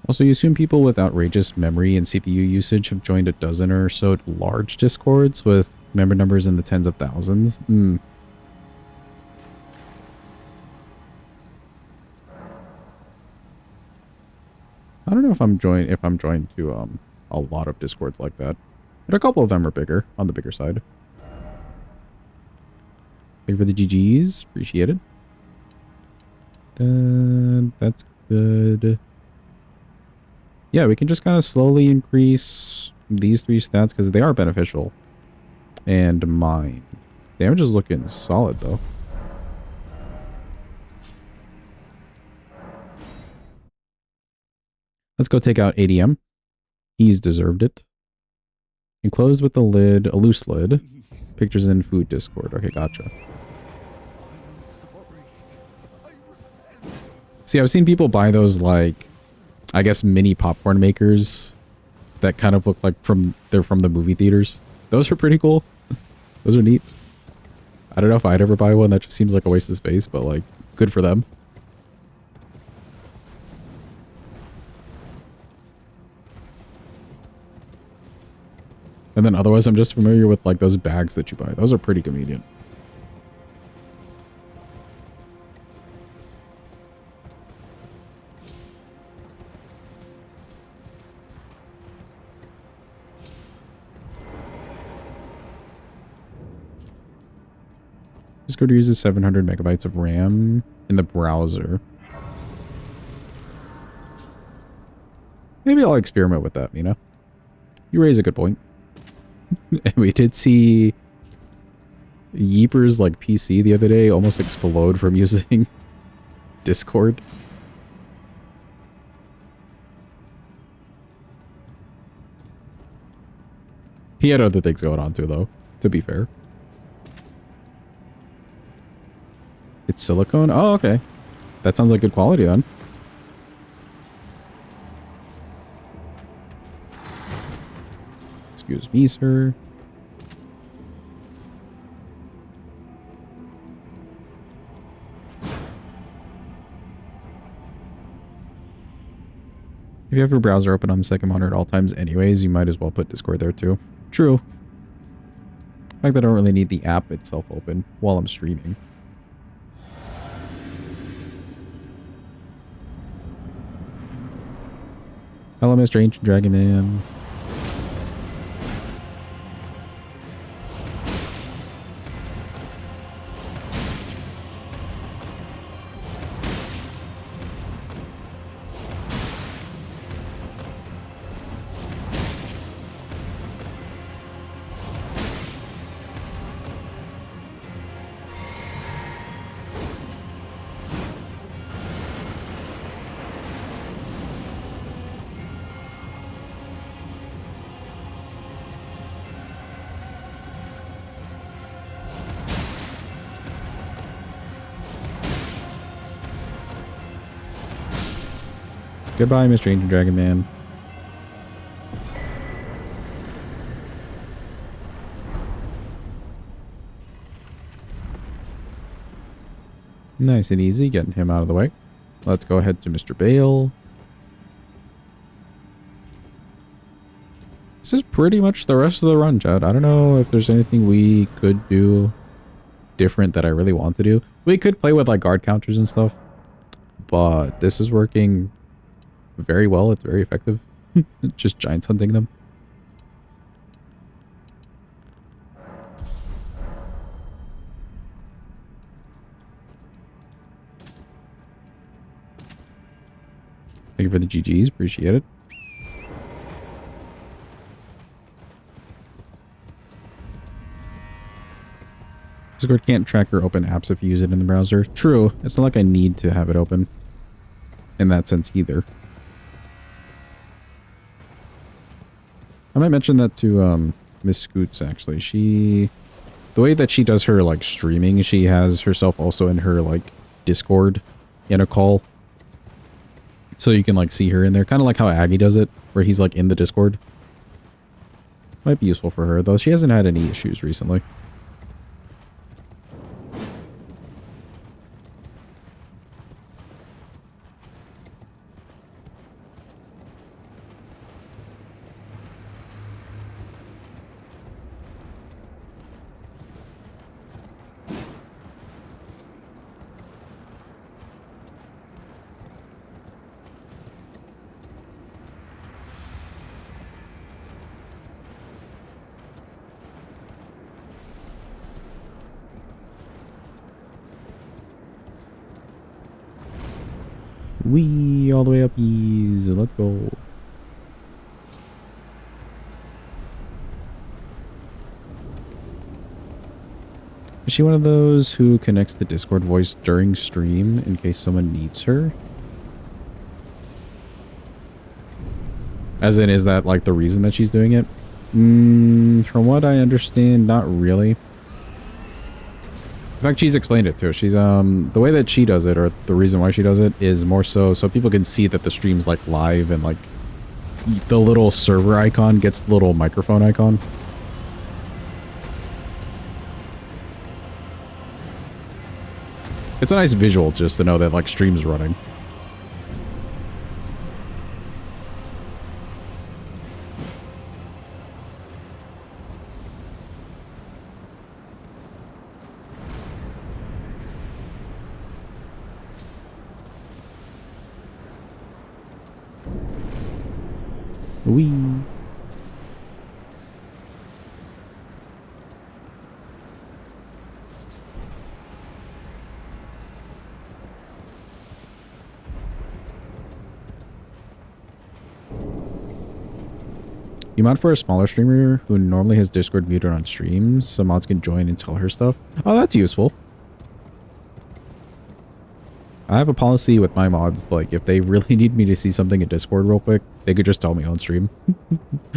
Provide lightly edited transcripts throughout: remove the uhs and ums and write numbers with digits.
Also, you assume people with outrageous memory and CPU usage have joined a dozen or so large discords with member numbers in the tens of thousands. I don't know if I'm joined to a lot of discords like that. But a couple of them are bigger, on the bigger side. Thank you for the GGs. Appreciate it. That's good. Yeah, we can just kind of slowly increase these three stats because they are beneficial. And mine. Damage is looking solid, though. Let's go take out ADM. He's deserved it. Enclosed with the lid, a loose lid. Pictures in food discord. Okay, gotcha. See, I've seen people buy those, like, I guess mini popcorn makers that kind of look like they're from the movie theaters. Those are pretty cool. Those are neat. I don't know if I'd ever buy one. That just seems like a waste of space, but like, good for them. And then otherwise, I'm just familiar with like those bags that you buy. Those are pretty convenient. Discord uses 700 megabytes of RAM in the browser. Maybe I'll experiment with that, Mina. You raise a good point. And we did see Yeeper's like PC the other day almost explode from using Discord. He had other things going on too, though, to be fair. It's silicone? Oh, okay. That sounds like good quality then. Excuse me, sir. If you have your browser open on the second monitor at all times anyways, you might as well put Discord there too. True. In fact, I don't really need the app itself open while I'm streaming. Hello, Mr. Ancient Dragon Man. Goodbye, Mr. Ancient Dragon Man. Nice and easy, getting him out of the way. Let's go ahead to Mr. Bale. This is pretty much the rest of the run, Chad. I don't know if there's anything we could do different that I really want to do. We could play with like guard counters and stuff, but this is working very well. It's very effective. Just giants hunting them. Thank you for the GGs. Appreciate it. Discord can't track or open apps if you use it in the browser. True. It's not like I need to have it open in that sense either. I might mention that to Miss Scoots, actually. The way that she does her like streaming, she has herself also in her like Discord in a call. So you can like see her in there. Kind of like how Aggie does it, where he's like in the Discord. Might be useful for her, though. She hasn't had any issues recently. Wee, all the way up ease. Let's go. Is she one of those who connects the Discord voice during stream in case someone needs her? As in, is that like the reason that she's doing it? From what I understand, not really. In fact, she's explained it too. She's, the way that she does it, or the reason why she does it, is more so people can see that the stream's like live and like the little server icon gets the little microphone icon. It's a nice visual just to know that like stream's running. Wee. You mod for a smaller streamer who normally has Discord muted on streams, so mods can join and tell her stuff. Oh, that's useful. I have a policy with my mods, like, if they really need me to see something in Discord real quick, they could just tell me on stream.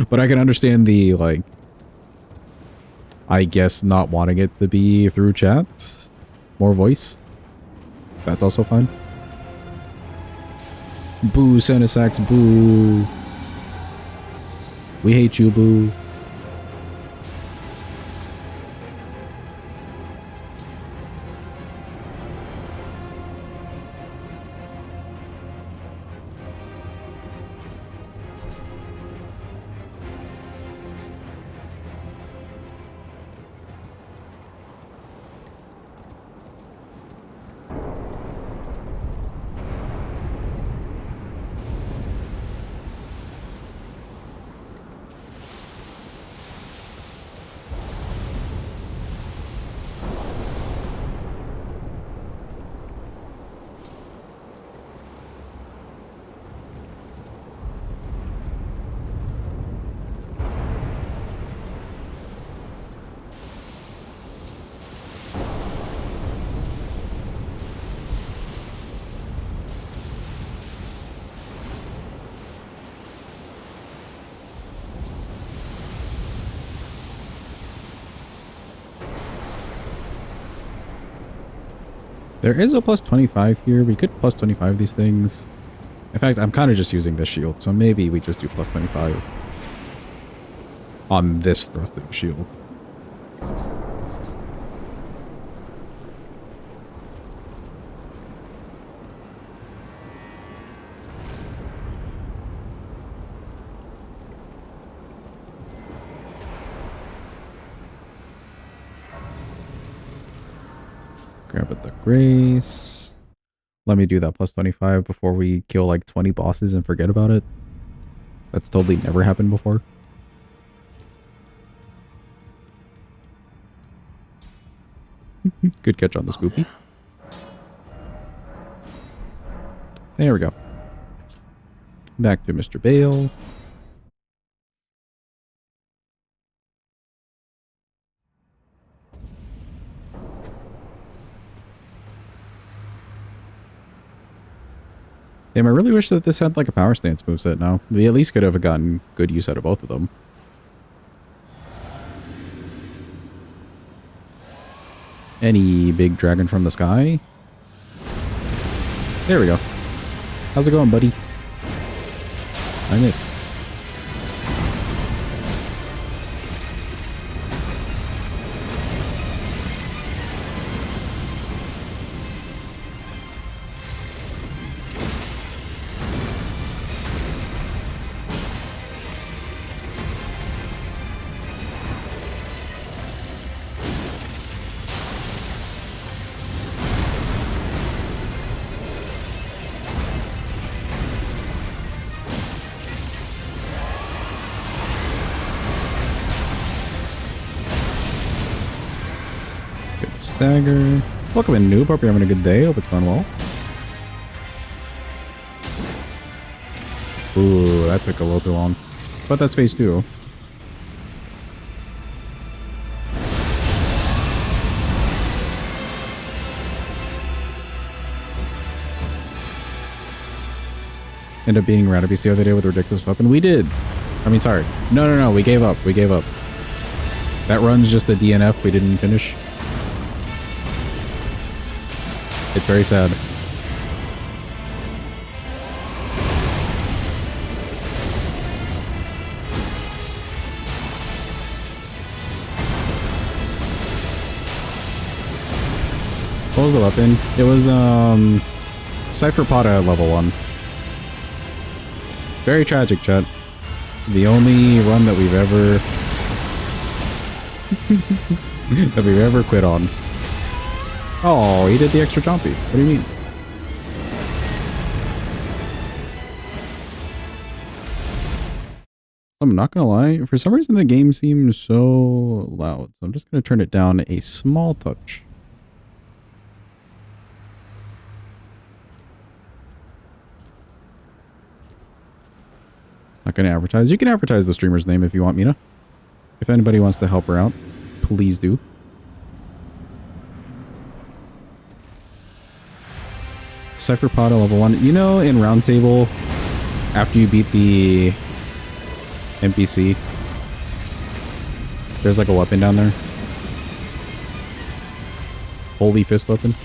But I can understand the, like, I guess not wanting it to be through chat. More voice. That's also fine. Boo, Santa Sax, boo. We hate you, boo. There is a plus 25 here. We could plus 25 these things. In fact, I'm kind of just using this shield, so maybe we just do plus 25 on this thrusting shield. Grab it the grace. Let me do that plus 25 before we kill like 20 bosses and forget about it. That's totally never happened before. Good catch on the Scoopy. There we go. Back to Mr. Bale. Damn, I really wish that this had like a power stance moveset now. We at least could have gotten good use out of both of them. Any big dragon from the sky? There we go. How's it going, buddy? I missed. Stagger. Welcome in, noob. Hope you're having a good day. Hope it's going well. Ooh, that took a little too long. But that's phase 2. Ended up beating Radabis the other day with a ridiculous weapon. We did. I mean, sorry. No. We gave up. We gave up. That run's just a DNF we didn't finish. It's very sad. What was the weapon? It was, Cypher Potta level 1. Very tragic, chat. The only run that we've ever quit on. Oh, he did the extra chompy. What do you mean? I'm not gonna lie, for some reason the game seems so loud, so I'm just gonna turn it down a small touch. Not gonna advertise. You can advertise the streamer's name if you want, Mina. If anybody wants to help her out, please do. Cypher Potta level 1. You know, in Roundtable, after you beat the NPC, there's like a weapon down there. Holy fist weapon.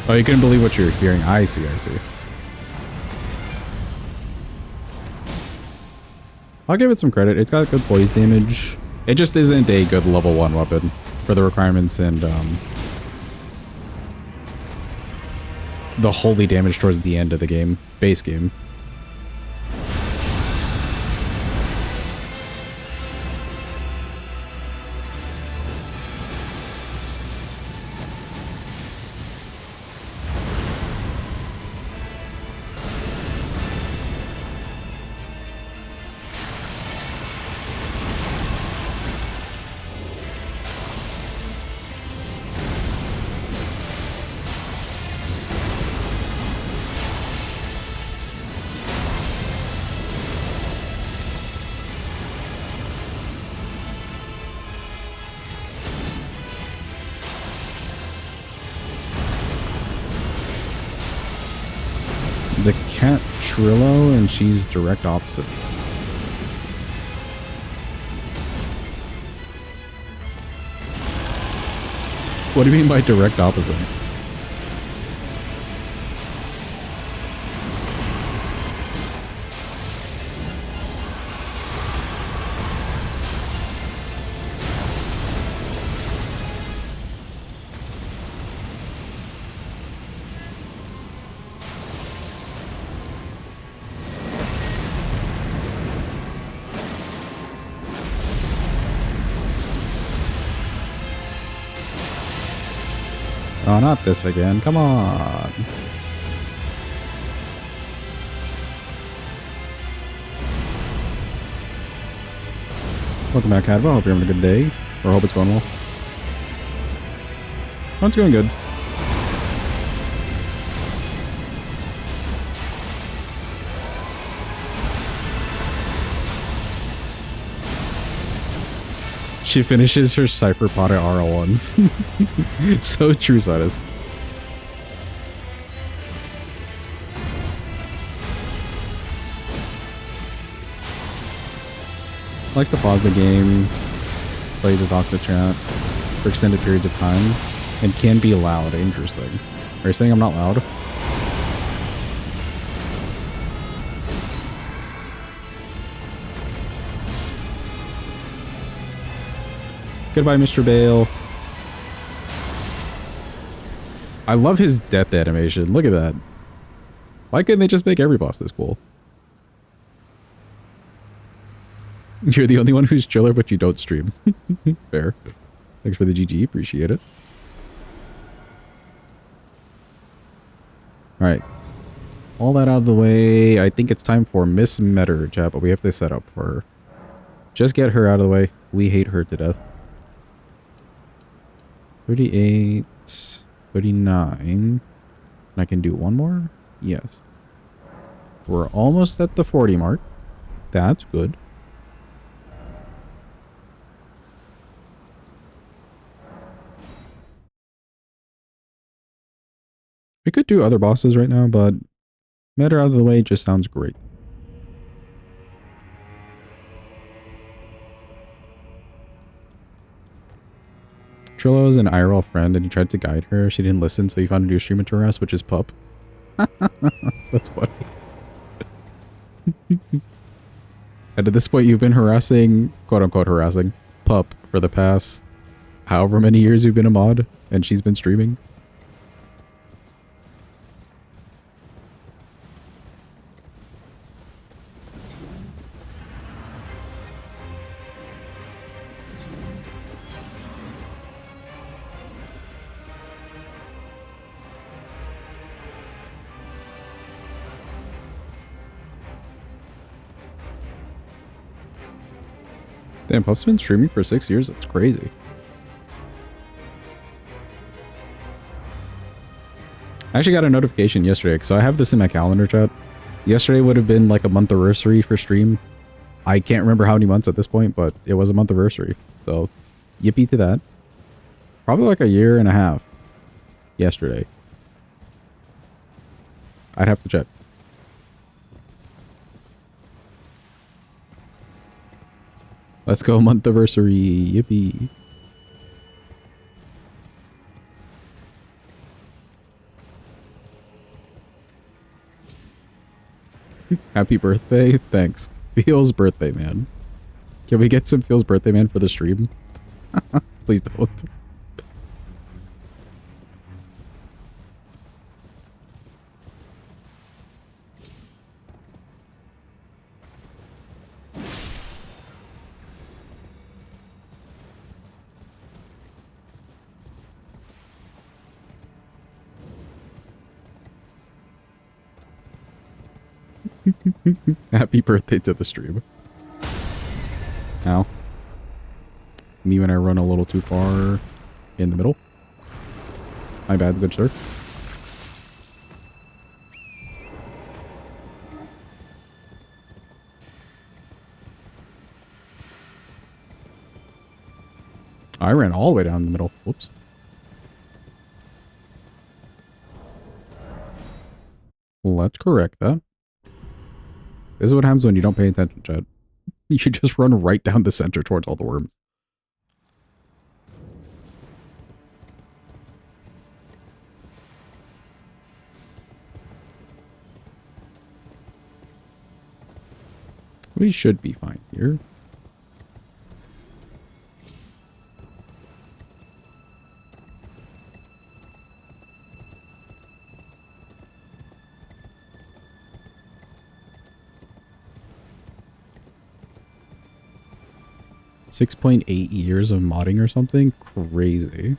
Oh, you couldn't believe what you're hearing. I see, I see. I'll give it some credit. It's got good poise damage. It just isn't a good level 1 weapon for the requirements and the holy damage towards the end of the game. Base game. The cat Trillo, and she's direct opposite. What do you mean by direct opposite? Oh, not this again. Come on. Welcome back, Adva. Hope you're having a good day. Or hope it's going well. Oh, it's going good. She finishes her Cypher Potter RL1s. So true, Sidus. Likes to pause the game, play to talk to chat for extended periods of time, and can be loud. Interesting. Are you saying I'm not loud? Goodbye, Mr. Bale. I love his death animation. Look at that. Why couldn't they just make every boss this cool? You're the only one who's chiller, but you don't stream. Fair. Thanks for the GG. Appreciate it. All right. All that out of the way. I think it's time for Miss Metter, chat, but we have to set up for her. Just get her out of the way. We hate her to death. 38, 39. And I can do one more? Yes. We're almost at the 40 mark. That's good. We could do other bosses right now, but Metter out of the way just sounds great. Trillo is an IRL friend and he tried to guide her. She didn't listen, so he found a new streamer to harass, which is Pup. That's funny. And at this point, you've been harassing, quote-unquote harassing, Pup for the past however many years you've been a mod, and she's been streaming. Damn, Pup's been streaming for 6 years? That's crazy. I actually got a notification yesterday, so I have this in my calendar chat. Yesterday would have been like a month anniversary for stream. I can't remember how many months at this point, but it was a month anniversary. So, yippee to that. Probably like a year and a half yesterday. I'd have to check. Let's go month anniversary. Yippee. Happy birthday. Thanks. Feel's birthday, man. Can we get some Feel's birthday, man, for the stream? Please don't. Happy birthday to the stream. Ow. Me when I run a little too far in the middle. My bad, good sir. I ran all the way down the middle. Whoops. Let's correct that. This is what happens when you don't pay attention, Chad. You just run right down the center towards all the worms. We should be fine here. $6.8 years of modding or something? Crazy.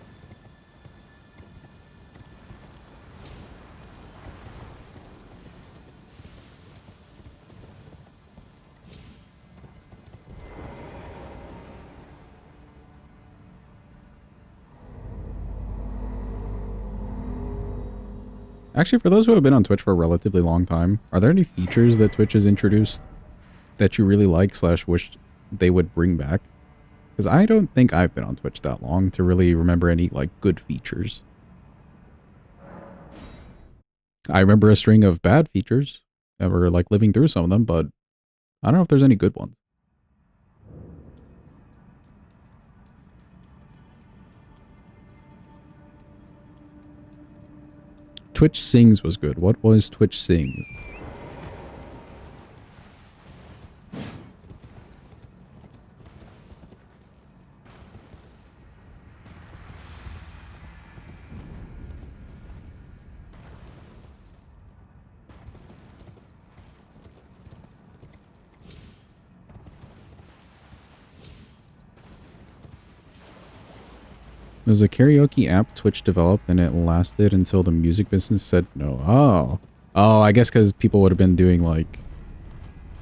Actually, for those who have been on Twitch for a relatively long time, are there any features that Twitch has introduced that you really like / wish they would bring back? Because I don't think I've been on Twitch that long to really remember any, like, good features. I remember a string of bad features, and we're, like, living through some of them, but I don't know if there's any good ones. Twitch Sings was good. What was Twitch Sings? There's a karaoke app Twitch developed and it lasted until the music business said no. Oh. Oh, I guess because people would have been doing like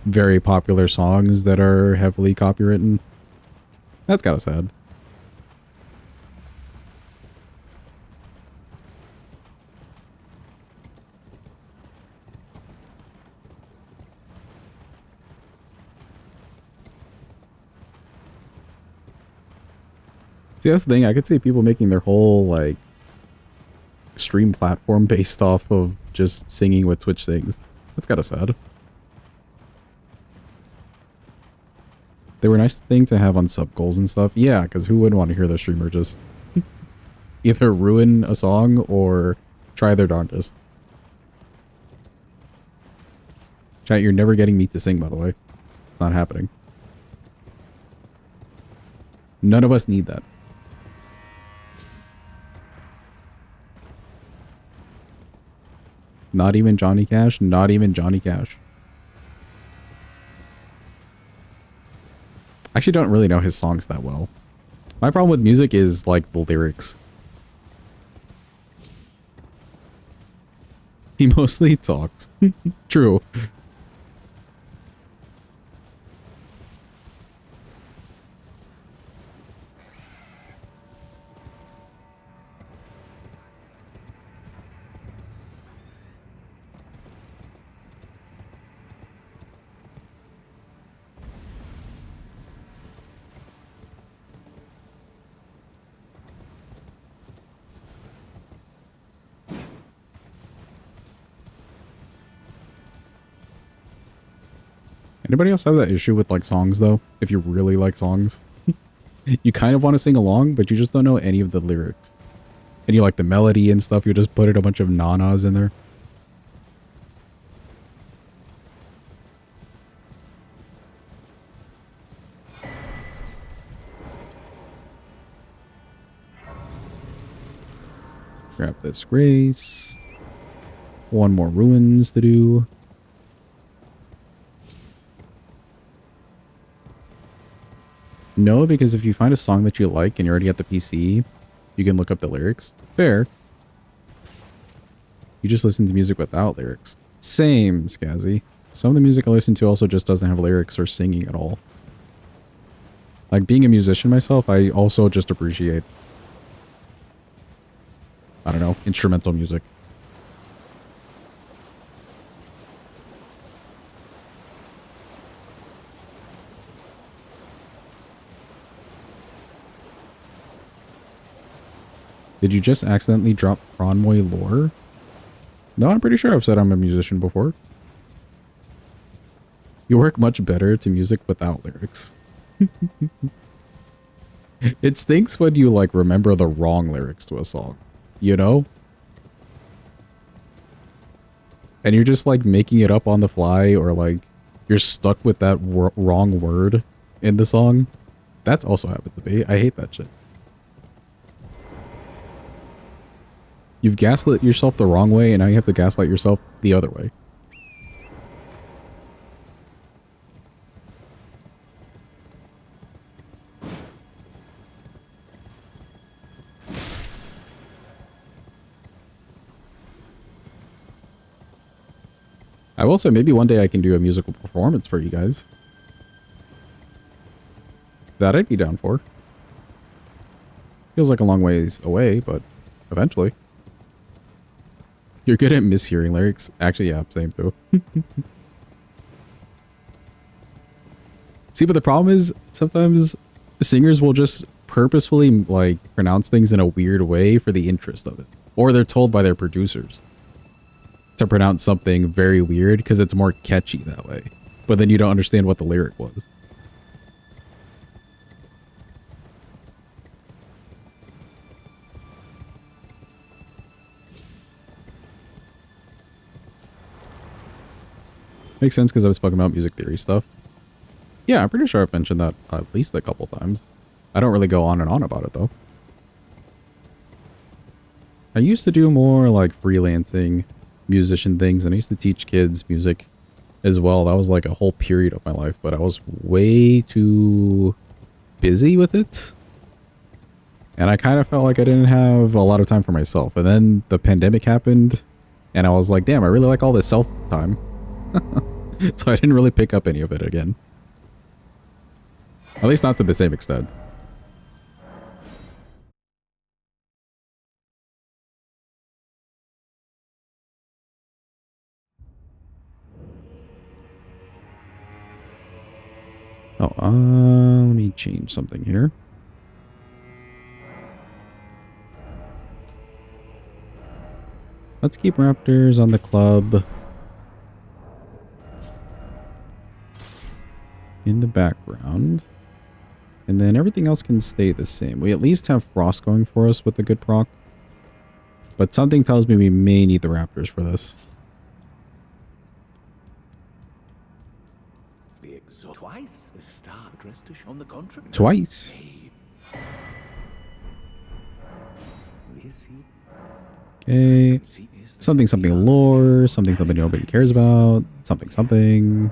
very popular songs that are heavily copywritten. That's kind of sad. See, that's the thing. I could see people making their whole like stream platform based off of just singing what Twitch sings. That's kind of sad. They were a nice thing to have on sub goals and stuff. Yeah, because who wouldn't want to hear their streamer just either ruin a song or try their darndest? Chat, you're never getting me to sing, by the way. It's not happening. None of us need that. Not even Johnny Cash. Not even Johnny Cash. I actually don't really know his songs that well. My problem with music is like the lyrics. He mostly talks. True. Anybody else have that issue with like songs though? If you really like songs, you kind of want to sing along, but you just don't know any of the lyrics. And you like the melody and stuff, you just put a bunch of nanas in there. Grab this grace. One more ruins to do. No, because if you find a song that you like and you're already at the PC, you can look up the lyrics. Fair. You just listen to music without lyrics. Same, Scazzy. Some of the music I listen to also just doesn't have lyrics or singing at all. Like, being a musician myself, I also just appreciate, I don't know, instrumental music. Did you just accidentally drop Cronmoy lore? No, I'm pretty sure I've said I'm a musician before. You work much better to music without lyrics. It stinks when you, like, remember the wrong lyrics to a song. You know? And you're just, like, making it up on the fly, or, like, you're stuck with that wrong word in the song. That's also happened to me. I hate that shit. You've gaslit yourself the wrong way, and now you have to gaslight yourself the other way. I will say maybe one day I can do a musical performance for you guys. That I'd be down for. Feels like a long ways away, but eventually. You're good at mishearing lyrics. Actually, yeah, same too. See, but the problem is sometimes singers will just purposefully like pronounce things in a weird way for the interest of it. Or they're told by their producers to pronounce something very weird because it's more catchy that way. But then you don't understand what the lyric was. Makes sense because I've spoken about music theory stuff. Yeah, I'm pretty sure I've mentioned that at least a couple times. I don't really go on and on about it though. I used to do more like freelancing musician things, and I used to teach kids music as well. That was like a whole period of my life, but I was way too busy with it And I kind of felt like I didn't have a lot of time for myself. And then the pandemic happened, and I was like, damn, I really like all this self-time. So I didn't really pick up any of it again. At least not to the same extent. Oh, let me change something here. Let's keep raptors on the club. In the background. And then everything else can stay the same. We at least have frost going for us with a good proc. But something tells me we may need the raptors for this. Twice the star dressed to show on the contrary. Twice. Okay. Something something lore. Something something nobody cares about. Something something.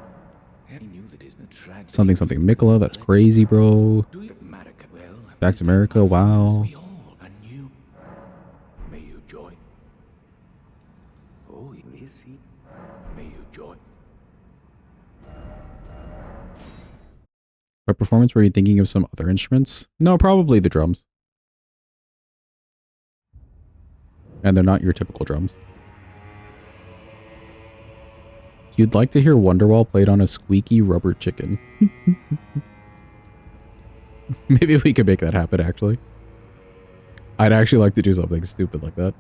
Something something Mikola. That's crazy, bro. Back to America. Wow. May you join. Oh, is he? May you join. By performance, were you thinking of some other instruments? No, probably the drums. And they're not your typical drums. You'd like to hear Wonderwall played on a squeaky rubber chicken. Maybe we could make that happen, actually. I'd actually like to do something stupid like that.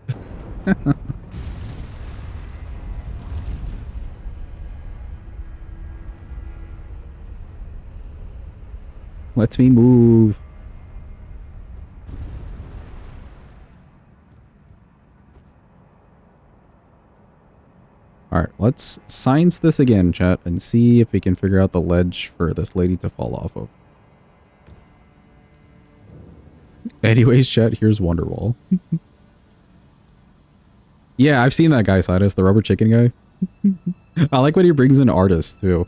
Let me move. Alright, let's science this again, chat, and see if we can figure out the ledge for this lady to fall off of. Anyways, chat, here's Wonderwall. Yeah, I've seen that guy, Sidus, the rubber chicken guy. I like when he brings in artists, too.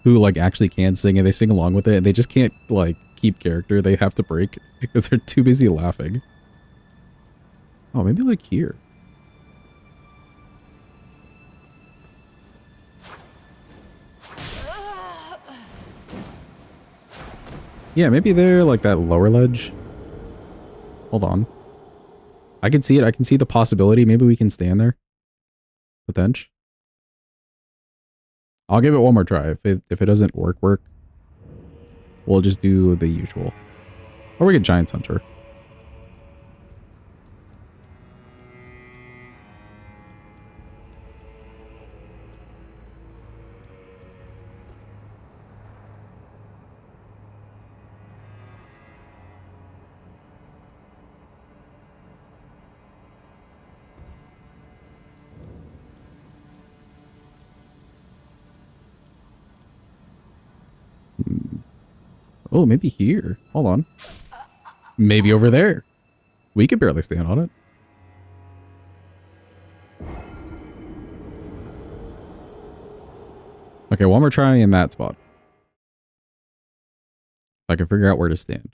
Who, like, actually can sing, and they sing along with it, and they just can't, like, keep character. They have to break, because they're too busy laughing. Oh, maybe, like, here. Yeah, maybe there, like, that lower ledge. Hold on. I can see it. I can see the possibility. Maybe we can stand there. Potential. I'll give it one more try. If it doesn't work, we'll just do the usual. Or we get Giant's Hunter. Oh, maybe here. Hold on. Maybe over there. We could barely stand on it. Okay, one more try in that spot. If I can figure out where to stand.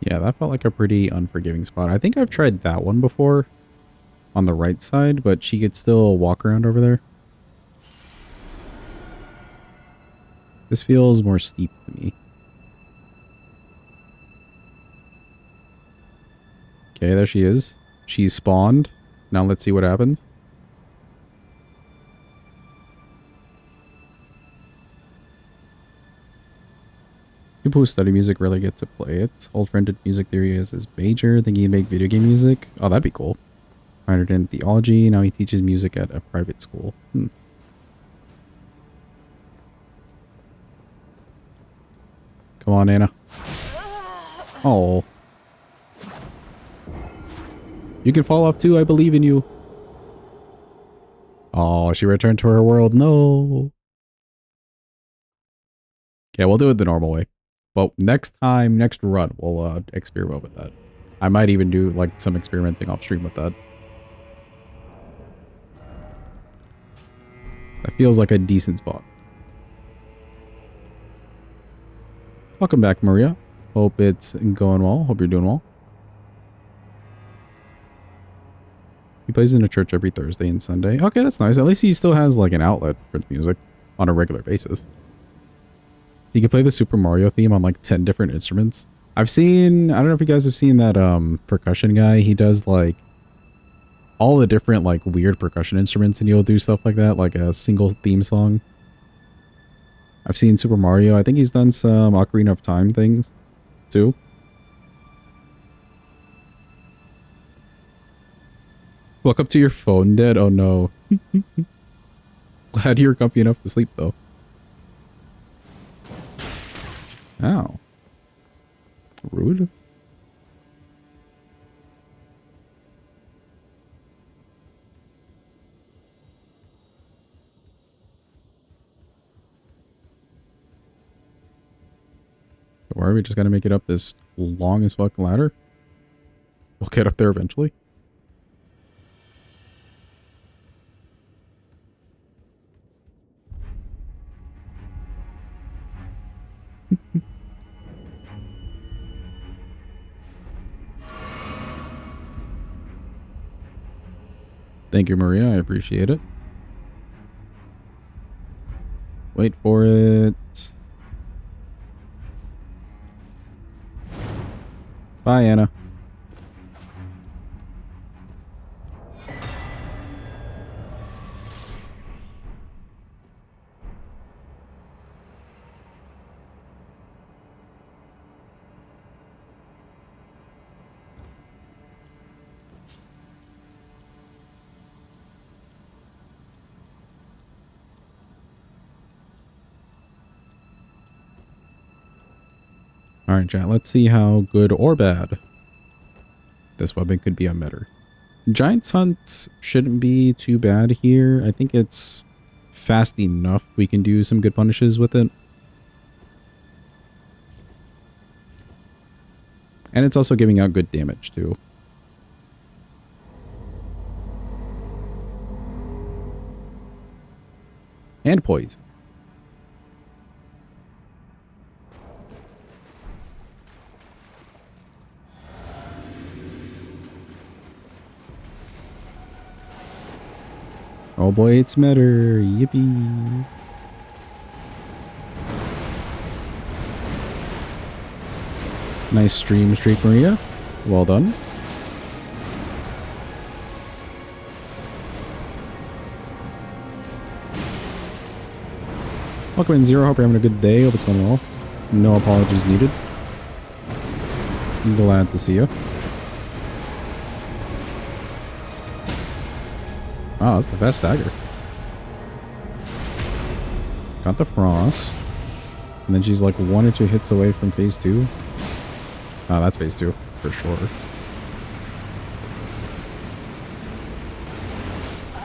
Yeah, that felt like a pretty unforgiving spot. I think I've tried that one before on the right side, but she could still walk around over there. This feels more steep to me. Okay, there she is. She's spawned. Now let's see what happens. People who study music rarely get to play it. Old friend did music theory as his major, thinking he'd make video game music. Oh, that'd be cool. Minored in theology. Now he teaches music at a private school. Come on, Anna. Oh. You can fall off too. I believe in you. Oh, she returned to her world. No. Okay, we'll do it the normal way. But next time, next run, we'll experiment with that. I might even do like some experimenting off stream with that. That feels like a decent spot. Welcome back, Maria. Hope it's going well. Hope you're doing well. He plays in a church every Thursday and Sunday. Okay, that's nice. At least he still has like an outlet for the music on a regular basis. He can play the Super Mario theme on like 10 different instruments. I've seen, I don't know if you guys have seen that percussion guy. He does like all the different like weird percussion instruments and he'll do stuff like that, like a single theme song. I've seen Super Mario. I think he's done some Ocarina of Time things too. Woke up to your phone dead? Oh no. Glad you're comfy enough to sleep though. Ow. Rude. Don't worry, we just gotta make it up this long as fuck ladder. We'll get up there eventually. Thank you, Maria. I appreciate it. Wait for it. Bye, Anna. Alright, chat. Let's see how good or bad this weapon could be on Metter. Giant's Hunt shouldn't be too bad here. I think it's fast enough we can do some good punishes with it. And it's also giving out good damage too. And poison. Oh boy, it's Metter. Yippee. Nice stream streak, Maria. Well done. Welcome in, Zero. Hope you're having a good day. Hope it's going well. No apologies needed. I'm glad to see you. Wow, that's the best stagger. Got the frost. And then she's like 1 or 2 hits away from phase 2. Oh, that's phase 2 for sure.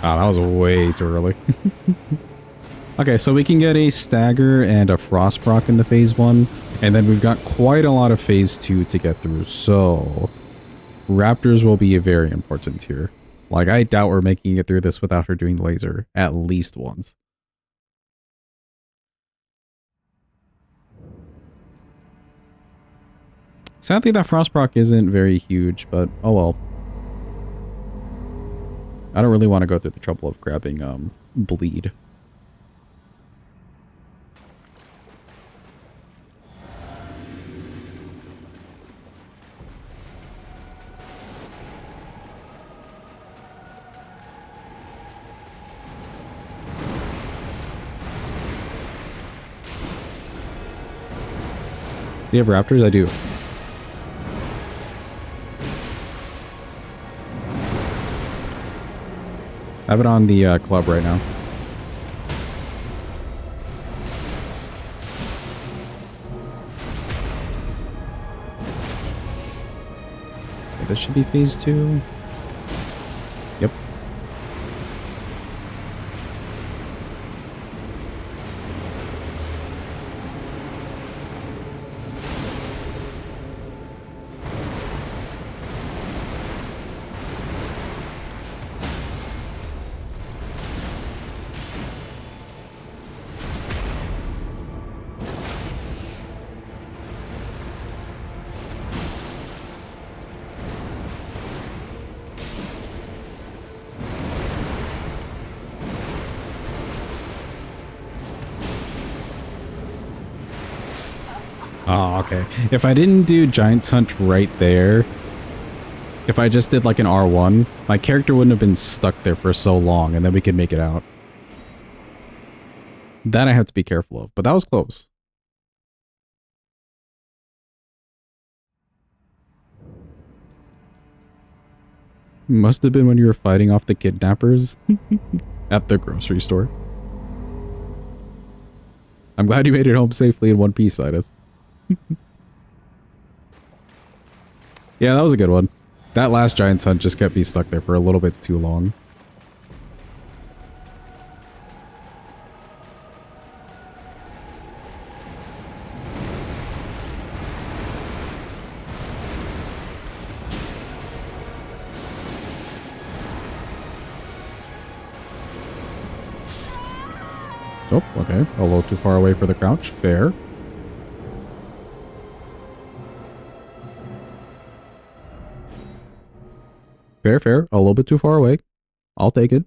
Oh, that was way too early. Okay, so we can get a stagger and a frost proc in the phase 1. And then we've got quite a lot of phase 2 to get through. So raptors will be very important here. Like, I doubt we're making it through this without her doing laser at least once. Sadly, that frost proc isn't very huge, but oh well. I don't really want to go through the trouble of grabbing bleed. Do you have raptors? I do. I have it on the club right now. Okay, this should be phase 2. Yep. Oh, okay. If I didn't do Giant's Hunt right there, if I just did like an R1, my character wouldn't have been stuck there for so long, and then we could make it out. That I have to be careful of, but that was close. Must have been when you were fighting off the kidnappers at the grocery store. I'm glad you made it home safely in one piece, Idis. Yeah, that was a good one. That last Giant's Hunt just kept me stuck there for a little bit too long. Oh, okay. A little too far away for the crouch. Fair. Fair, fair. A little bit too far away. I'll take it.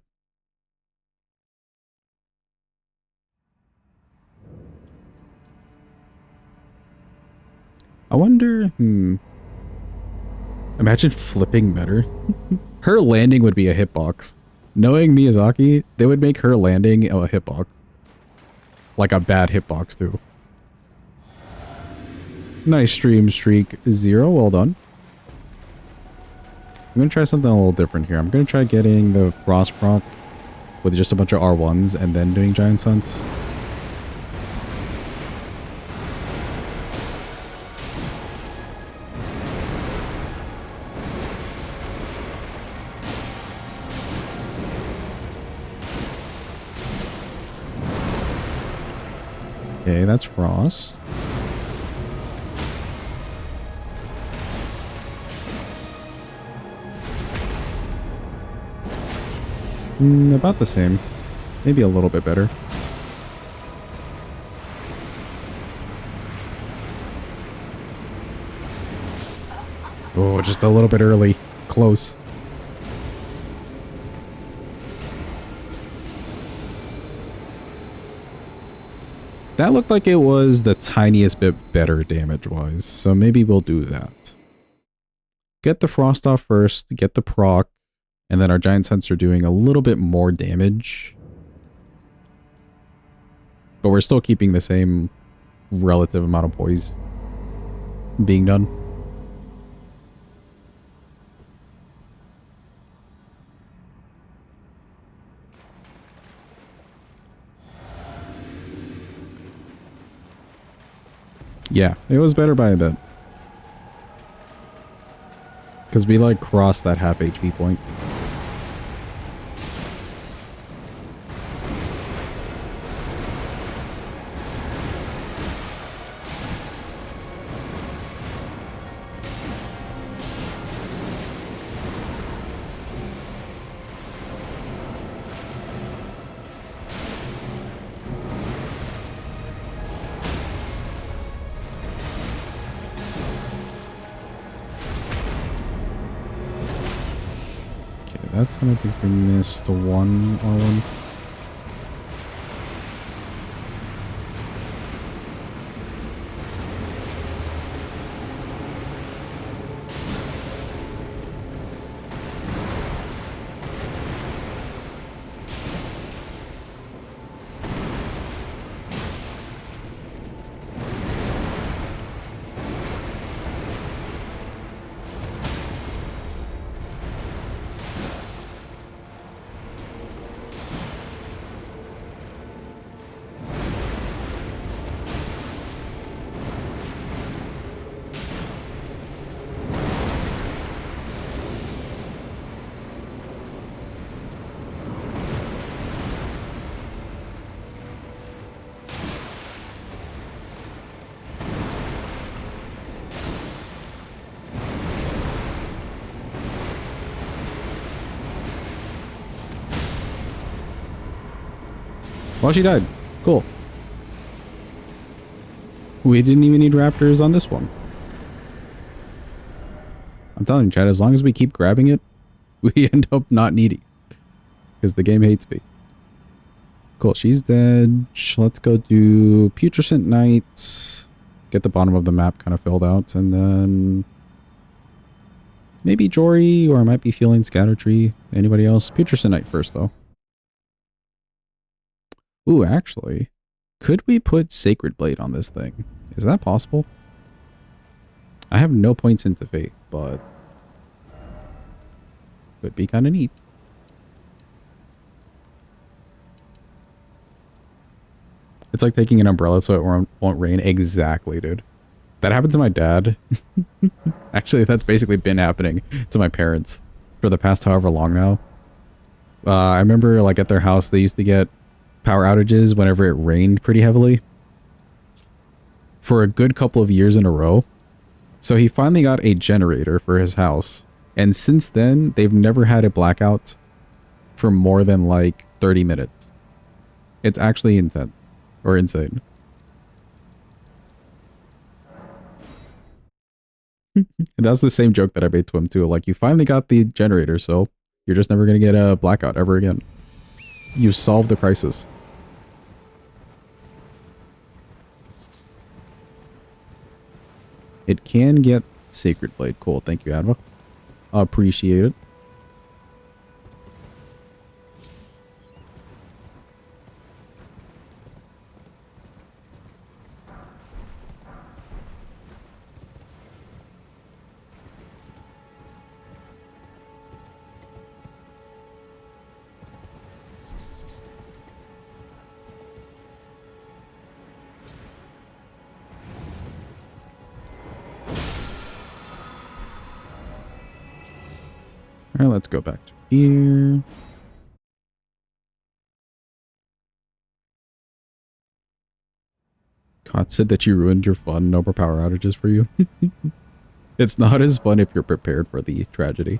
I wonder, imagine flipping better. Her landing would be a hitbox. Knowing Miyazaki, they would make her landing a hitbox. Like a bad hitbox, too. Nice stream streak 0. Well done. I'm going to try something a little different here. I'm going to try getting the Frost proc with just a bunch of R1s and then doing Giant's Hunts. Okay, that's Frost. About the same. Maybe a little bit better. Oh, just a little bit early. Close. That looked like it was the tiniest bit better damage-wise, so maybe we'll do that. Get the Frost off first, get the proc, and then our Giant's Hunts are doing a little bit more damage. But we're still keeping the same relative amount of poise being done. Yeah, it was better by a bit. Because we like crossed that half HP point. That time I think we missed one R1. Well, she died. Cool. We didn't even need raptors on this one. I'm telling you, Chad, as long as we keep grabbing it, we end up not needing it. Because the game hates me. Cool, she's dead. Let's go do Putrescent Knight. get the bottom of the map kind of filled out, and then maybe Jory, or I might be feeling Scatter Tree. Anybody else? Putrescent first, though. Ooh, actually, could we put Sacred Blade on this thing? Is that possible? I have no points into Faith, but would be kind of neat. It's like taking an umbrella so it won't rain. Exactly, dude. That happened to my dad. Actually, that's basically been happening to my parents for the past however long now. I remember, like, at their house, they used to get power outages whenever it rained pretty heavily for a good couple of years in a row. So he finally got a generator for his house. And since then, they've never had a blackout for more than, like, 30 minutes. It's actually intense. Or insane. And that's the same joke that I made to him, too. Like, you finally got the generator, so you're just never going to get a blackout ever again. You solved the crisis. It can get Sacred Blade. Cool. Thank you, Adva. Appreciate it. All right, let's go back to here. God said that you ruined your fun. No more power outages for you. It's not as fun if you're prepared for the tragedy.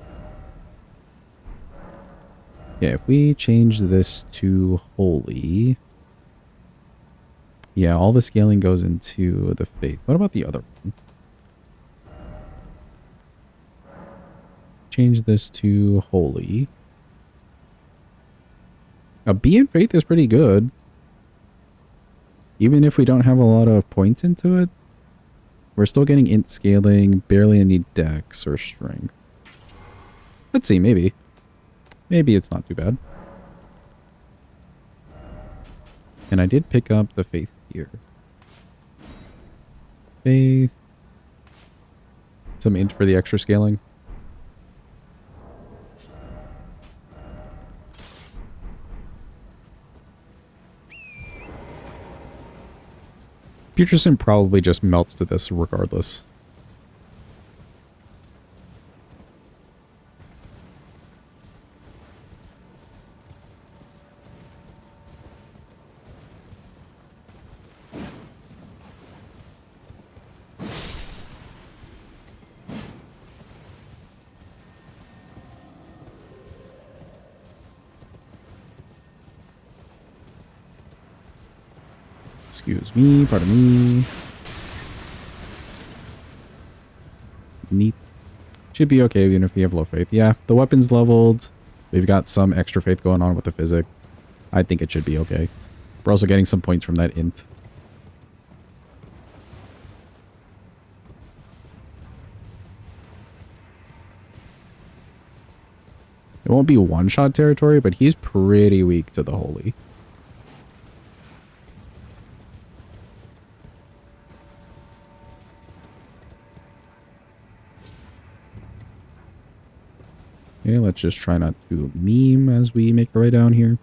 Yeah, if we change this to holy. Yeah, all the scaling goes into the faith. What about the other one? Change this to holy. A B in faith is pretty good. Even if we don't have a lot of points into it, we're still getting int scaling, barely any dex or strength. Let's see, maybe. Maybe it's not too bad. And I did pick up the faith here. Faith. Some int for the extra scaling. Putrescent probably just melts to this regardless. Excuse me, pardon me. Neat. Should be okay even if we have low faith. Yeah, the weapon's leveled. We've got some extra faith going on with the physic. I think it should be okay. We're also getting some points from that int. It won't be one-shot territory, but he's pretty weak to the holy. Okay, let's just try not to meme as we make our way down here.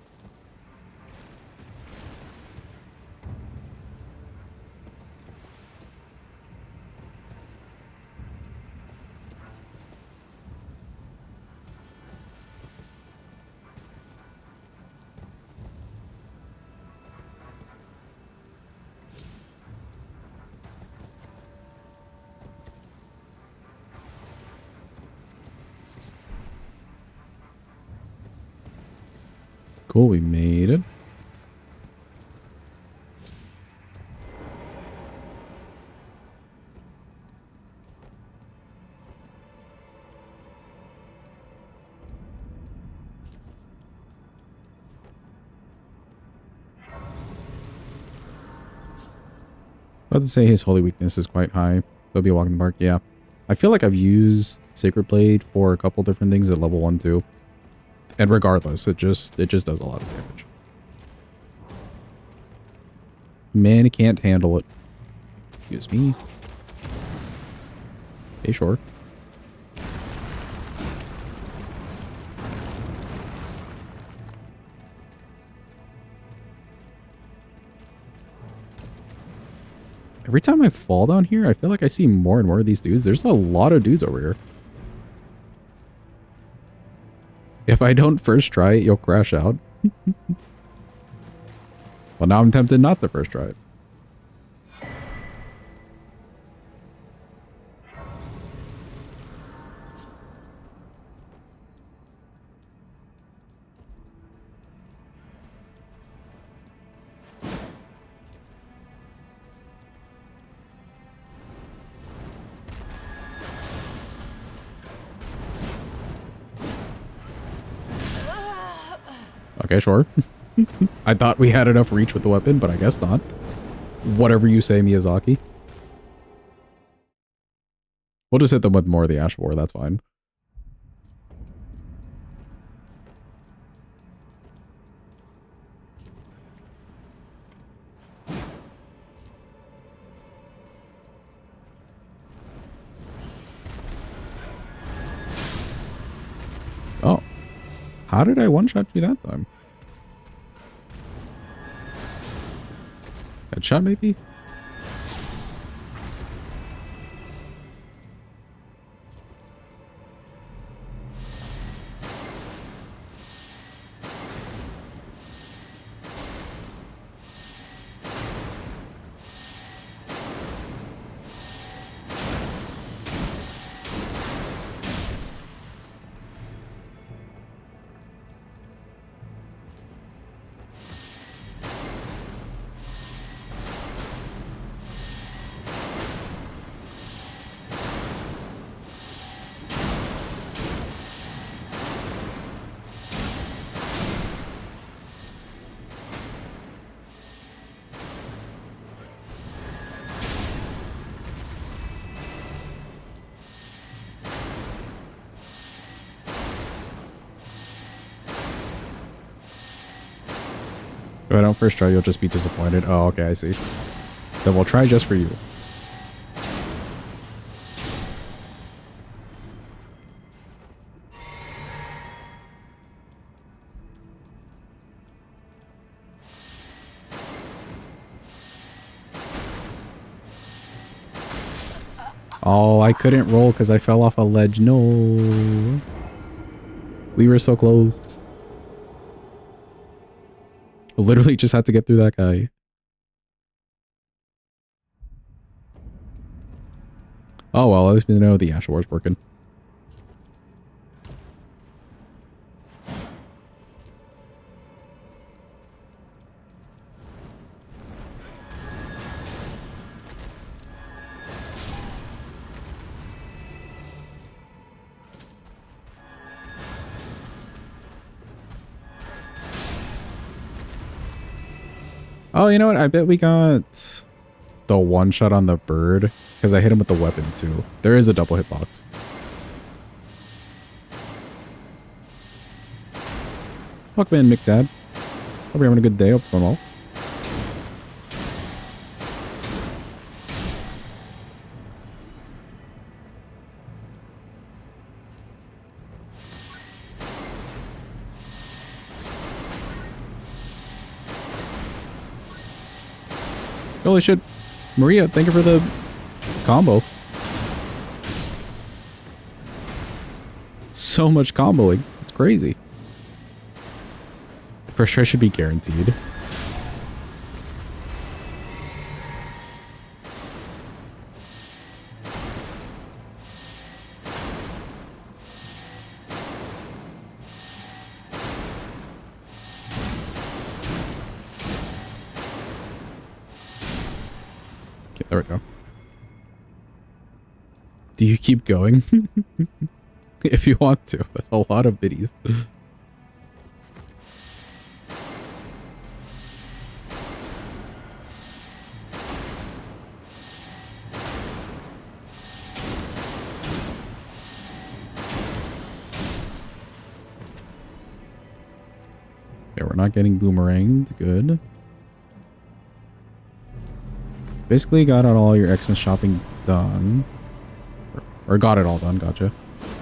Cool, we made it. About to say his holy weakness is quite high. He'll be walking the park. Yeah. I feel like I've used Sacred Blade for a couple different things at level 1 too. And regardless, it just does a lot of damage. Man, he can't handle it. Excuse me. Okay, sure. Every time I fall down here, I feel like I see more and more of these dudes. There's a lot of dudes over here. If I don't first try it, you'll crash out. Well, now I'm tempted not to first try it. Okay, sure. I thought we had enough reach with the weapon, but I guess not. Whatever you say, Miyazaki. We'll just hit them with more of the Ash War, that's fine. Oh. How did I one-shot you that time? Headshot, maybe? If I don't first try, you'll just be disappointed. Oh, okay, I see. Then we'll try just for you. Oh, I couldn't roll because I fell off a ledge. No. We were so close. I literally just had to get through that guy. Oh, well, at least we know the Ash War's working. Oh, you know what? I bet we got the one shot on the bird because I hit him with the weapon too. There is a double hitbox. Fuck man, McDad. Hope you're having a good day. Hope it's going well. Holy shit. Maria, thank you for the combo. So much comboing. It's crazy. For sure should be guaranteed. Okay, there we go. Do you keep going? If you want to. That's a lot of biddies. we're not getting boomeranged. Good. Basically got out all your Xmas shopping done. Or got it all done, gotcha.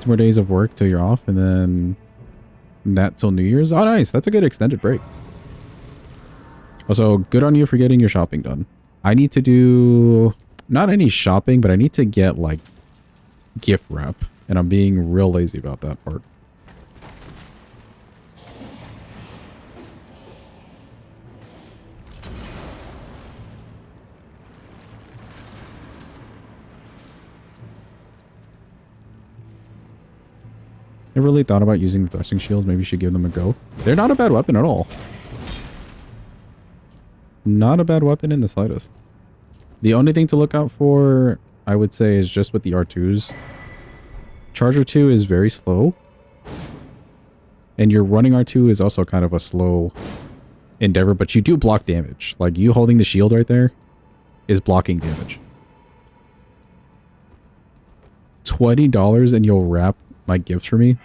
2 more days of work till you're off, and then that till New Year's. Oh, nice. That's a good extended break. Also, good on you for getting your shopping done. I need to do not any shopping, but I need to get like gift wrap, and I'm being real lazy about that part. Never really thought about using the thrusting shields. Maybe you should give them a go. They're not a bad weapon at all. Not a bad weapon in the slightest. The only thing to look out for, I would say, is just with the R2s. Charger 2 is very slow. And your running R2 is also kind of a slow endeavor, but you do block damage. Like, you holding the shield right there is blocking damage. $20 and you'll wrap my gifts for me?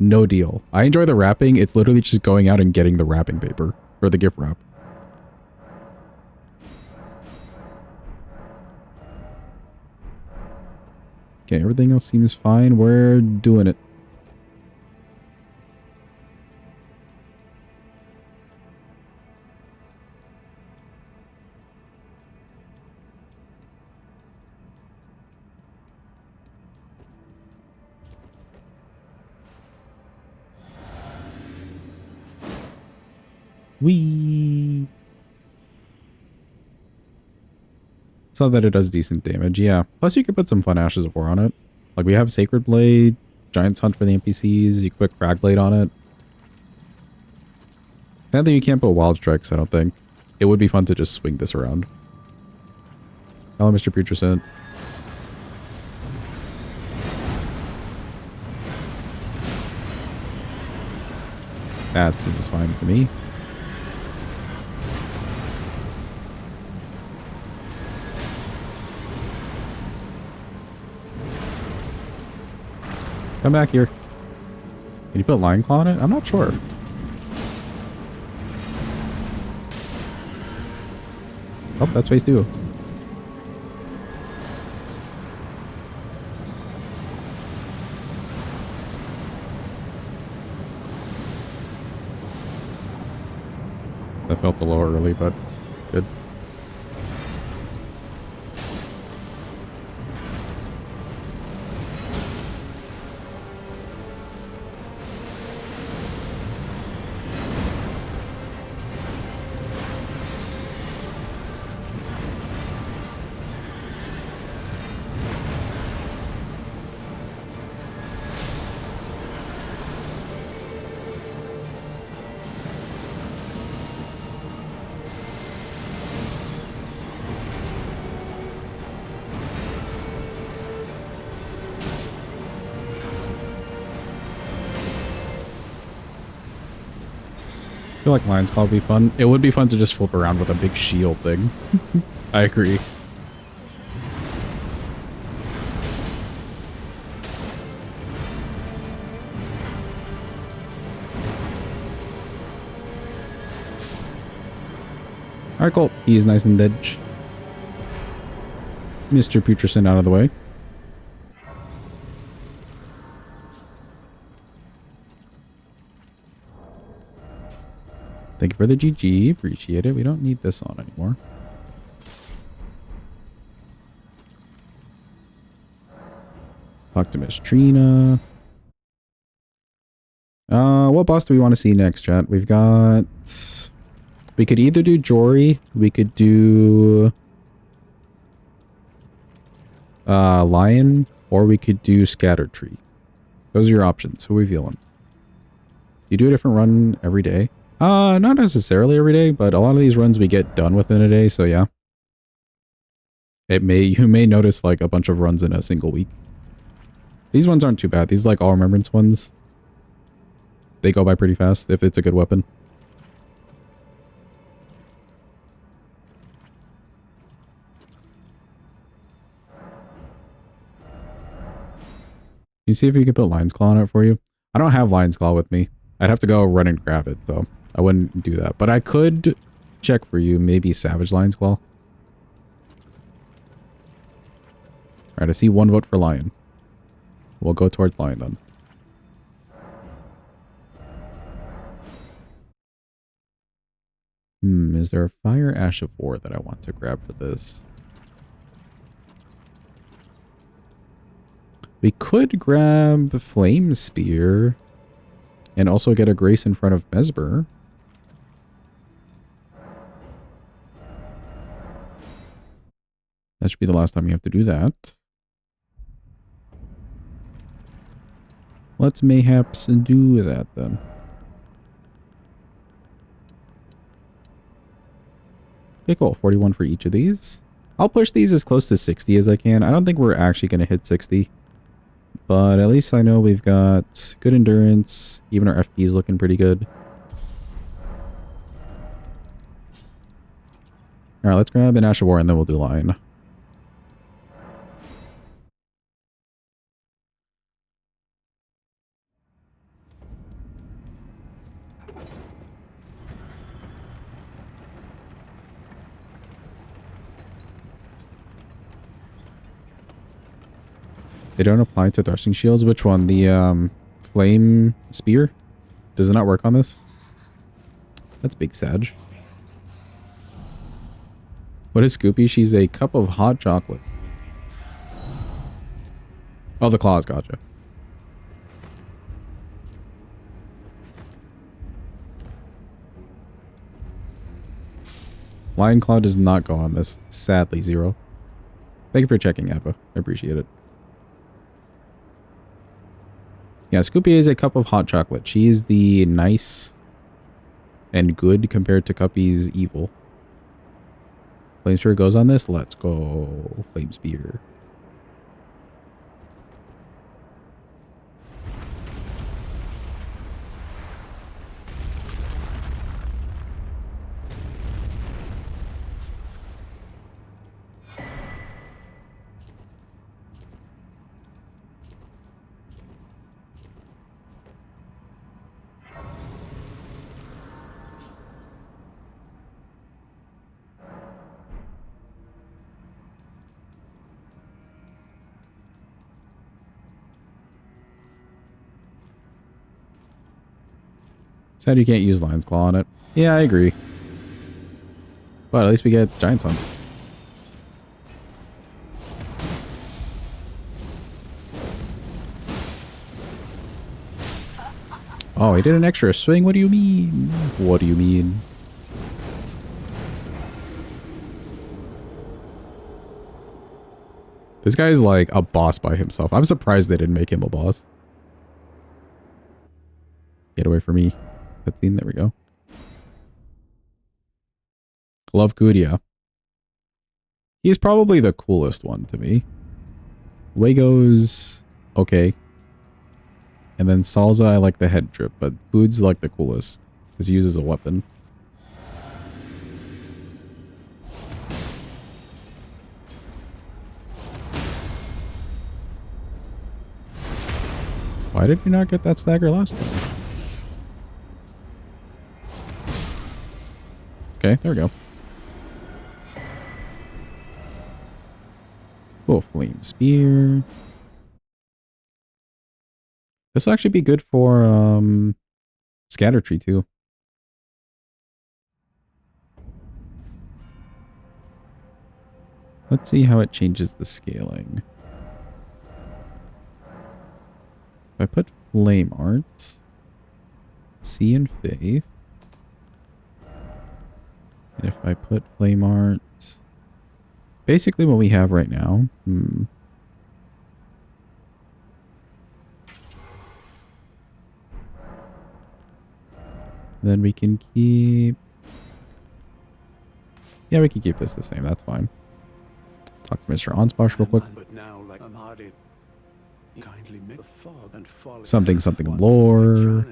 No deal. I enjoy the wrapping. It's literally just going out and getting the wrapping paper. Or the gift wrap. Okay, everything else seems fine. We're doing it. Whee! Saw that it does decent damage, yeah. Plus you could put some fun Ashes of War on it. Like we have Sacred Blade, Giant's Hunt for the NPCs, you could put Crag Blade on it. Sadly you can't put Wild Strikes, I don't think. It would be fun to just swing this around. Hello, Mr. Putrescent. That seems fine to me. Come back here. Can you put Lion Claw on it? I'm not sure. Oh, that's phase 2. That felt a little early, but good. I feel like Lion's Claw would be fun. It would be fun to just flip around with a big shield thing. I agree. Alright, cool. He's nice and dead. Mr. Putrescent out of the way. Thank you for the GG. Appreciate it. We don't need this on anymore. Talk to Miss Trina. What boss do we want to see next, chat? We've got... We could either do Jory, we could do... Lion, or we could do Scattered Tree. Those are your options. Who are we feeling? You do a different run every day? Not necessarily every day, but a lot of these runs we get done within a day, so yeah. You may notice like a bunch of runs in a single week. These ones aren't too bad. These like all remembrance ones. They go by pretty fast if it's a good weapon. Can you see if you can put Lion's Claw on it for you? I don't have Lion's Claw with me. I'd have to go run and grab it, though. I wouldn't do that. But I could check for you. Maybe Savage Lion's Claw. Alright, I see one vote for Lion. We'll go towards Lion then. Is there a Fire Ash of War that I want to grab for this? We could grab Flame Spear and also get a Grace in front of Mesmer. That should be the last time you have to do that. Let's mayhaps do that then. Okay, cool. 41 for each of these. I'll push these as close to 60 as I can. I don't think we're actually going to hit 60. But at least I know we've got good endurance. Even our FP is looking pretty good. Alright, let's grab an Ash of War and then we'll do Lion. They don't apply to thrusting shields. Which one? The flame spear? Does it not work on this? That's big Sag. What is Scoopy? She's a cup of hot chocolate. Oh, the claws, gotcha. Lion Claw does not go on this. Sadly, 0. Thank you for checking, Adva. I appreciate it. Yeah, Scoopy is a cup of hot chocolate. She is the nice and good compared to Cuppy's evil. Flame Spear goes on this. Let's go. Flame Spear. Sad you can't use Lion's Claw on it. Yeah, I agree. But at least we get Giant Sun. Oh, he did an extra swing. What do you mean? What do you mean? This guy's like a boss by himself. I'm surprised they didn't make him a boss. Get away from me. Cutscene, there we go. Love Gudia. He's probably the coolest one to me. Wago's okay. And then Salza, I like the head drip, but Food's like the coolest. Because he uses a weapon. Why did we not get that stagger last time? Okay, there we go. Oh, Flame Spear. This will actually be good for Scatter Tree too. Let's see how it changes the scaling. If I put Flame Art, See and Faith, and if I put Flame Art, basically what we have right now. Then we can keep... Yeah, we can keep this the same. That's fine. Talk to Mr. Onsposh real quick. Something lore.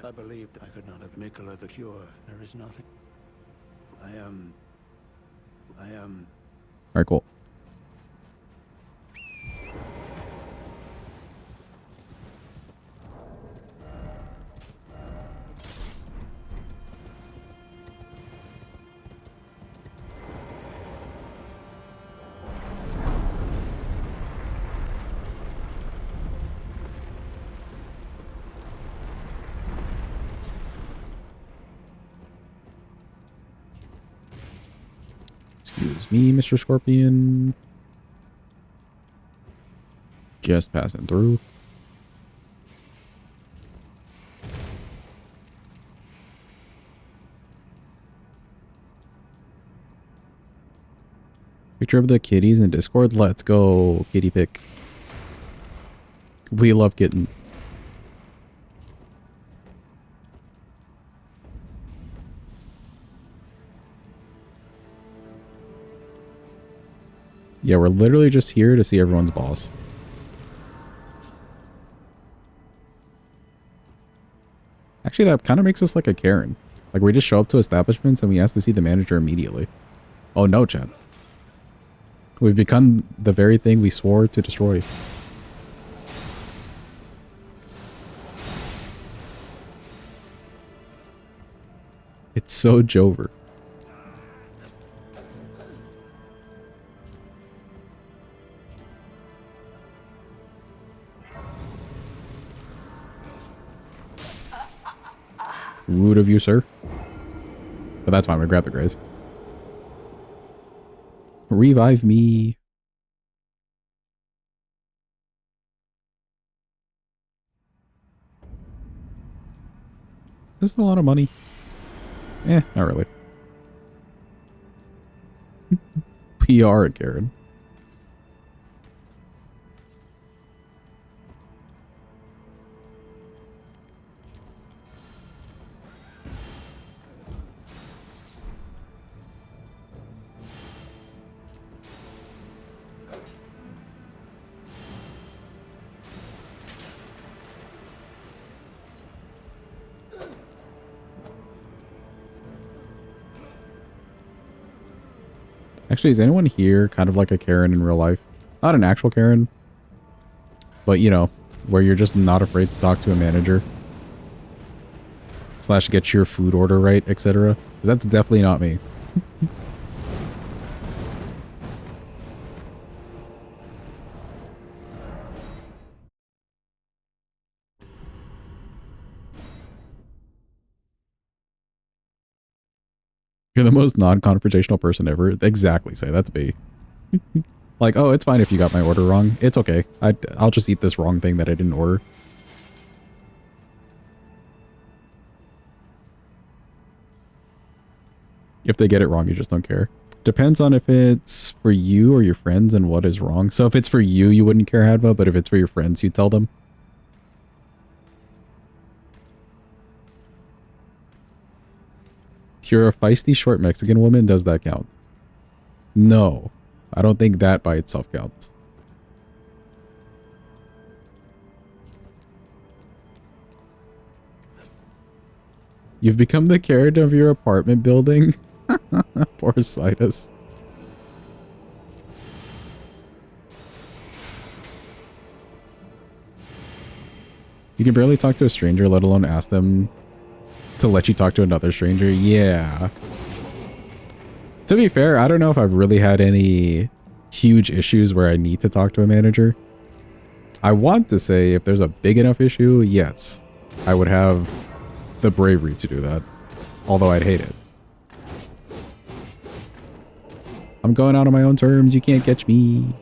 I believed I could not have Mikola the cure. There is nothing. I am. Alright, cool. me, Mr. Scorpion. Just passing through. Picture of the kitties in Discord. Let's go, kitty pick. We love kittens. Yeah, we're literally just here to see everyone's boss. Actually, that kind of makes us like a Karen. Like, we just show up to establishments and we ask to see the manager immediately. Oh no, Chad. We've become the very thing we swore to destroy. It's so Jover. Rude of you, sir. But that's fine, we grab the grays. Revive me. This is a lot of money. Eh, not really. PR at Karen. Actually, is anyone here kind of like a Karen in real life? Not an actual Karen, but you know, where you're just not afraid to talk to a manager. Slash get your food order right, etc. Because that's definitely not me. You're the most non-confrontational person ever. Exactly, say that's me. Like, oh, it's fine if you got my order wrong. It's okay. I'll just eat this wrong thing that I didn't order. If they get it wrong, you just don't care. Depends on if it's for you or your friends and what is wrong. So if it's for you, you wouldn't care, Hadva, but if it's for your friends, you'd tell them. If you're a feisty short Mexican woman, does that count? No. I don't think that by itself counts. You've become the carrot of your apartment building? Poor Citus. You can barely talk to a stranger, let alone ask them to let you talk to another stranger. Yeah. To be fair, I don't know if I've really had any huge issues where I need to talk to a manager. I want to say if there's a big enough issue, yes, I would have the bravery to do that. Although I'd hate it. I'm going out on my own terms. You can't catch me.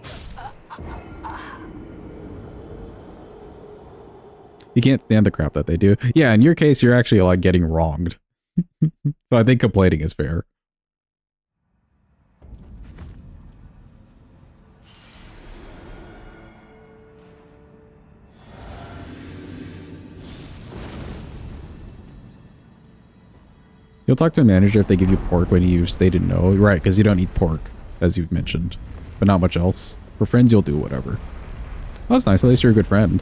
You can't stand the crap that they do. Yeah, in your case, you're actually like getting wronged. So I think complaining is fair. You'll talk to a manager if they give you pork when you stated no. Right, because you don't eat pork, as you've mentioned. But not much else. For friends, you'll do whatever. Well, that's nice. At least you're a good friend.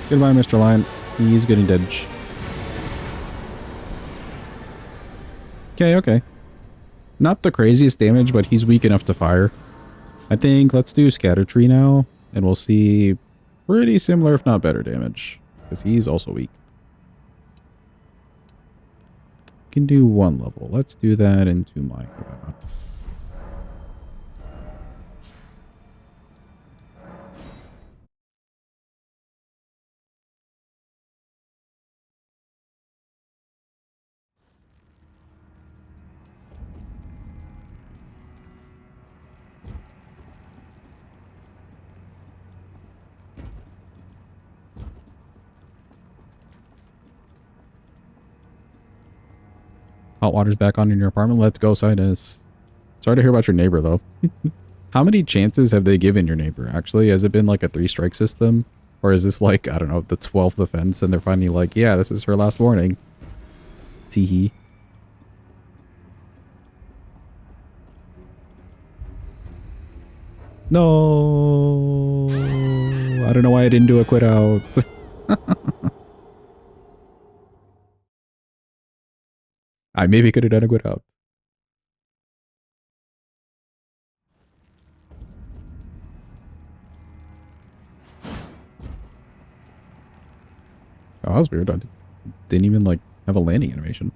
Goodbye, Mr. Lion. He's getting dead. Okay, okay. Not the craziest damage, but he's weak enough to fire. I think let's do Scatter Tree now, and we'll see pretty similar, if not better damage, because he's also weak. Can do one level. Let's do that into mine. Why not? Hot water's back on in your apartment. Let's go, Sinus. Sorry to hear about your neighbor, though. How many chances have they given your neighbor, actually? Has it been like a 3-strike system? Or is this like, I don't know, the 12th offense, and they're finally like, yeah, this is her last warning. Teehee. No. I don't know why I didn't do a quit out. I maybe could have done a quit out. Oh, that was weird. I didn't even like have a landing animation.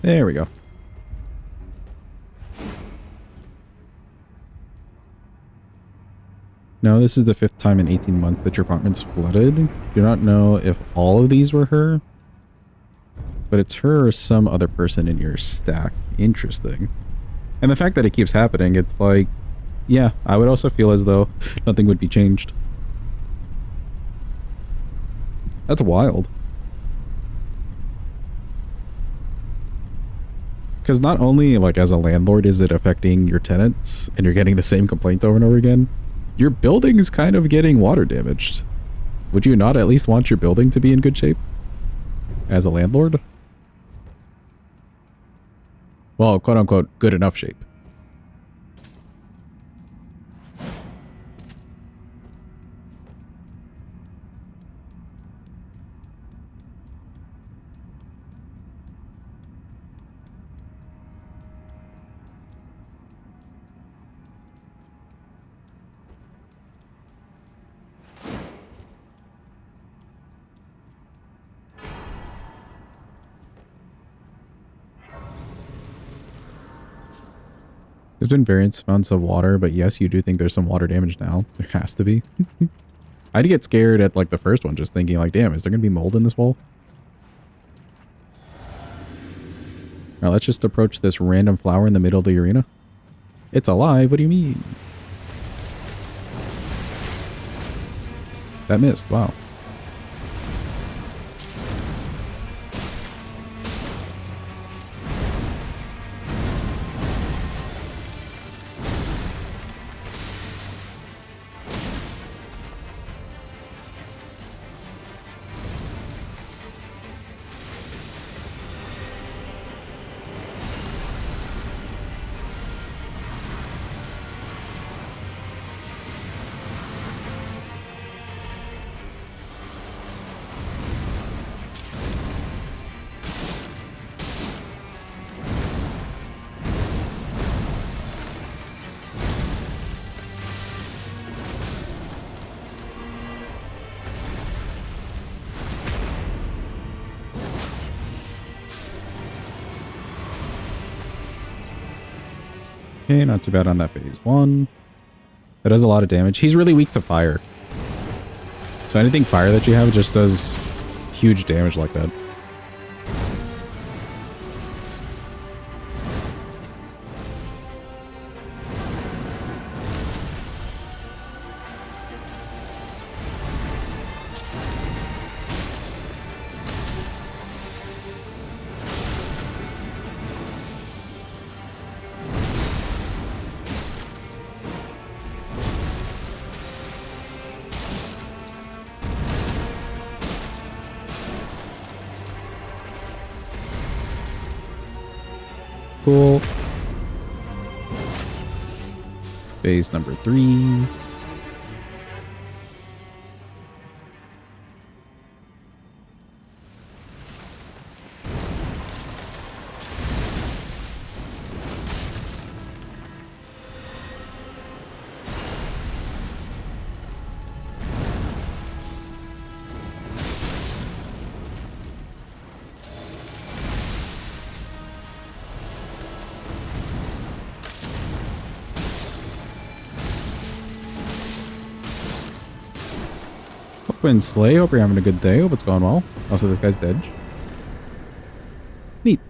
There we go. No, this is the 5th time in 18 months that your apartment's flooded. Do not know if all of these were her, but it's her or some other person in your stack. Interesting. And the fact that it keeps happening, it's like, yeah, I would also feel as though nothing would be changed. That's wild. Because not only, like, as a landlord is it affecting your tenants, and you're getting the same complaint over and over again, your building is kind of getting water damaged. Would you not at least want your building to be in good shape? As a landlord? Well, quote-unquote, good enough shape. There's been various amounts of water, but yes, you do think there's some water damage now. There has to be. I'd get scared at, like, the first one, just thinking, like, damn, is there going to be mold in this wall? Alright, let's just approach this random flower in the middle of the arena. It's alive, what do you mean? That missed, wow. Okay, not too bad on that phase 1. That does a lot of damage. He's really weak to fire. So anything fire that you have just does huge damage like that. cool. Phase number 3. Hope Slay, hope you're having a good day. Hope it's going well. Also, this guy's dead. Neat.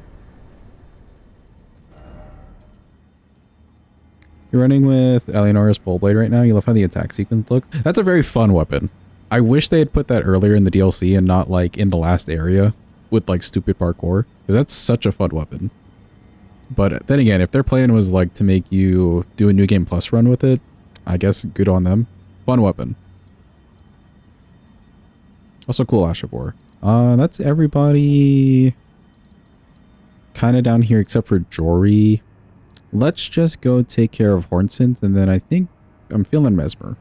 You're running with Eleonora's Pole Blade right now. You love how the attack sequence looks. That's a very fun weapon. I wish they had put that earlier in the DLC and not like in the last area with like stupid parkour. Because that's such a fun weapon. But then again, if their plan was like to make you do a New Game Plus run with it, I guess good on them. Fun weapon. Also cool Ashavor. That's everybody kind of down here except for Jory. Let's just go take care of Hornsynth, and then I think I'm feeling Mesmer.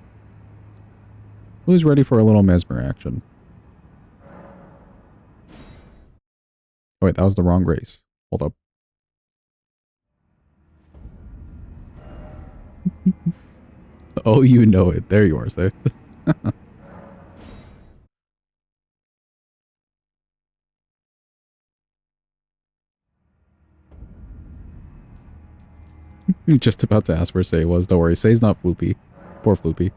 Who's ready for a little Mesmer action? Oh wait, that was the wrong race. Hold up. Oh, you know it. There you are, Safe. Just about to ask where Say was. Don't worry, Say's not Floopy. Poor Floopy.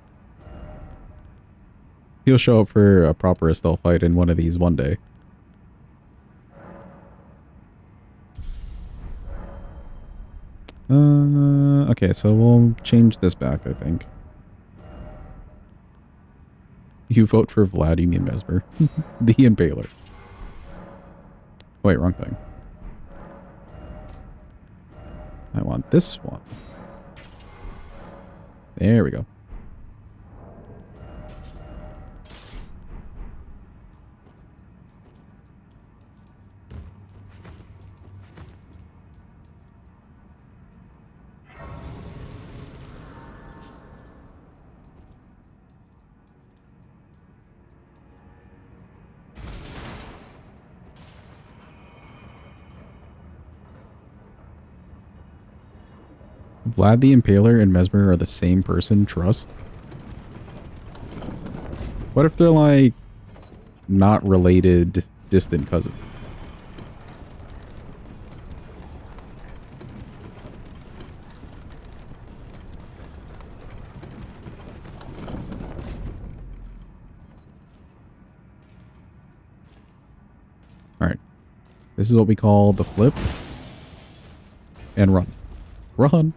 He'll show up for a proper Estelle fight in one of these one day. Okay, so we'll change this back, I think. You vote for Vlad, you mean Mesmer. The Impaler. Wait, wrong thing. I want this one. There we go. Vlad the Impaler and Mesmer are the same person, trust? What if they're like not related, distant cousin? Alright. This is what we call the flip. And run. Run!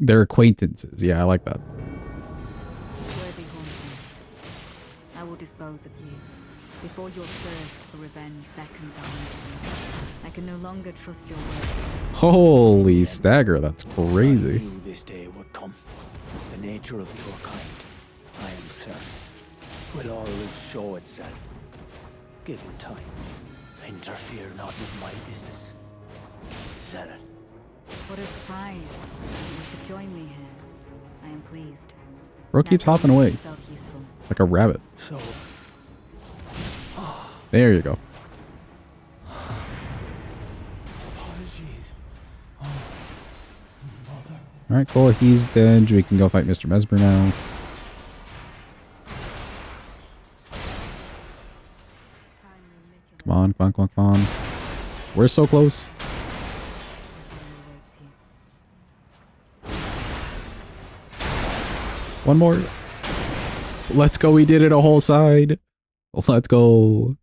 They're acquaintances. Yeah, I like that. Worthy Haunting, I will dispose of you before your thirst for revenge beckons on you. I can no longer trust your word. Holy stagger, that's crazy. I knew this day would come. The nature of your kind, I am certain, will always show itself. Give it time. Interfere not with my business. Zealot. What a surprise. You should join me here. I am pleased. Bro keeps hopping away Useful. like a rabbit. So, There you go. apologies. Oh, mother. Alright, cool. He's dead. We can go fight Mr. Mesmer now. Come on, come on, come on, come on. We're so close. One more. Let's go. We did it a whole side. Let's go.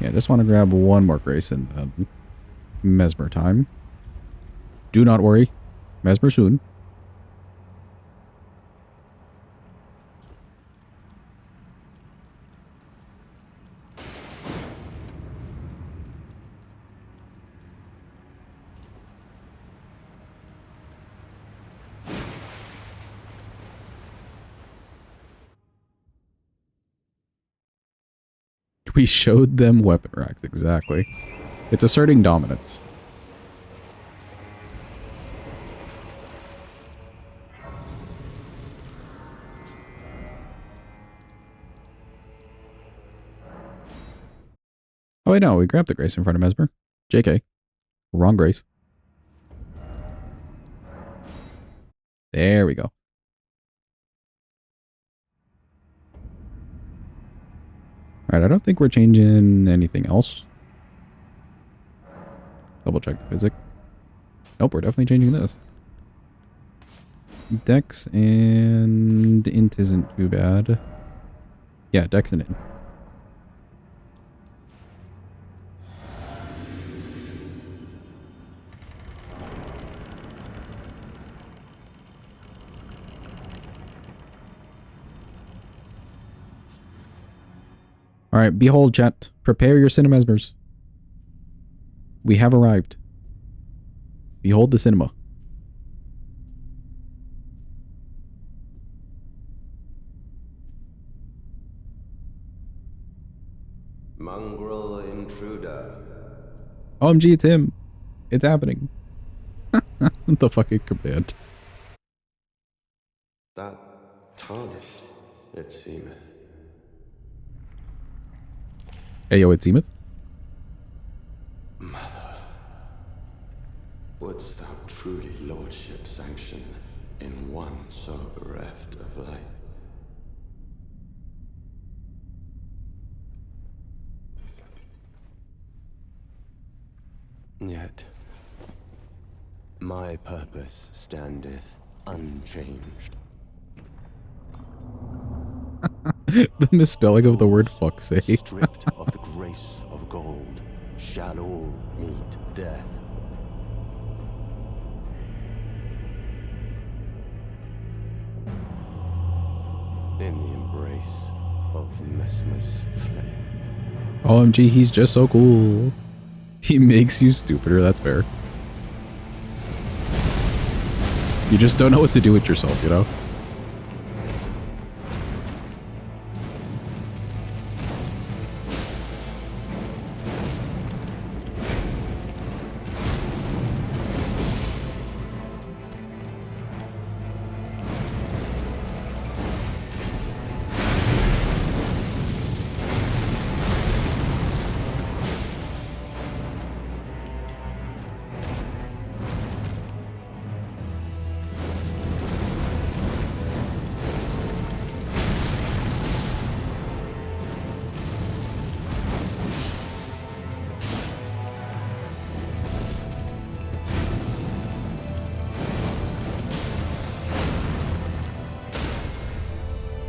Yeah, just want to grab one more grace and Mesmer time. Do not worry. Mesmer soon. We showed them weapon racks, exactly. It's asserting dominance. Oh wait, no, we grabbed the Grace in front of Mesmer. JK. Wrong Grace. There we go. Alright, I don't think we're changing anything else. Double check the physics. Nope, we're definitely changing this. Dex and int isn't too bad. Yeah, Dex and int. Alright, behold, chat. Prepare your cinemesmers. We have arrived. Behold the cinema. Mongrel intruder. OMG, it's him. It's happening. The fucking command. That tarnished, it seemeth. Hey, yo, it's Zenith. Mother, wouldst thou truly lordship sanction in one so bereft of light? Yet, my purpose standeth unchanged. The misspelling of the word fuck say. Stripped of the grace of gold, shall all meet death. In the embrace of Mesmer's flame. OMG, he's just so cool. He makes you stupider, that's fair. You just don't know what to do with yourself, you know?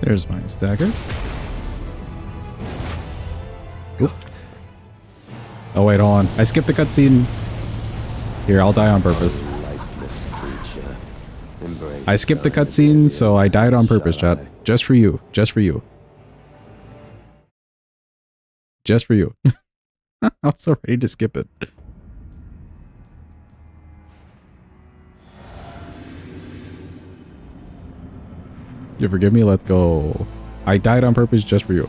There's my stagger. Oop. Oh wait, hold on. I skipped the cutscene. Here, I'll die on purpose. I skipped the cutscene, so I died on purpose, chat. Just for you. Just for you. Just for you. I was so ready to skip it. You forgive me? Let's go. I died on purpose just for you.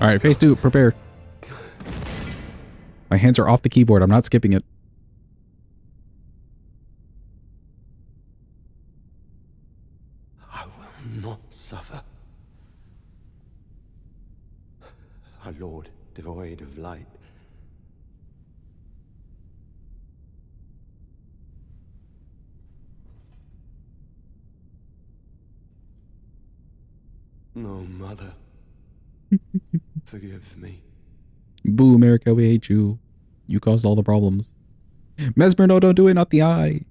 Alright, phase 2, prepare. My hands are off the keyboard, I'm not skipping it. suffer. A lord devoid of light. No, mother. Forgive me. Boo, America, we hate you. You caused all the problems. Mesmer, no, don't do it, not the eye.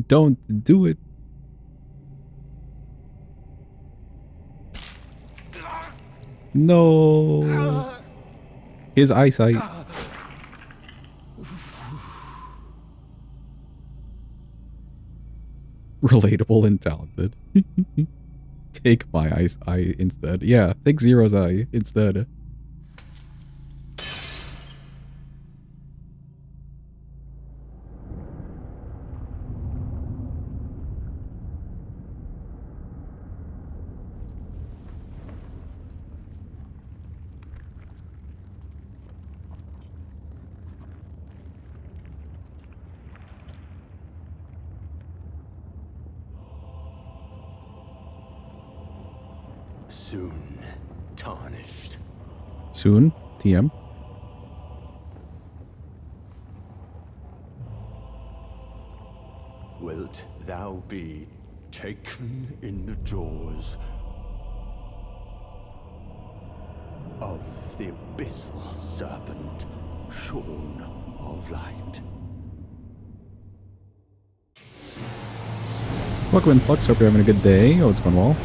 Don't do it. No. His eyesight. Relatable and talented. Take my eye instead. Yeah, take Zero's eye instead. Soon tarnished. Soon, TM. Wilt thou be taken in the jaws of the abyssal serpent, shorn of light? Welcome in, Flux. Hope you're having a good day. Oh, it's going well.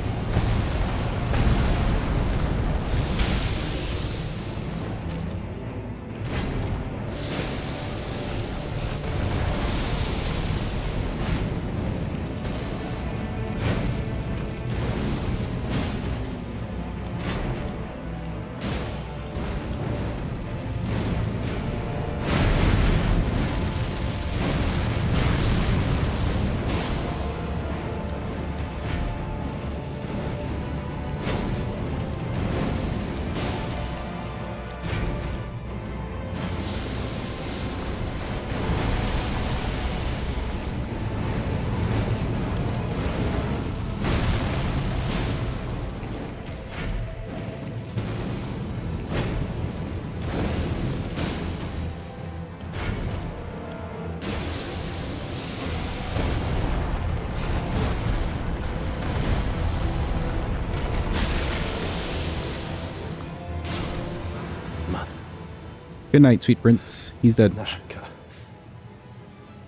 Good night, sweet prince. He's dead. Naka,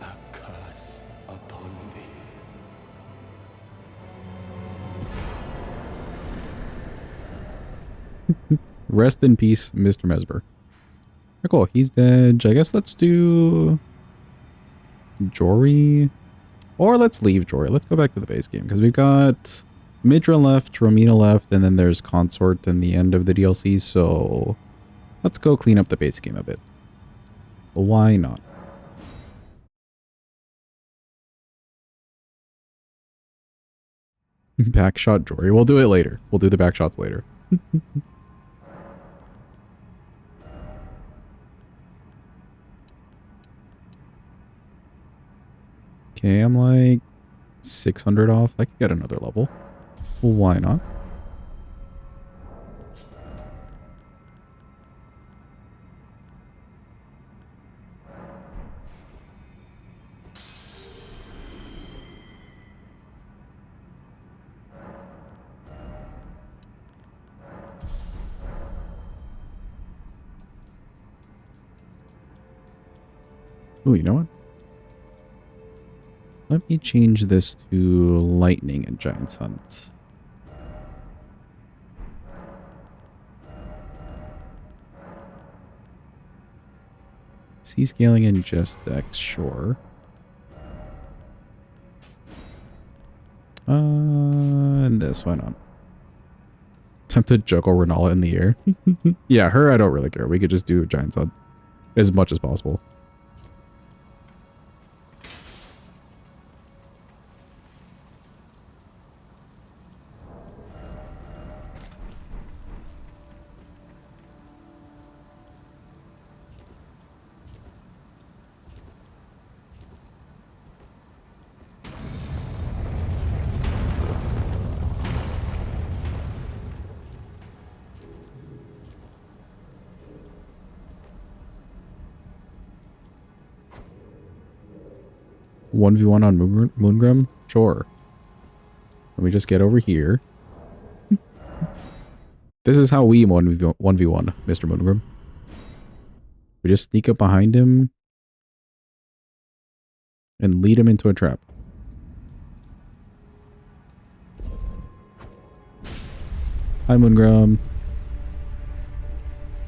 a curse upon thee. Rest in peace, Mr. Mesmer. Oh, cool. He's dead. I guess let's do Jory. Or let's leave Jory. Let's go back to the base game. Because we've got Midra left, Romina left, and then there's Consort in the end of the DLC. So let's go clean up the base game a bit. Why not? Backshot Jory. We'll do it later. We'll do the backshots later. Okay, I'm like 600 off. I could get another level. Well, why not? Oh, you know what? Let me change this to lightning and giant's hunt. C scaling and just X, sure. And this, why not? Tempted Joko Renala in the air. Yeah, her, I don't really care. We could just do giant's hunt as much as possible. 1v1 on Moongrim? Sure. Let me just get over here. This is how we 1v1, Mr. Moongrim. We just sneak up behind him and lead him into a trap. Hi, Moongrim.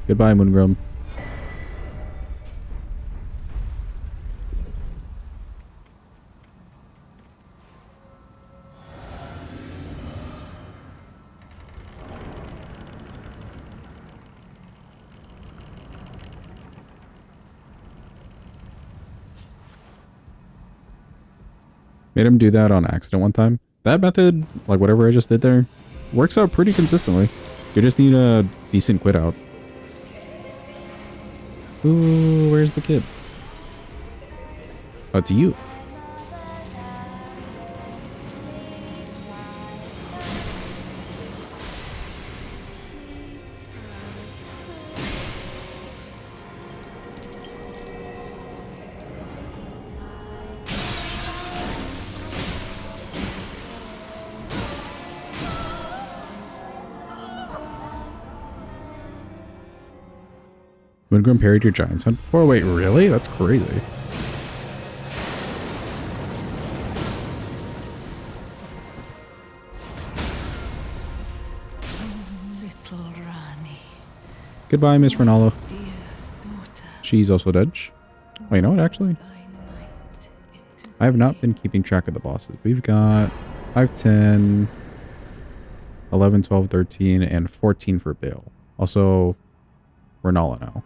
Goodbye, Moongrim. Made him do that on accident one time. That method, like whatever I just did there, works out pretty consistently. You just need a decent quit out. Ooh, where's the kid? Oh, it's you. Moongrim parried your giant son. Oh, wait, really? That's crazy. Little Rani, Goodbye, Miss Ronaldo. dear daughter, She's also dead. Wait, you know what, actually? thy night into I have not been keeping track of the bosses. We've got 5, 10, 11, 12, 13, and 14 for Bale. Also, Renala now.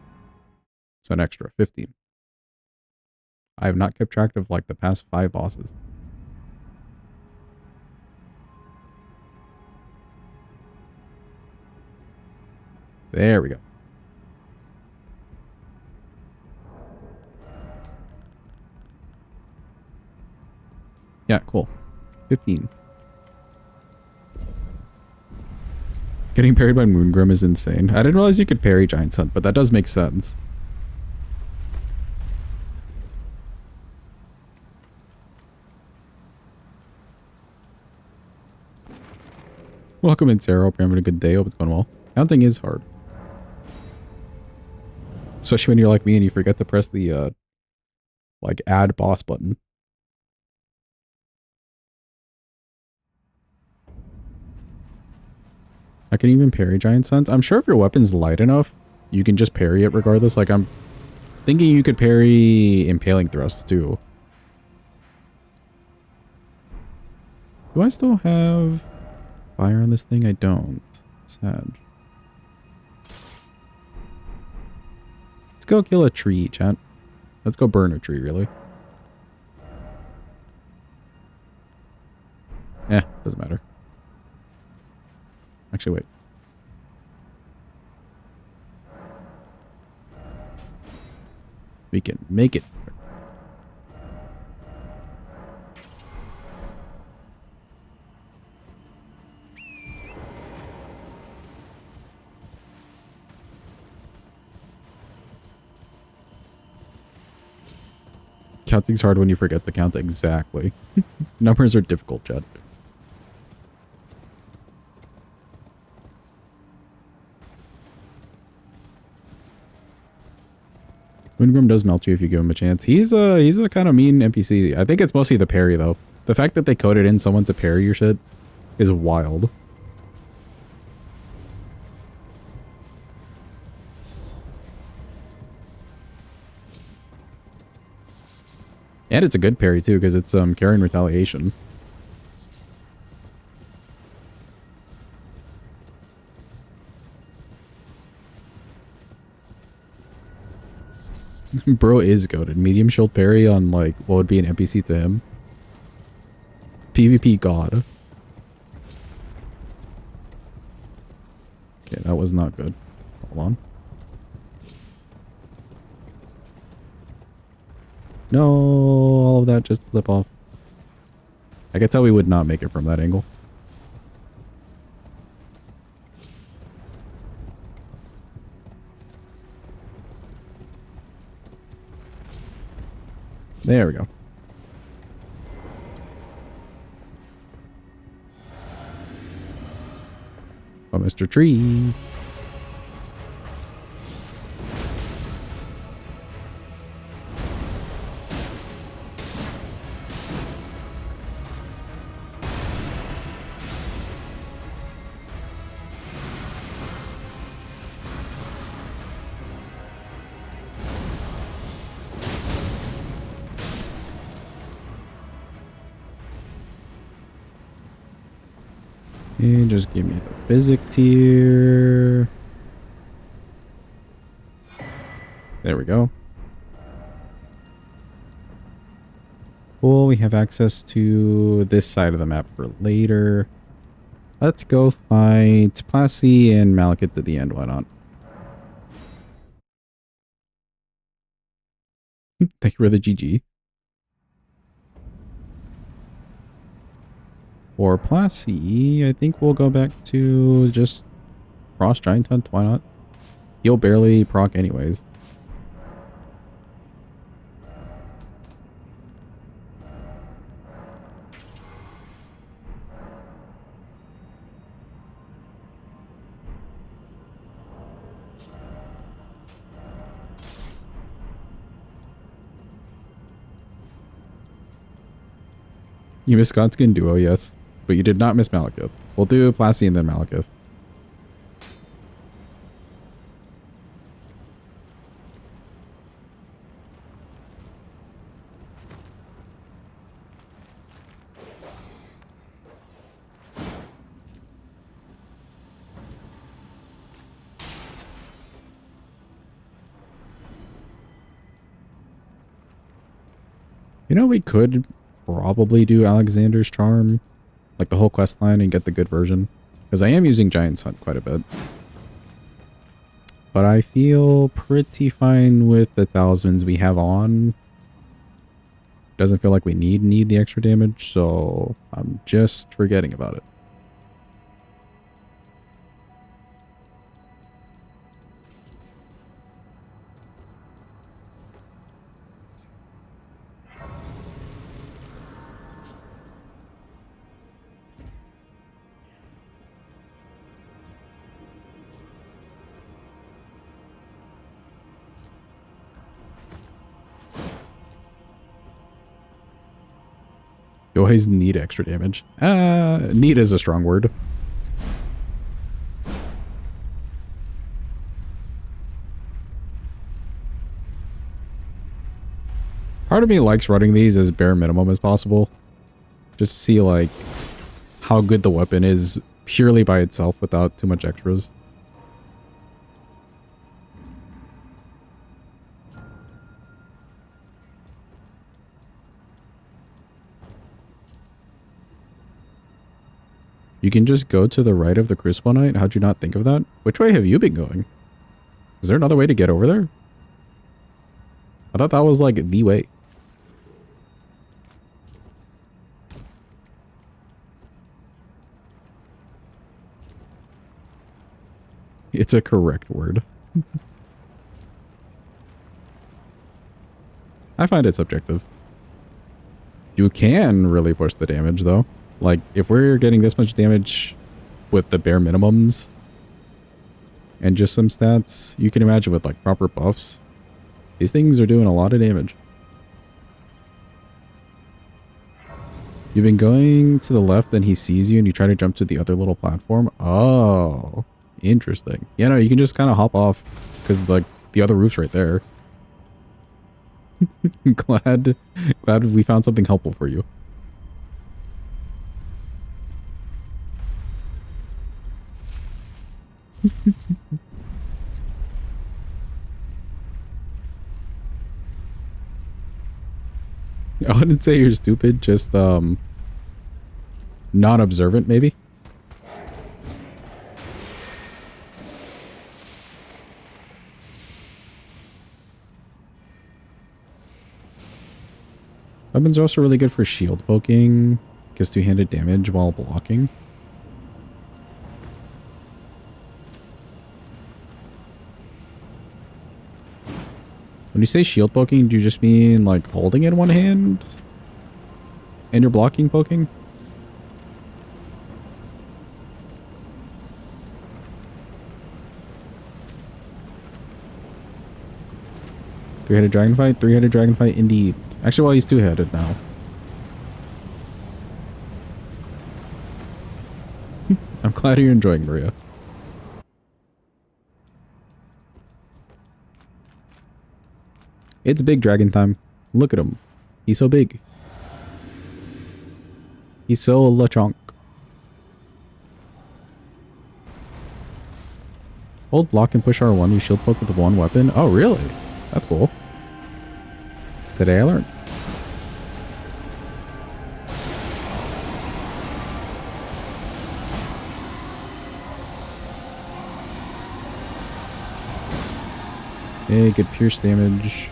So an extra 15. I have not kept track of like the past 5 bosses. There we go. Yeah, cool. 15. Getting parried by Moongrim is insane. I didn't realize you could parry Giant's Hunt, but that does make sense. Welcome in, Sarah. Hope you're having a good day. Hope it's going well. Counting is hard. Especially when you're like me and you forget to press the, like, add boss button. I can even parry Giant Suns. I'm sure if your weapon's light enough, you can just parry it regardless. Like, I'm thinking you could parry Impaling Thrusts, too. Do I still have fire on this thing? I don't. Sad. Let's go kill a tree, chat. Let's go burn a tree, really. Doesn't matter. Actually, wait. We can make it. Counting's hard when you forget to count exactly. Numbers are difficult, Chad. Moongrim does melt you if you give him a chance. He's a kind of mean NPC. I think it's mostly the parry, though. The fact that they coded in someone to parry your shit is wild. And it's a good parry, too, because it's carrying retaliation. Bro is goated. Medium shield parry on, like, what would be an NPC to him. PvP god. Okay, that was not good. Hold on. No, all of that just slip off. I could tell we would not make it from that angle. There we go. Mr. Tree. And just give me the physic tier. There we go. Cool, we have access to this side of the map for later. Let's go fight Plassey and Malekith at the end, why not? Thank you for the GG. For Plassey, I think we'll go back to just Frost Giant Hunt, why not? He'll barely proc anyways. You missed Godskin Duo, yes. But you did not miss Malekith. We'll do Plassey and then Malekith. You know, we could probably do Alexander's Charm, like the whole quest line, and get the good version. Because I am using Giant's Hunt quite a bit. But I feel pretty fine with the talismans we have on. Doesn't feel like we need the extra damage, so I'm just forgetting about it. You always need extra damage. Need is a strong word. Part of me likes running these as bare minimum as possible. Just to see, like, how good the weapon is purely by itself without too much extras. You can just go to the right of the Crucible Knight? How'd you not think of that? Which way have you been going? Is there another way to get over there? I thought that was like the way. It's a correct word. I find it subjective. You can really push the damage though. Like, if we're getting this much damage with the bare minimums and just some stats, you can imagine with like proper buffs, these things are doing a lot of damage. You've been going to the left, then he sees you and you try to jump to the other little platform. Oh, interesting. Yeah, no, you can just kind of hop off because like the other roof's right there. glad we found something helpful for you. I wouldn't say you're stupid, just non-observant maybe. Weapons are also really good for shield poking, gives two-handed damage while blocking. When you say shield poking, do you just mean like holding it in one hand? And you're blocking poking? Three-headed dragon fight? Three-headed dragon fight indeed. Actually, well, he's two-headed now. I'm glad you're enjoying, Maria. It's big dragon time. Look at him. He's so big. He's so lechonk. Hold block and push R1. You shield poke with one weapon. Oh, really? That's cool. Today I learned. Okay, good pierce damage.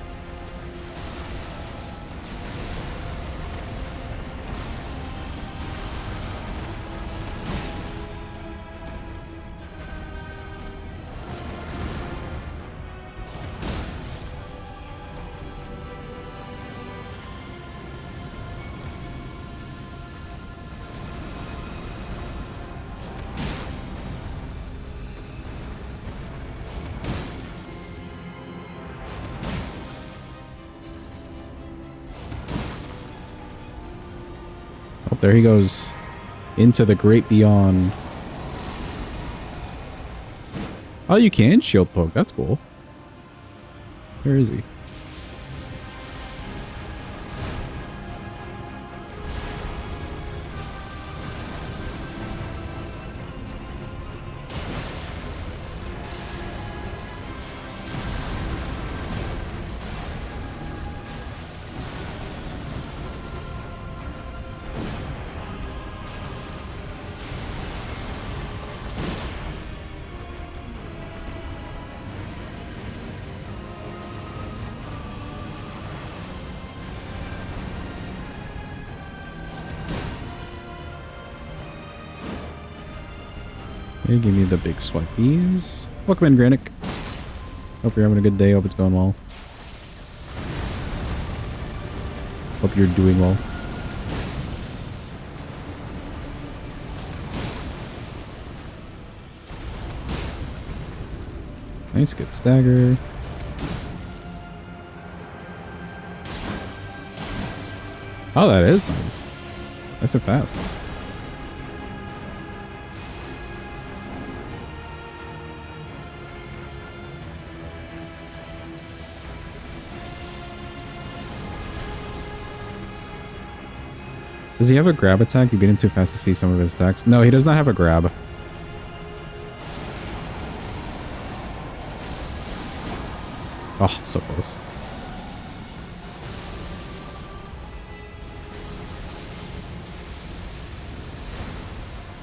Oh, there he goes. Into the great beyond. Oh, you can shield poke. That's cool. Where is he? Okay, give me the big swipies. Welcome in, Granick. Hope you're having a good day. Hope it's going well. Hope you're doing well. Nice, good stagger. Oh, that is nice. Nice and fast. Does he have a grab attack? You beat him too fast to see some of his attacks. No, he does not have a grab. Oh, so close.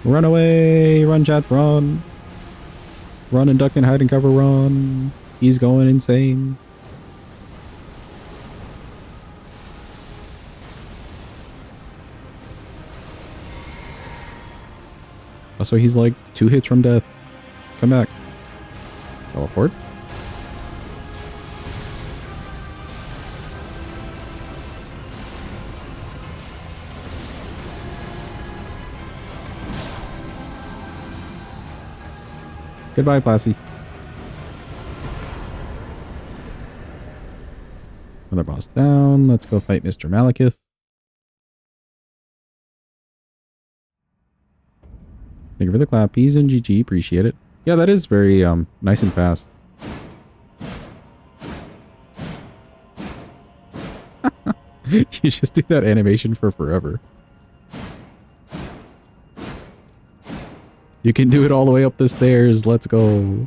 Run away! Run, chat, run! Run and duck and hide and cover, run! He's going insane. Also, he's like 2 hits from death. Come back. Teleport. Goodbye, Classy. Another boss down. Let's go fight Mr. Malekith. Thank you for the clappies and GG. Appreciate it. Yeah, that is very nice and fast. You just do that animation for forever. You can do it all the way up the stairs. Let's go.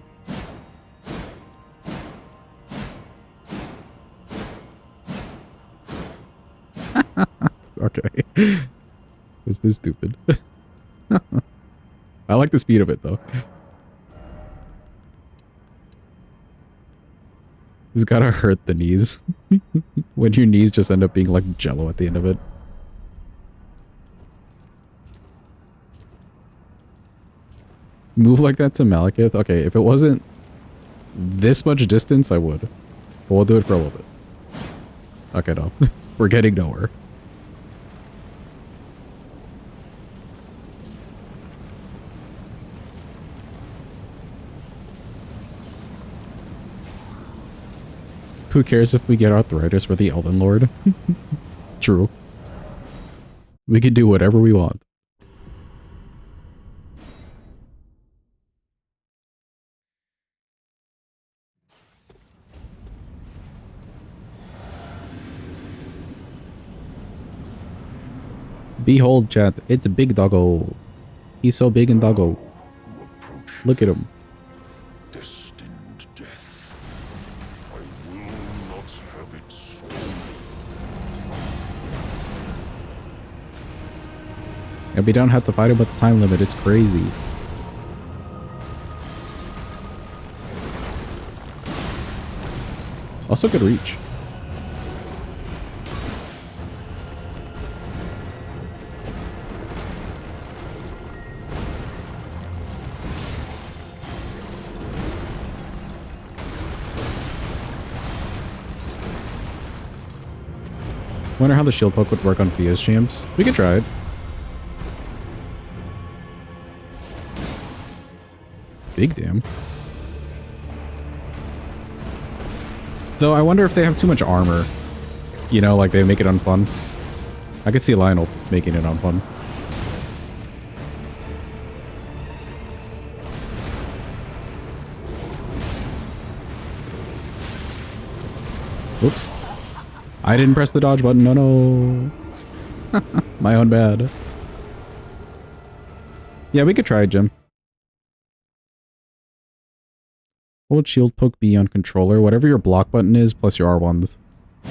Okay. Is this stupid? I like the speed of it, though. It's gotta hurt the knees. When your knees just end up being like jello at the end of it. Move like that to Malekith? Okay, if it wasn't this much distance, I would. But we'll do it for a little bit. Okay, no. We're getting nowhere. Who cares if we get arthritis for the Elden Lord? True. We can do whatever we want. Behold, chat, it's a big doggo. He's so big and doggo. Look at him. Destined death. I will not have it stolen. And we don't have to fight him with the time limit. It's crazy. Also good reach. Wonder how the shield poke would work on Fia's champs. We could try it. Big damn. Though I wonder if they have too much armor. You know, like they make it unfun. I could see Lionel making it unfun. Oops. I didn't press the dodge button. No, no. My own bad. Yeah, we could try it, Jim. What would shield poke be on controller? Whatever your block button is, plus your R1s. I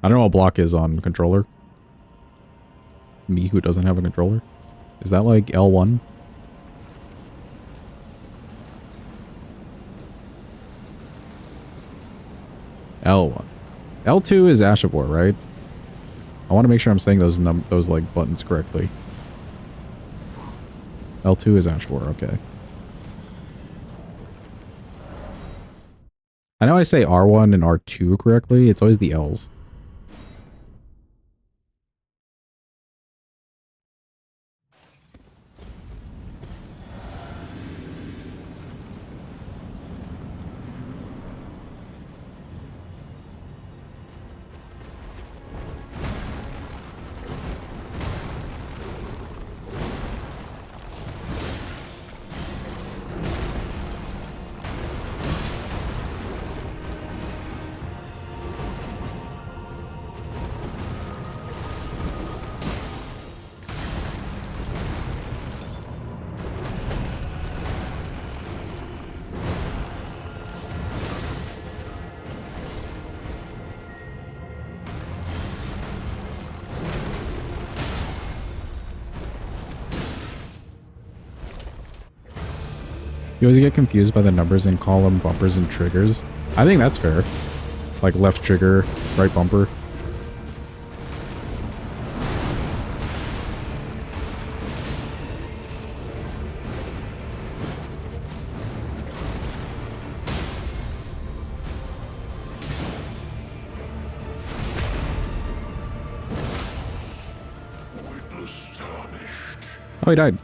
don't know what block is on controller. Me who doesn't have a controller. Is that like L1? L1. L2 is Ash of War, right? I want to make sure I'm saying those like buttons correctly. L2 is Ash of War, okay. I know I say R1 and R2 correctly. It's always the L's. You always get confused by the numbers and call them bumpers and triggers. I think that's fair. Like left trigger, right bumper. Witness tarnished. Oh, he died.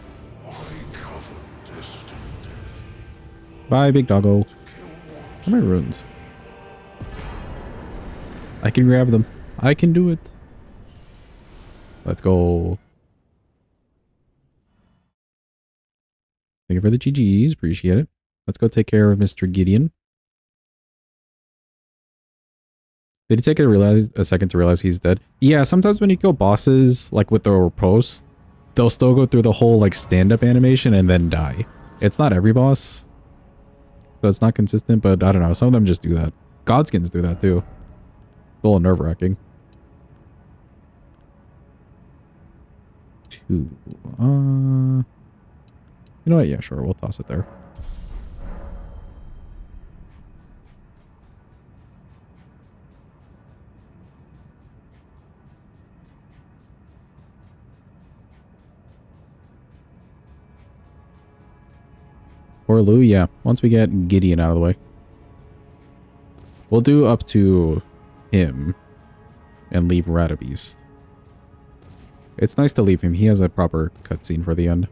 Why cover destined death? Bye, big doggo. Where are my runes? I can grab them. I can do it. Let's go. Thank you for the GGs. Appreciate it. Let's go take care of Mr. Gideon. Did he take a second to realize he's dead? Yeah, sometimes when you kill bosses, like with the riposte, they'll still go through the whole like stand-up animation and then die. It's not every boss. So it's not consistent, but I don't know. Some of them just do that. Godskins do that too. It's a little nerve-wracking. 2. You know what? Yeah, sure. We'll toss it there. Or Lou, yeah. Once we get Gideon out of the way. We'll do up to him and leave Radabeast. It's nice to leave him. He has a proper cutscene for the end.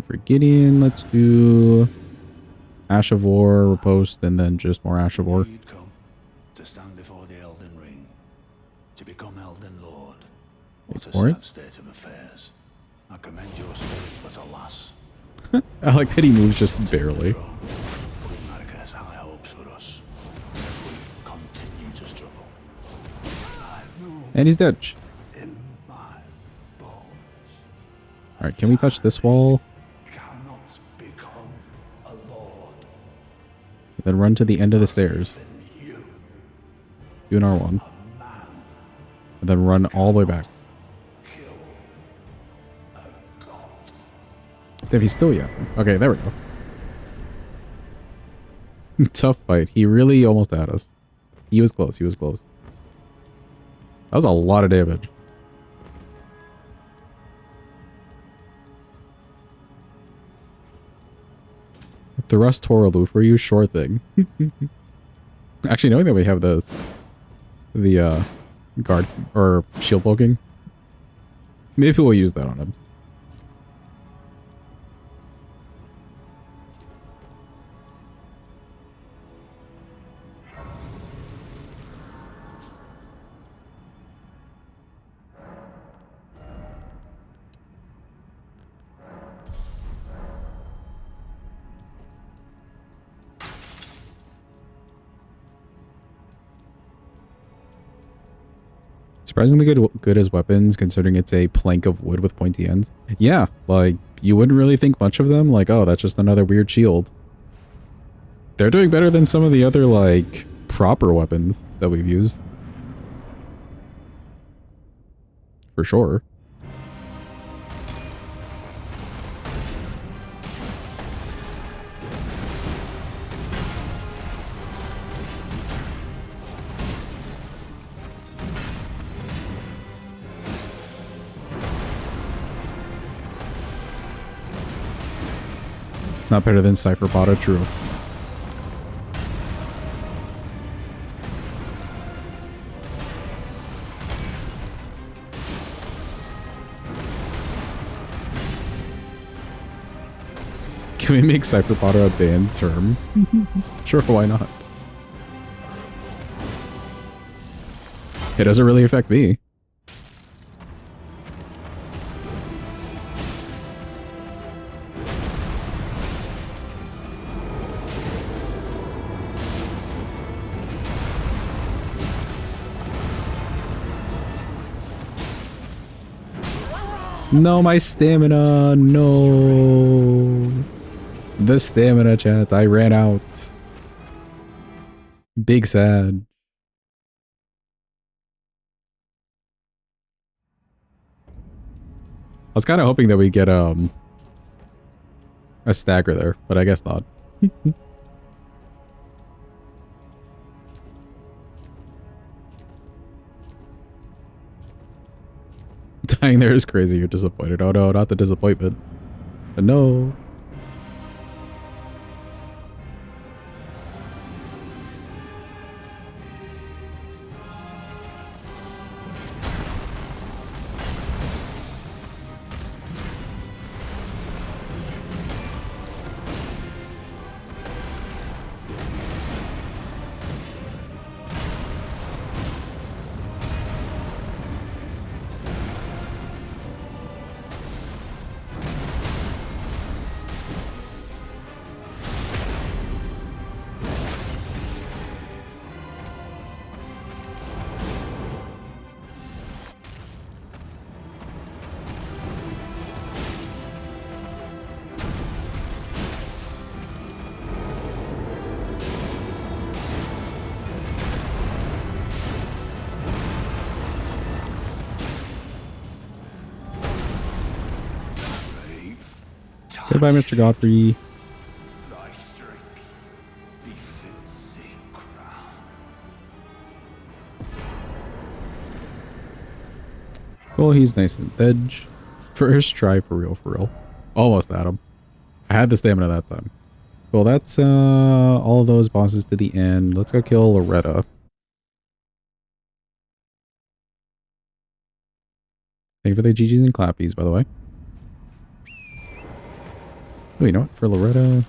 And for Gideon, let's do Ash of War, Riposte, and then just more Ash of War. You'd come to stand before the Elden Ring, to become Elden Lord. What a for it. sad state of affairs. I commend your spirit, but alas. I like that he moves just barely. Throne, Queen Marika has high hopes for us. If we continue to struggle. And he's dead. In my bones. Alright, can we touch this wall? Cannot become a lord. Then run to the end of the stairs. Even you, Do an R1. And then run all the way back. kill a god. If he's still yapping. Okay, there we go. Tough fight. He really almost had us. He was close. He was close. That was a lot of damage. Thrust Toraloo for you, sure thing. Actually, knowing that we have the guard or shield poking, maybe we'll use that on him. Surprisingly good as weapons, considering it's a plank of wood with pointy ends. Yeah, like, you wouldn't really think much of them. Like, oh, that's just another weird shield. They're doing better than some of the other, like, proper weapons that we've used. For sure. Not better than Cypher Potter, true. Can we make Cypher Potter a banned term? Sure, why not? It doesn't really affect me. No, my stamina. No. The stamina, chat. I ran out. Big sad. I was kind of hoping that we get a stagger there, but I guess not. Dying there is crazy. You're disappointed. Oh no, not the disappointment. But no. Goodbye, Mr. Godfrey. Thy strength befits a crown. Well, he's nice and dead. First try for real, for real. Almost had him. I had the stamina that time. Well, that's all of those bosses to the end. Let's go kill Loretta. Thank you for the GGs and clappies, by the way. Oh, you know what? For Loretta...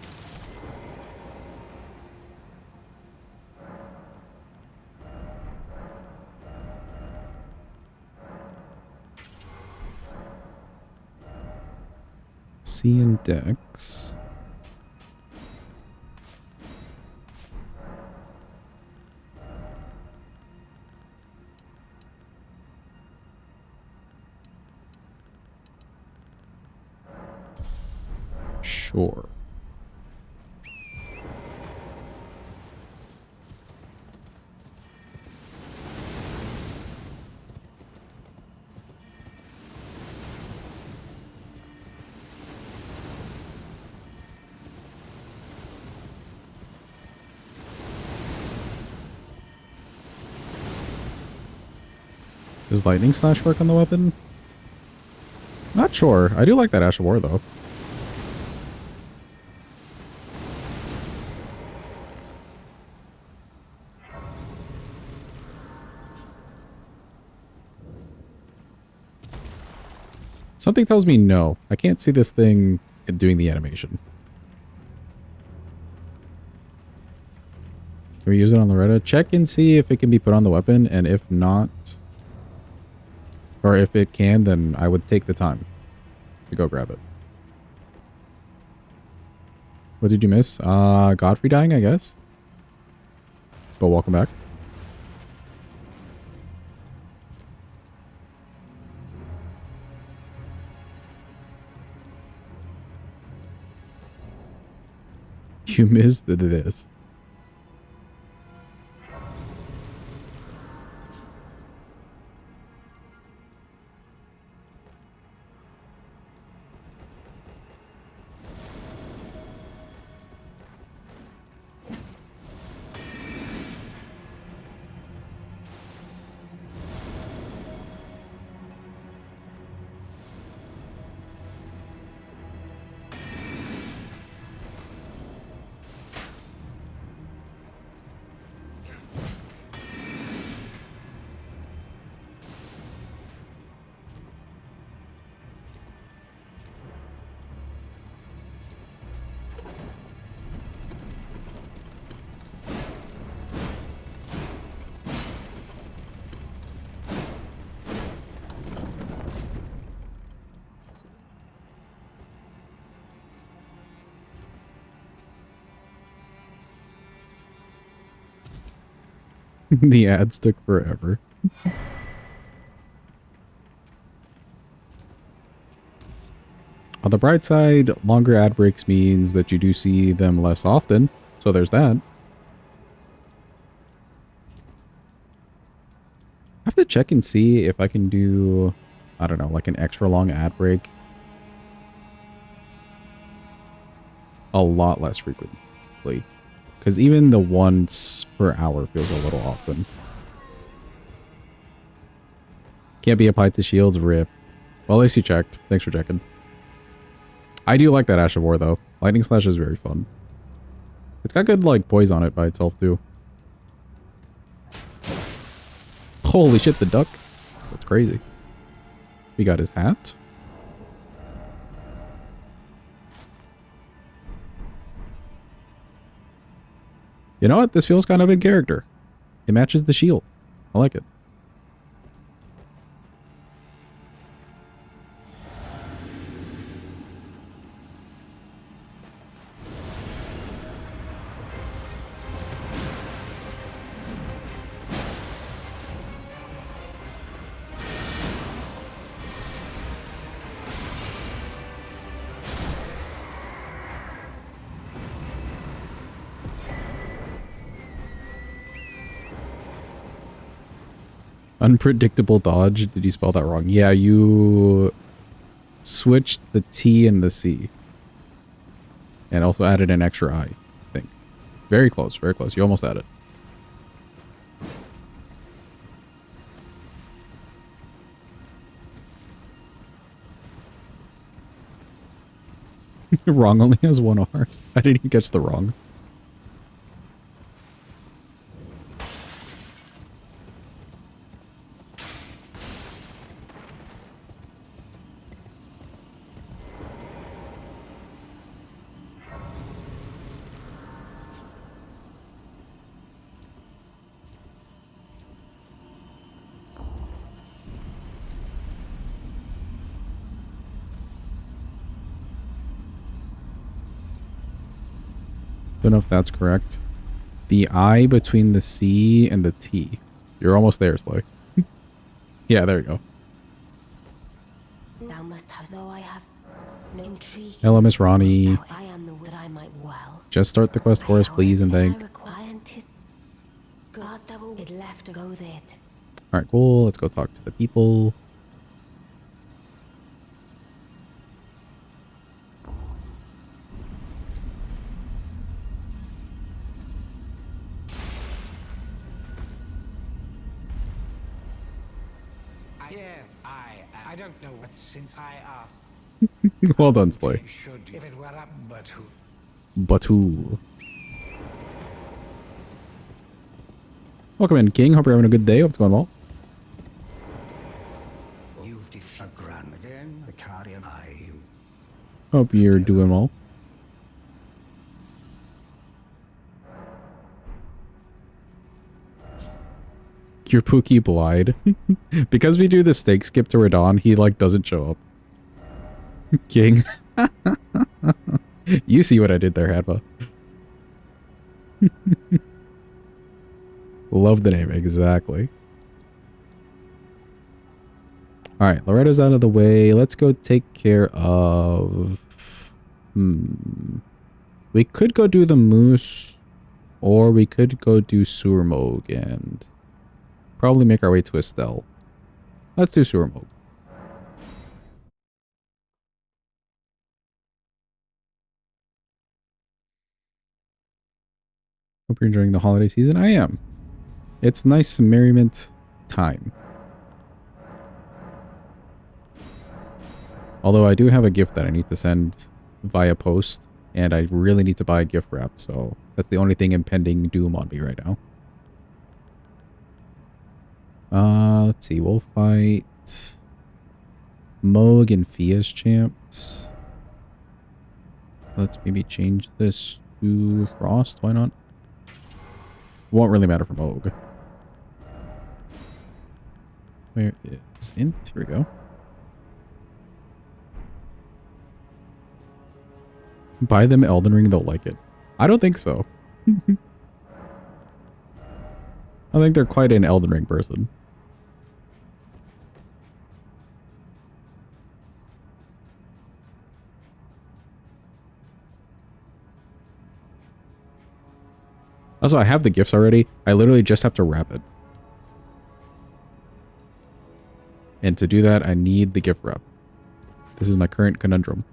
C and Dex. Sure. Does Lightning Slash work on the weapon? Not sure. I do like that Ash of War, though. Something tells me no. I can't see this thing doing the animation. Can we use it on Loretta? Check and see if it can be put on the weapon, and if not, or if it can, then I would take the time to go grab it. What did you miss? Godfrey dying, I guess. But welcome back. You missed this. The ads took forever. On the bright side, longer ad breaks means that you do see them less often, so there's that. I have to check and see if I can do, I don't know, like an extra long ad break a lot less frequently. Because even the once per hour feels a little often. Can't be applied to shields, rip. Well, at least you checked. Thanks for checking. I do like that Ash of War, though. Lightning Slash is very fun. It's got good, like, poise on it by itself, too. Holy shit, the duck. That's crazy. We got his hat. You know what? This feels kind of in character. It matches the shield. I like it. Unpredictable dodge. Did you spell that wrong? Yeah, you switched the T and the C. And also added an extra I, I think. Very close, very close. You almost had it. Wrong only has one R. I didn't even catch the wrong. Don't know if that's correct. The I between the C and the T. You're almost there, Sly. Yeah, there you go. Thou must have, though I have no intrigue. Hello, Miss Ronnie. I am the that I might well. Just start the quest for us, please, and thank. God, that will it left to go there. Alright, cool. Let's go talk to the people. Yes, I don't know what since I asked. Well done, Slay. Should you, if it were up, but who? Batu. Welcome in, King. Hope you're having a good day. Hope it's going well. You've defeated Gran again, the carrion eye. Hope you're doing well. Your Pookie blind. Because we do the steak skip to Radon, he like doesn't show up. King. You see what I did there, Hadva. Love the name, exactly. Alright, Loretta's out of the way. Let's go take care of... We could go do the moose, or we could go do Surmog and probably make our way to Estelle. Let's do Surmog. Hope you're enjoying the holiday season. I am. It's nice merriment time. Although I do have a gift that I need to send via post, and I really need to buy a gift wrap, so that's the only thing impending doom on me right now. Let's see. We'll fight Moog and Fia's champs. Let's maybe change this to Frost. Why not? Won't really matter for Moog. Where is Int? Here we go. Buy them Elden Ring, they'll like it. I don't think so. I think they're quite an Elden Ring person. Also, I have the gifts already. I literally just have to wrap it. And to do that, I need the gift wrap. This is my current conundrum.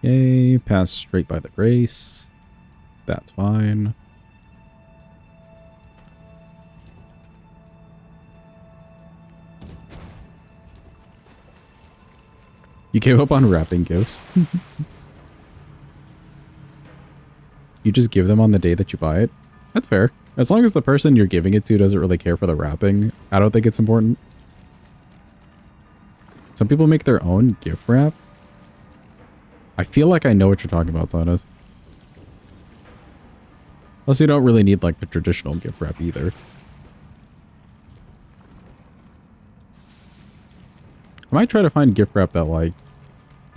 Yay, pass straight by the grace. That's fine. You gave up on wrapping gifts. You just give them on the day that you buy it. That's fair. As long as the person you're giving it to doesn't really care for the wrapping, I don't think it's important. Some people make their own gift wrap. I feel like I know what you're talking about, Sonas. Plus, you don't really need, like, the traditional gift wrap either. I might try to find gift wrap that, like,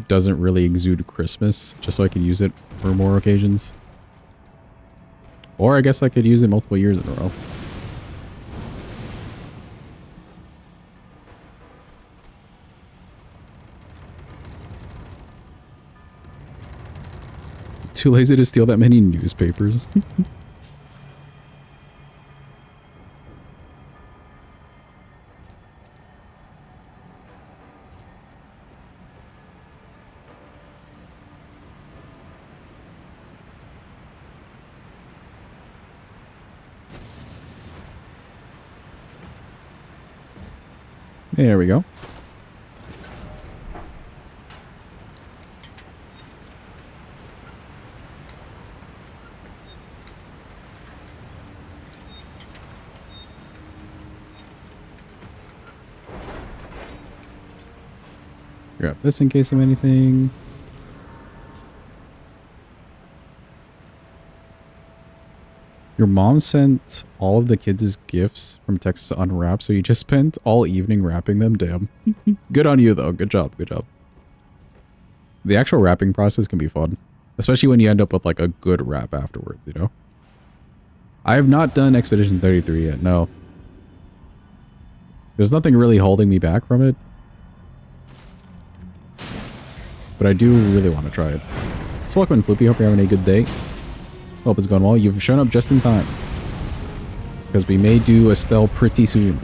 doesn't really exude Christmas, just so I can use it for more occasions. Or I guess I could use it multiple years in a row. Too lazy to steal that many newspapers. There we go. Grab this in case of anything. Your mom sent all of the kids' gifts from Texas to unwrap, so you just spent all evening wrapping them? Damn. Good on you, though. Good job. Good job. The actual wrapping process can be fun. Especially when you end up with, like, a good wrap afterwards, you know? I have not done Expedition 33 yet, no. There's nothing really holding me back from it. But I do really want to try it. So welcome in, Floopy. Hope you're having a good day. Hope it's going well. You've shown up just in time. Because we may do Estelle pretty soon.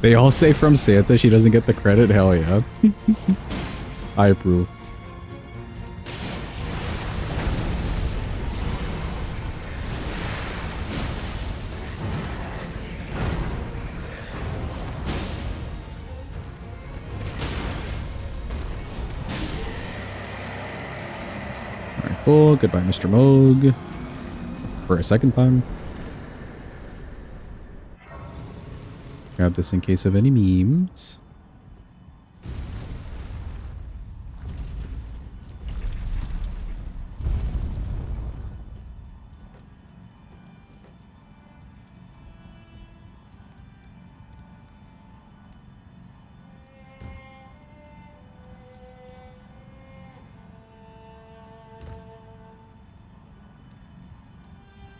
They all say from Santa she doesn't get the credit? Hell yeah. I approve. Alright, cool. Goodbye, Mr. Moog. For a second time. Grab this in case of any memes.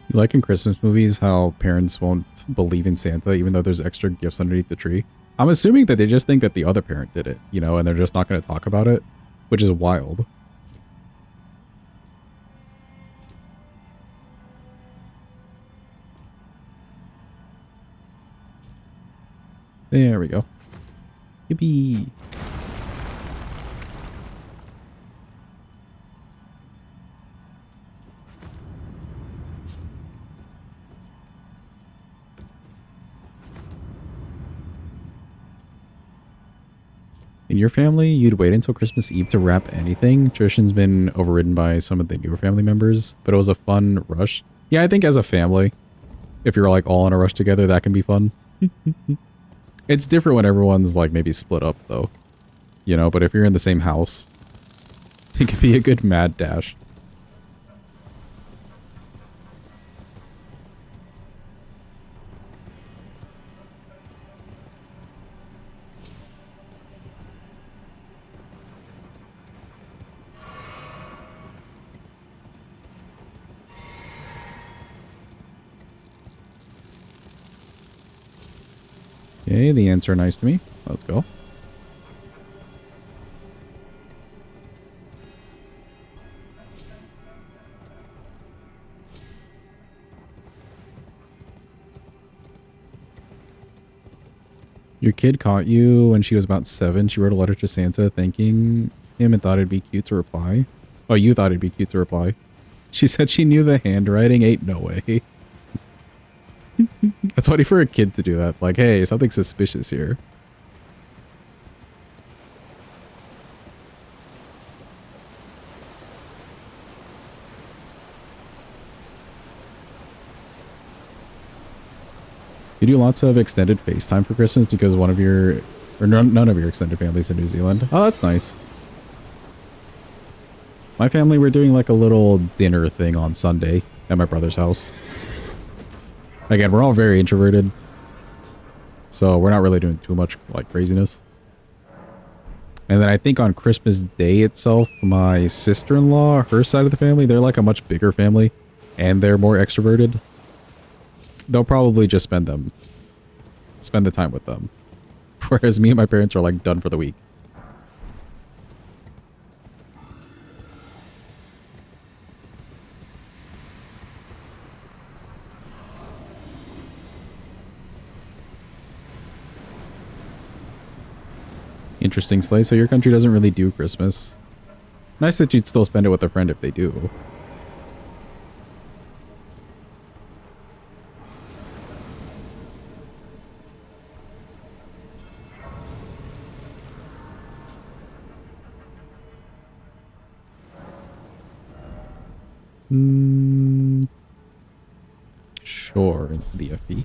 You like in Christmas movies how parents won't believe in Santa even though there's extra gifts underneath the tree? I'm assuming that they just think that the other parent did it, you know, and they're just not going to talk about it, which is wild. There we go. Yippee! In your family, you'd wait until Christmas Eve to wrap anything? Tradition's been overridden by some of the newer family members, but it was a fun rush. Yeah, I think as a family, if you're like all in a rush together, that can be fun. It's different when everyone's like maybe split up though, you know, but if you're in the same house, it could be a good mad dash. Okay, the ants are nice to me. Let's go. Your kid caught you when she was about 7. She wrote a letter to Santa thanking him and thought it'd be cute to reply. Oh, you thought it'd be cute to reply. She said she knew the handwriting. Ain't no way. That's funny for a kid to do that. Like, hey, something suspicious here. You do lots of extended FaceTime for Christmas because one of your, or none of your extended family's in New Zealand. Oh, that's nice. My family, we're doing like a little dinner thing on Sunday at my brother's house. Again, we're all very introverted, so we're not really doing too much like craziness. And then I think on Christmas Day itself, my sister-in-law, her side of the family, they're like a much bigger family and they're more extroverted. They'll probably just spend the time with them. Whereas me and my parents are like done for the week. Interesting, Slay. So your country doesn't really do Christmas. Nice that you'd still spend it with a friend if they do. Sure, the FP.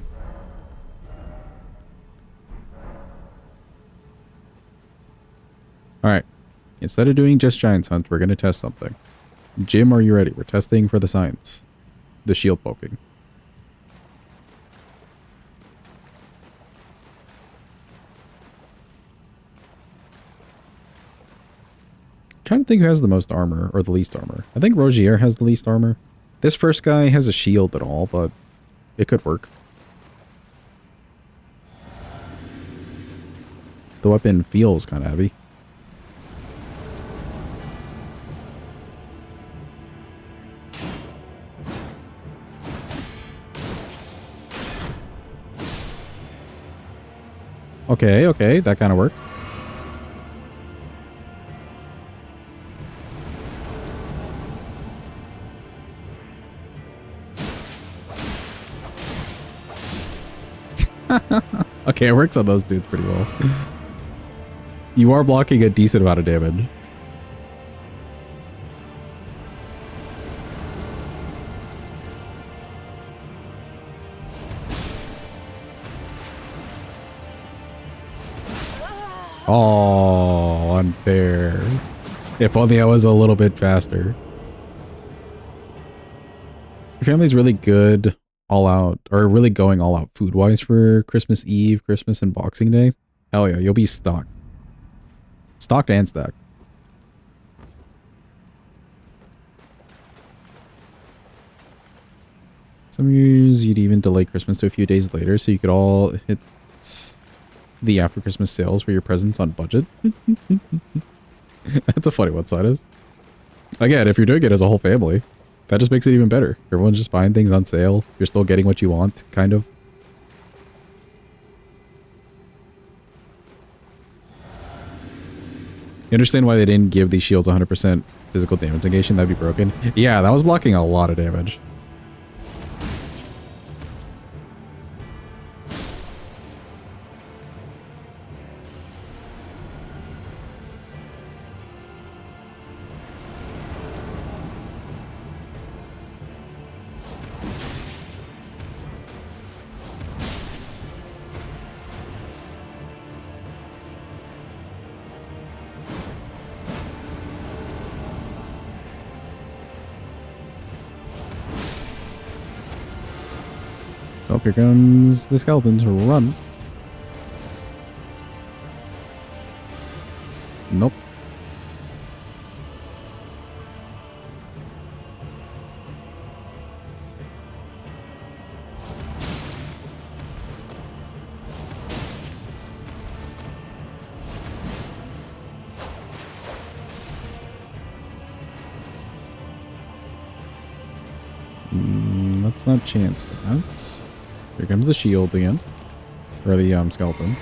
Alright. Instead of doing just Giants Hunt, we're going to test something. Jim, are you ready? We're testing for the science. The shield poking. Trying to think who has the most armor, or the least armor. I think Rogier has the least armor. This first guy has a shield at all, but it could work. The weapon feels kind of heavy. Okay, okay, that kind of worked. Okay, it works on those dudes pretty well. You are blocking a decent amount of damage. Oh, unfair. If only I was a little bit faster. Your family's really good all out, or really going all out food-wise for Christmas Eve, Christmas, and Boxing Day. Hell yeah, you'll be stocked. Stocked and stacked. Some years you'd even delay Christmas to a few days later so you could all hit the after Christmas sales for your presents on budget. That's a funny one, Sidus. Again, if you're doing it as a whole family, that just makes it even better. Everyone's just buying things on sale. You're still getting what you want, kind of. You understand why they didn't give these shields 100% physical damage negation? That'd be broken. Yeah, that was blocking a lot of damage. Oh, here comes the skeletons. Run. Nope. Let's not chance that. Here comes the shield again. Or the skeleton.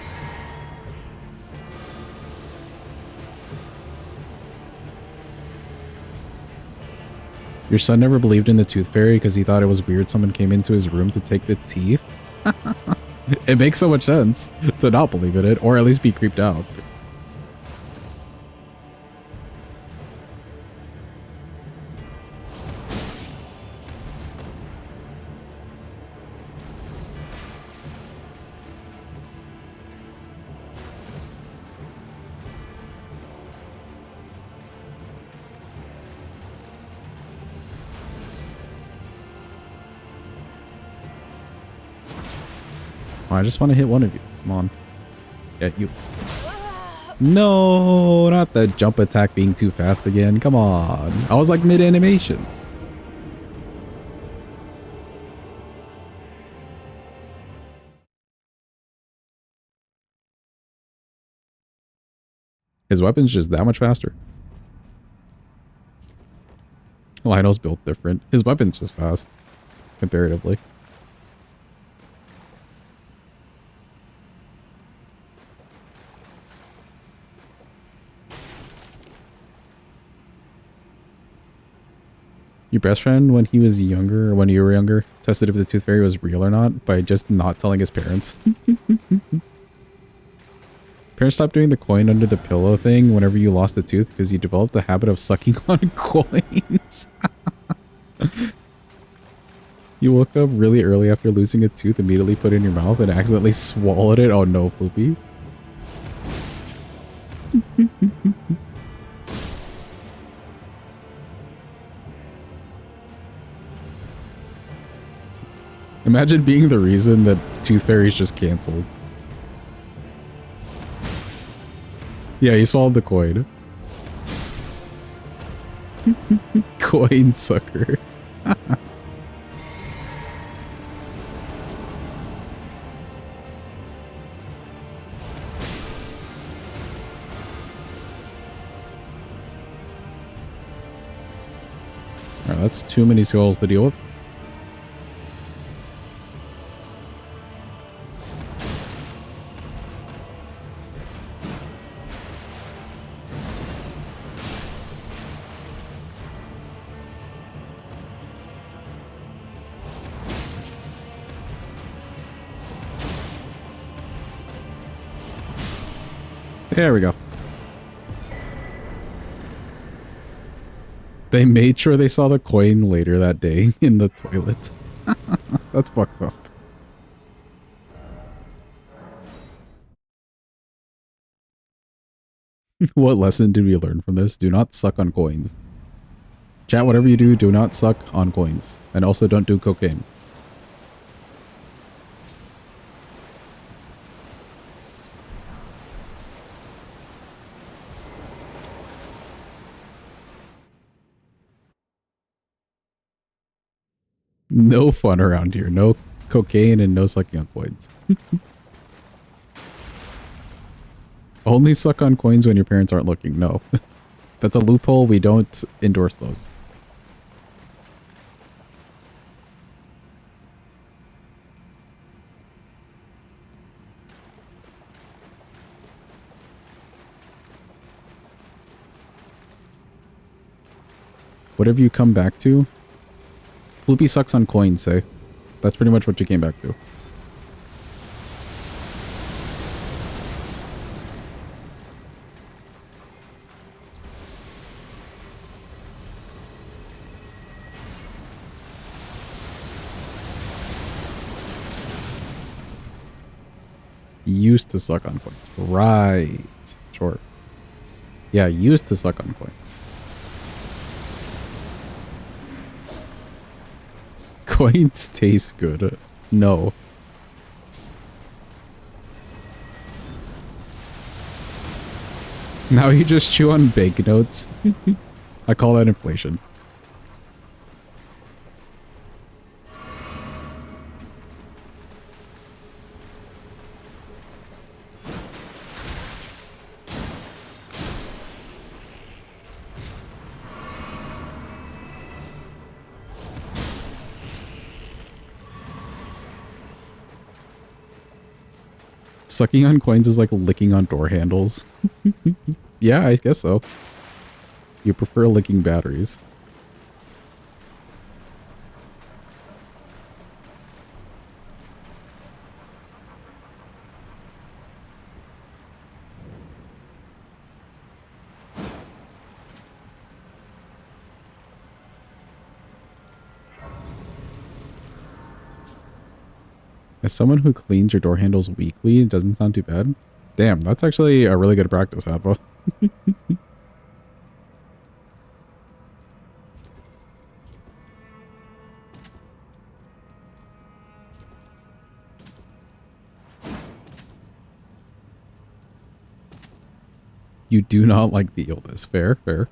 Your son never believed in the tooth fairy because he thought it was weird someone came into his room to take the teeth. It makes so much sense to not believe in it, or at least be creeped out. I just want to hit one of you. Come on. Yeah, you. No, not the jump attack being too fast again. Come on. I was like mid-animation. His weapon's just that much faster. Lionel's built different. His weapon's just fast, comparatively. Your best friend, when he was younger, or when you were younger, tested if the tooth fairy was real or not by just not telling his parents. Parents stopped doing the coin under the pillow thing whenever you lost a tooth because you developed the habit of sucking on coins. You woke up really early after losing a tooth, immediately put it in your mouth, and accidentally swallowed it? Oh no, Floopy. Imagine being the reason that Tooth Fairy's just cancelled. Yeah, you swallowed the coin. Coin sucker. Alright, that's too many skulls to deal with. There we go. They made sure they saw the coin later that day in the toilet. That's fucked up. What lesson did we learn from this? Do not suck on coins. Chat, whatever you do, do not suck on coins. And also don't do cocaine. No fun around here. No cocaine and no sucking on coins. Only suck on coins when your parents aren't looking. No. That's a loophole. We don't endorse those. Whatever you come back to, Floopy sucks on coins, say. That's pretty much what you came back to. Used to suck on coins. Right. Sure. Yeah, used to suck on coins. Coins taste good. No. Now you just chew on banknotes. I call that inflation. Sucking on coins is like licking on door handles. Yeah, I guess so. You prefer licking batteries. As someone who cleans your door handles weekly, it doesn't sound too bad. Damn, that's actually a really good practice, Hadva. You do not like the illness. Fair, fair.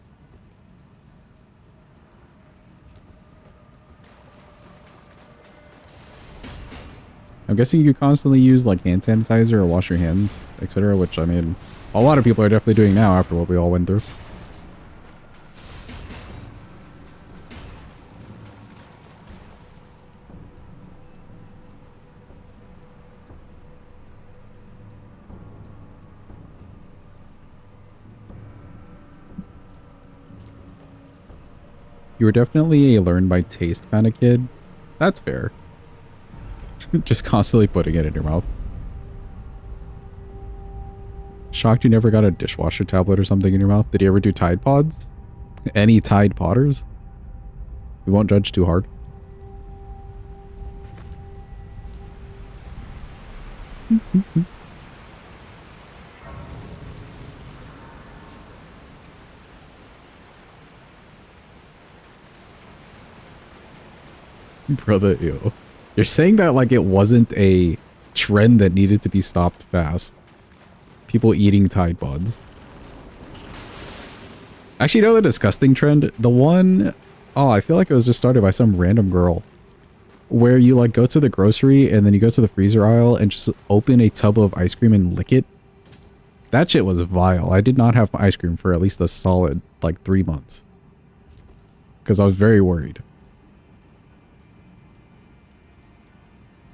I'm guessing you constantly use like hand sanitizer or wash your hands, etc. Which, I mean, a lot of people are definitely doing now after what we all went through. You were definitely a learn by taste kind of kid. That's fair. Just constantly putting it in your mouth. Shocked you never got a dishwasher tablet or something in your mouth. Did you ever do Tide Pods? Any Tide Potters? We won't judge too hard. Brother, ew. You're saying that like it wasn't a trend that needed to be stopped fast. People eating Tide Pods. Actually, you know the disgusting trend? The one... Oh, I feel like it was just started by some random girl. Where you like go to the grocery and then you go to the freezer aisle and just open a tub of ice cream and lick it. That shit was vile. I did not have my ice cream for at least a solid like 3 months. Because I was very worried.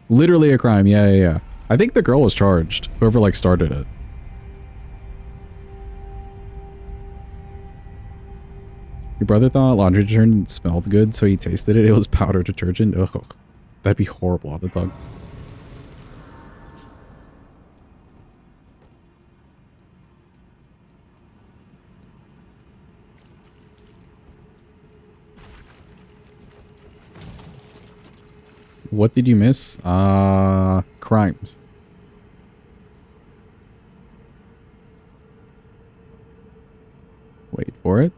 Literally a crime. Yeah. I think the girl was charged. Whoever like started it. Your brother thought laundry detergent smelled good, so he tasted it. It was powder detergent. Ugh. That'd be horrible on the tongue. What did you miss? Crimes. Wait for it.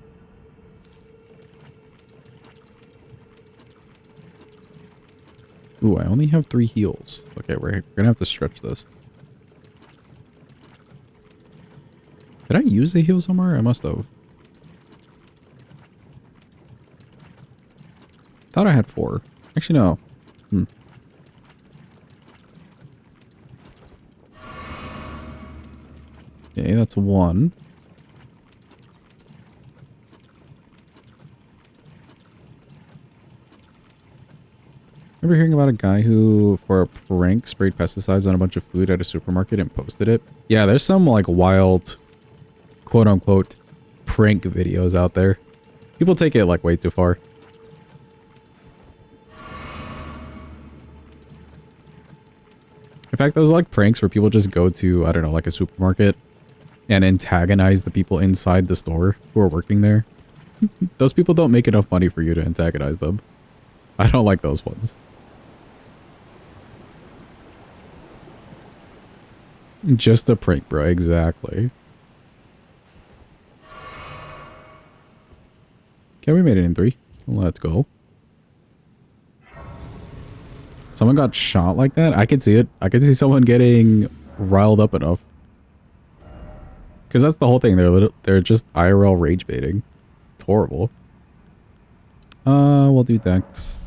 Ooh, I only have 3 heals. Okay, we're gonna have to stretch this. Did I use a heal somewhere? I must have. Thought I had 4. Actually, no. Okay, that's 1. Remember hearing about a guy who, for a prank, sprayed pesticides on a bunch of food at a supermarket and posted it? Yeah, there's some, like, wild, quote-unquote, prank videos out there. People take it, like, way too far. In fact, those, like, pranks where people just go to, I don't know, like, a supermarket and antagonize the people inside the store who are working there. Those people don't make enough money for you to antagonize them. I don't like those ones. Just a prank, bro. Exactly. Okay, we made it in 3. Let's go. Someone got shot like that? I could see it. I could see someone getting riled up enough. Because that's the whole thing. They're just IRL rage baiting. It's horrible. We'll do Dex.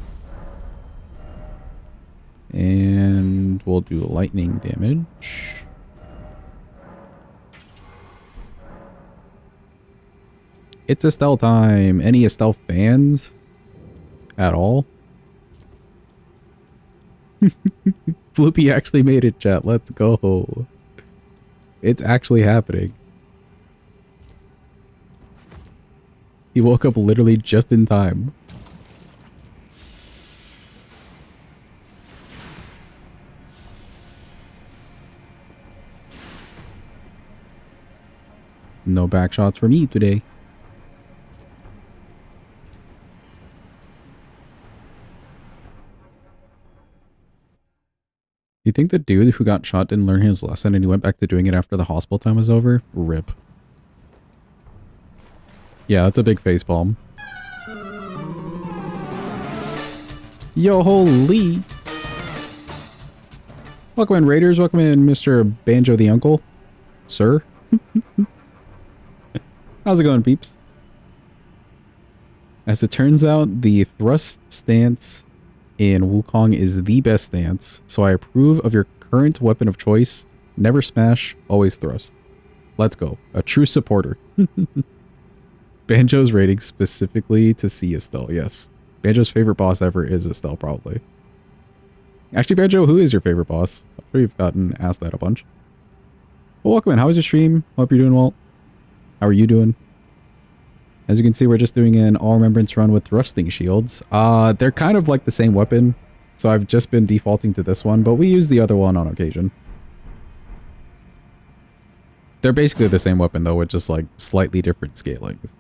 And we'll do lightning damage. It's Estelle time. Any Estelle fans? At all? Floopy actually made it, chat. Let's go. It's actually happening. He woke up literally just in time. No back shots for me today. You think the dude who got shot didn't learn his lesson and he went back to doing it after the hospital time was over? RIP. Yeah, that's a big facepalm. Yo, holy. Welcome in, Raiders. Welcome in, Mr. Banjo the Uncle. Sir. How's it going, peeps? As it turns out, the thrust stance in Wukong is the best stance, so I approve of your current weapon of choice. Never smash, always thrust. Let's go. A true supporter. Banjo's rating specifically to see Estelle, yes. Banjo's favorite boss ever is Estelle, probably. Actually, Banjo, who is your favorite boss? I'm sure you've gotten asked that a bunch. Well, welcome in. How was your stream? Hope you're doing well. How are you doing? As you can see, we're just doing an all remembrance run with thrusting shields. They're kind of like the same weapon, so I've just been defaulting to this one, but we use the other one on occasion. They're basically the same weapon, though, with just, like, slightly different scalings.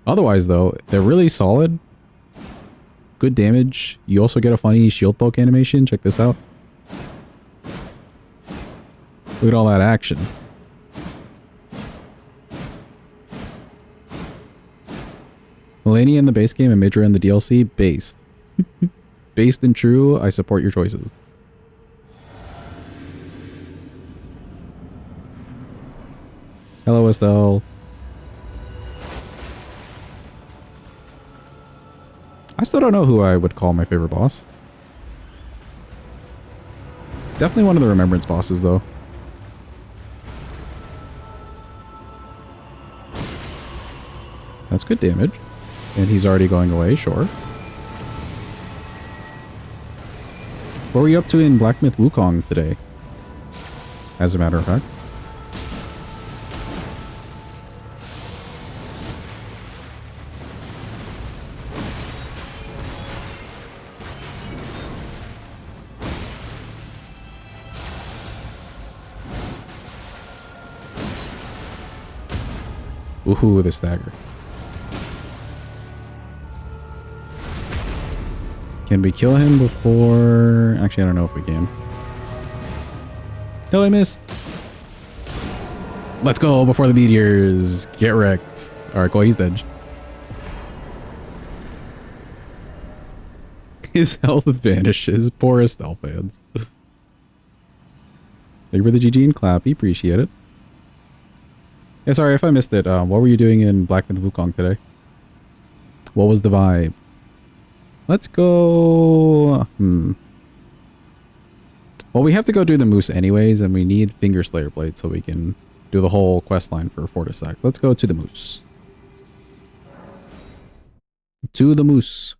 Otherwise, though, they're really solid. good damage. You also get a funny shield poke animation. Check this out. Look at all that action. Melania in the base game and Midra in the DLC? Based. Based and true, I support your choices. Hello, Estelle. I still don't know who I would call my favorite boss. Definitely one of the Remembrance bosses, though. That's good damage. And he's already going away, sure. What were you up to in Black Myth Wukong today? As a matter of fact. Ooh, the stagger. Can we kill him before... Actually, I don't know if we can. No, I missed. Let's go before the meteors get wrecked. Alright, cool, he's dead. His health vanishes. Poor Estelle fans. Thank you for the GG and clappy. Appreciate it. Yeah, sorry if I missed it. What were you doing in Black Myth Wukong today? What was the vibe? Let's go... Well, we have to go do the moose anyways, and we need Finger Slayer Blade so we can do the whole quest line for Fortisac. Let's go to the moose. To the moose.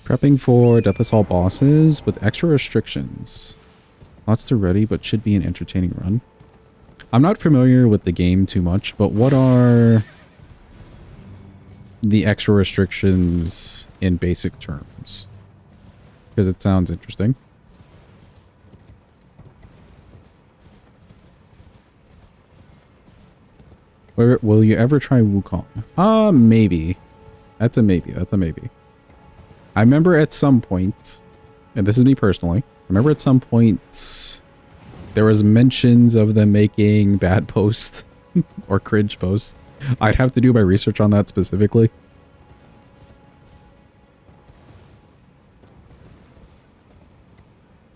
Prepping for Death Assault bosses with extra restrictions. Lots to ready, but should be an entertaining run. I'm not familiar with the game too much, but what are the extra restrictions in basic terms? Because it sounds interesting. Will you ever try Wukong? Maybe. That's a maybe. That's a maybe. I remember at some point, and this is me personally, I remember at some point there was mentions of them making bad posts or cringe posts. I'd have to do my research on that specifically.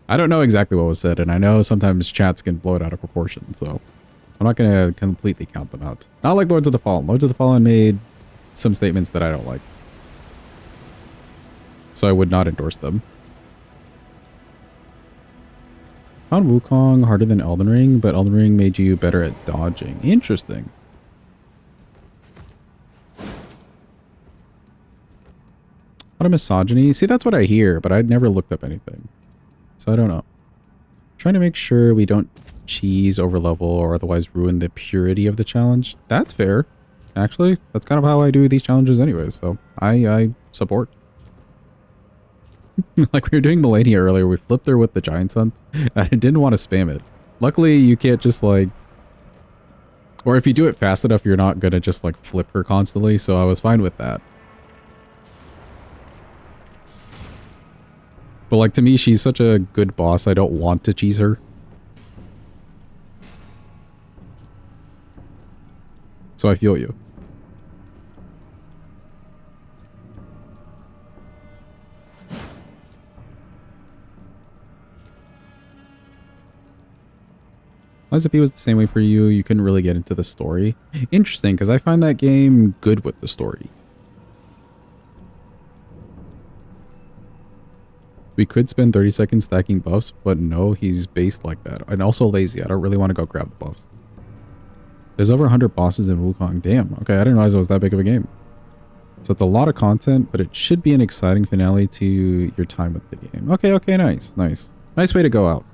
I don't know exactly what was said, and I know sometimes chats can blow it out of proportion, so I'm not going to completely count them out. Not like Lords of the Fallen. Lords of the Fallen made some statements that I don't like, so I would not endorse them. Found Wukong harder than Elden Ring, but Elden Ring made you better at dodging. Interesting. What a misogyny. See, that's what I hear, but I'd never looked up anything. So I don't know. Trying to make sure we don't cheese over level or otherwise ruin the purity of the challenge. That's fair. Actually, that's kind of how I do these challenges anyway, so I support. Like we were doing Melania earlier, we flipped her with the Giant's Hunt. I didn't want to spam it. Luckily, you can't just like... Or if you do it fast enough, you're not gonna just like flip her constantly, so I was fine with that. But like to me, she's such a good boss, I don't want to cheese her. So I feel you. Lies of P was the same way for you. You couldn't really get into the story. Interesting, because I find that game good with the story. We could spend 30 seconds stacking buffs, but no, he's based like that. And also lazy. I don't really want to go grab the buffs. There's over 100 bosses in Wukong. Damn. Okay, I didn't realize it was that big of a game. So it's a lot of content, but it should be an exciting finale to your time with the game. Okay, okay, nice, nice. Nice way to go out.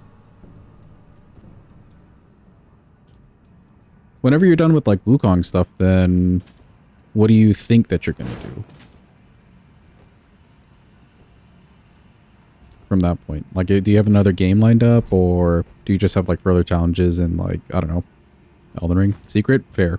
Whenever you're done with like Wukong stuff, then what do you think that you're going to do? From that point, like, do you have another game lined up, or do you just have like further challenges and like, I don't know, Elden Ring? Secret? Fair.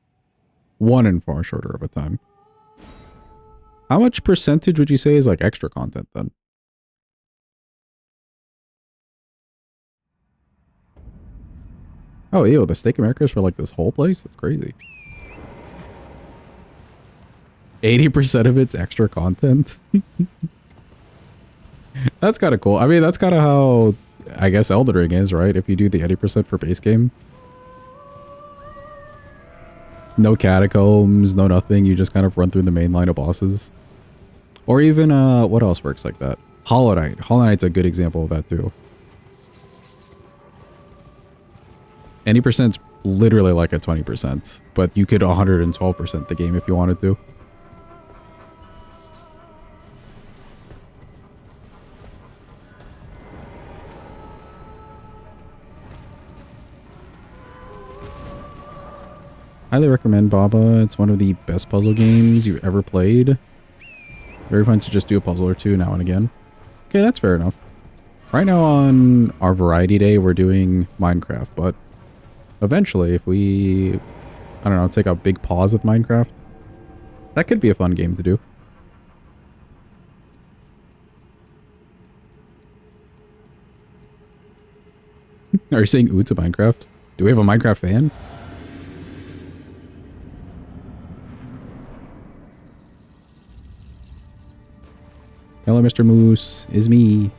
One and far shorter of a time. How much percentage would you say is like extra content then? Oh, ew, the Steak Americas for like this whole place? That's crazy. 80% of it's extra content? That's kind of cool. I mean, that's kind of how, I guess, Elden Ring is, right? If you do the 80% for base game. No catacombs, no nothing. You just kind of run through the main line of bosses. Or even, what else works like that? Hollow Knight. Hollow Knight's a good example of that too. 80%'s literally like a 20%, but you could 112% the game if you wanted to. Highly recommend Baba. It's one of the best puzzle games you've ever played. Very fun to just do a puzzle or two now and again. Okay, that's fair enough. Right now on our variety day, we're doing Minecraft, but eventually if we, I don't know, take a big pause with Minecraft, that could be a fun game to do. Are you saying ooh to Minecraft? Do we have a Minecraft fan? Hello, Mr. Moose. Is me.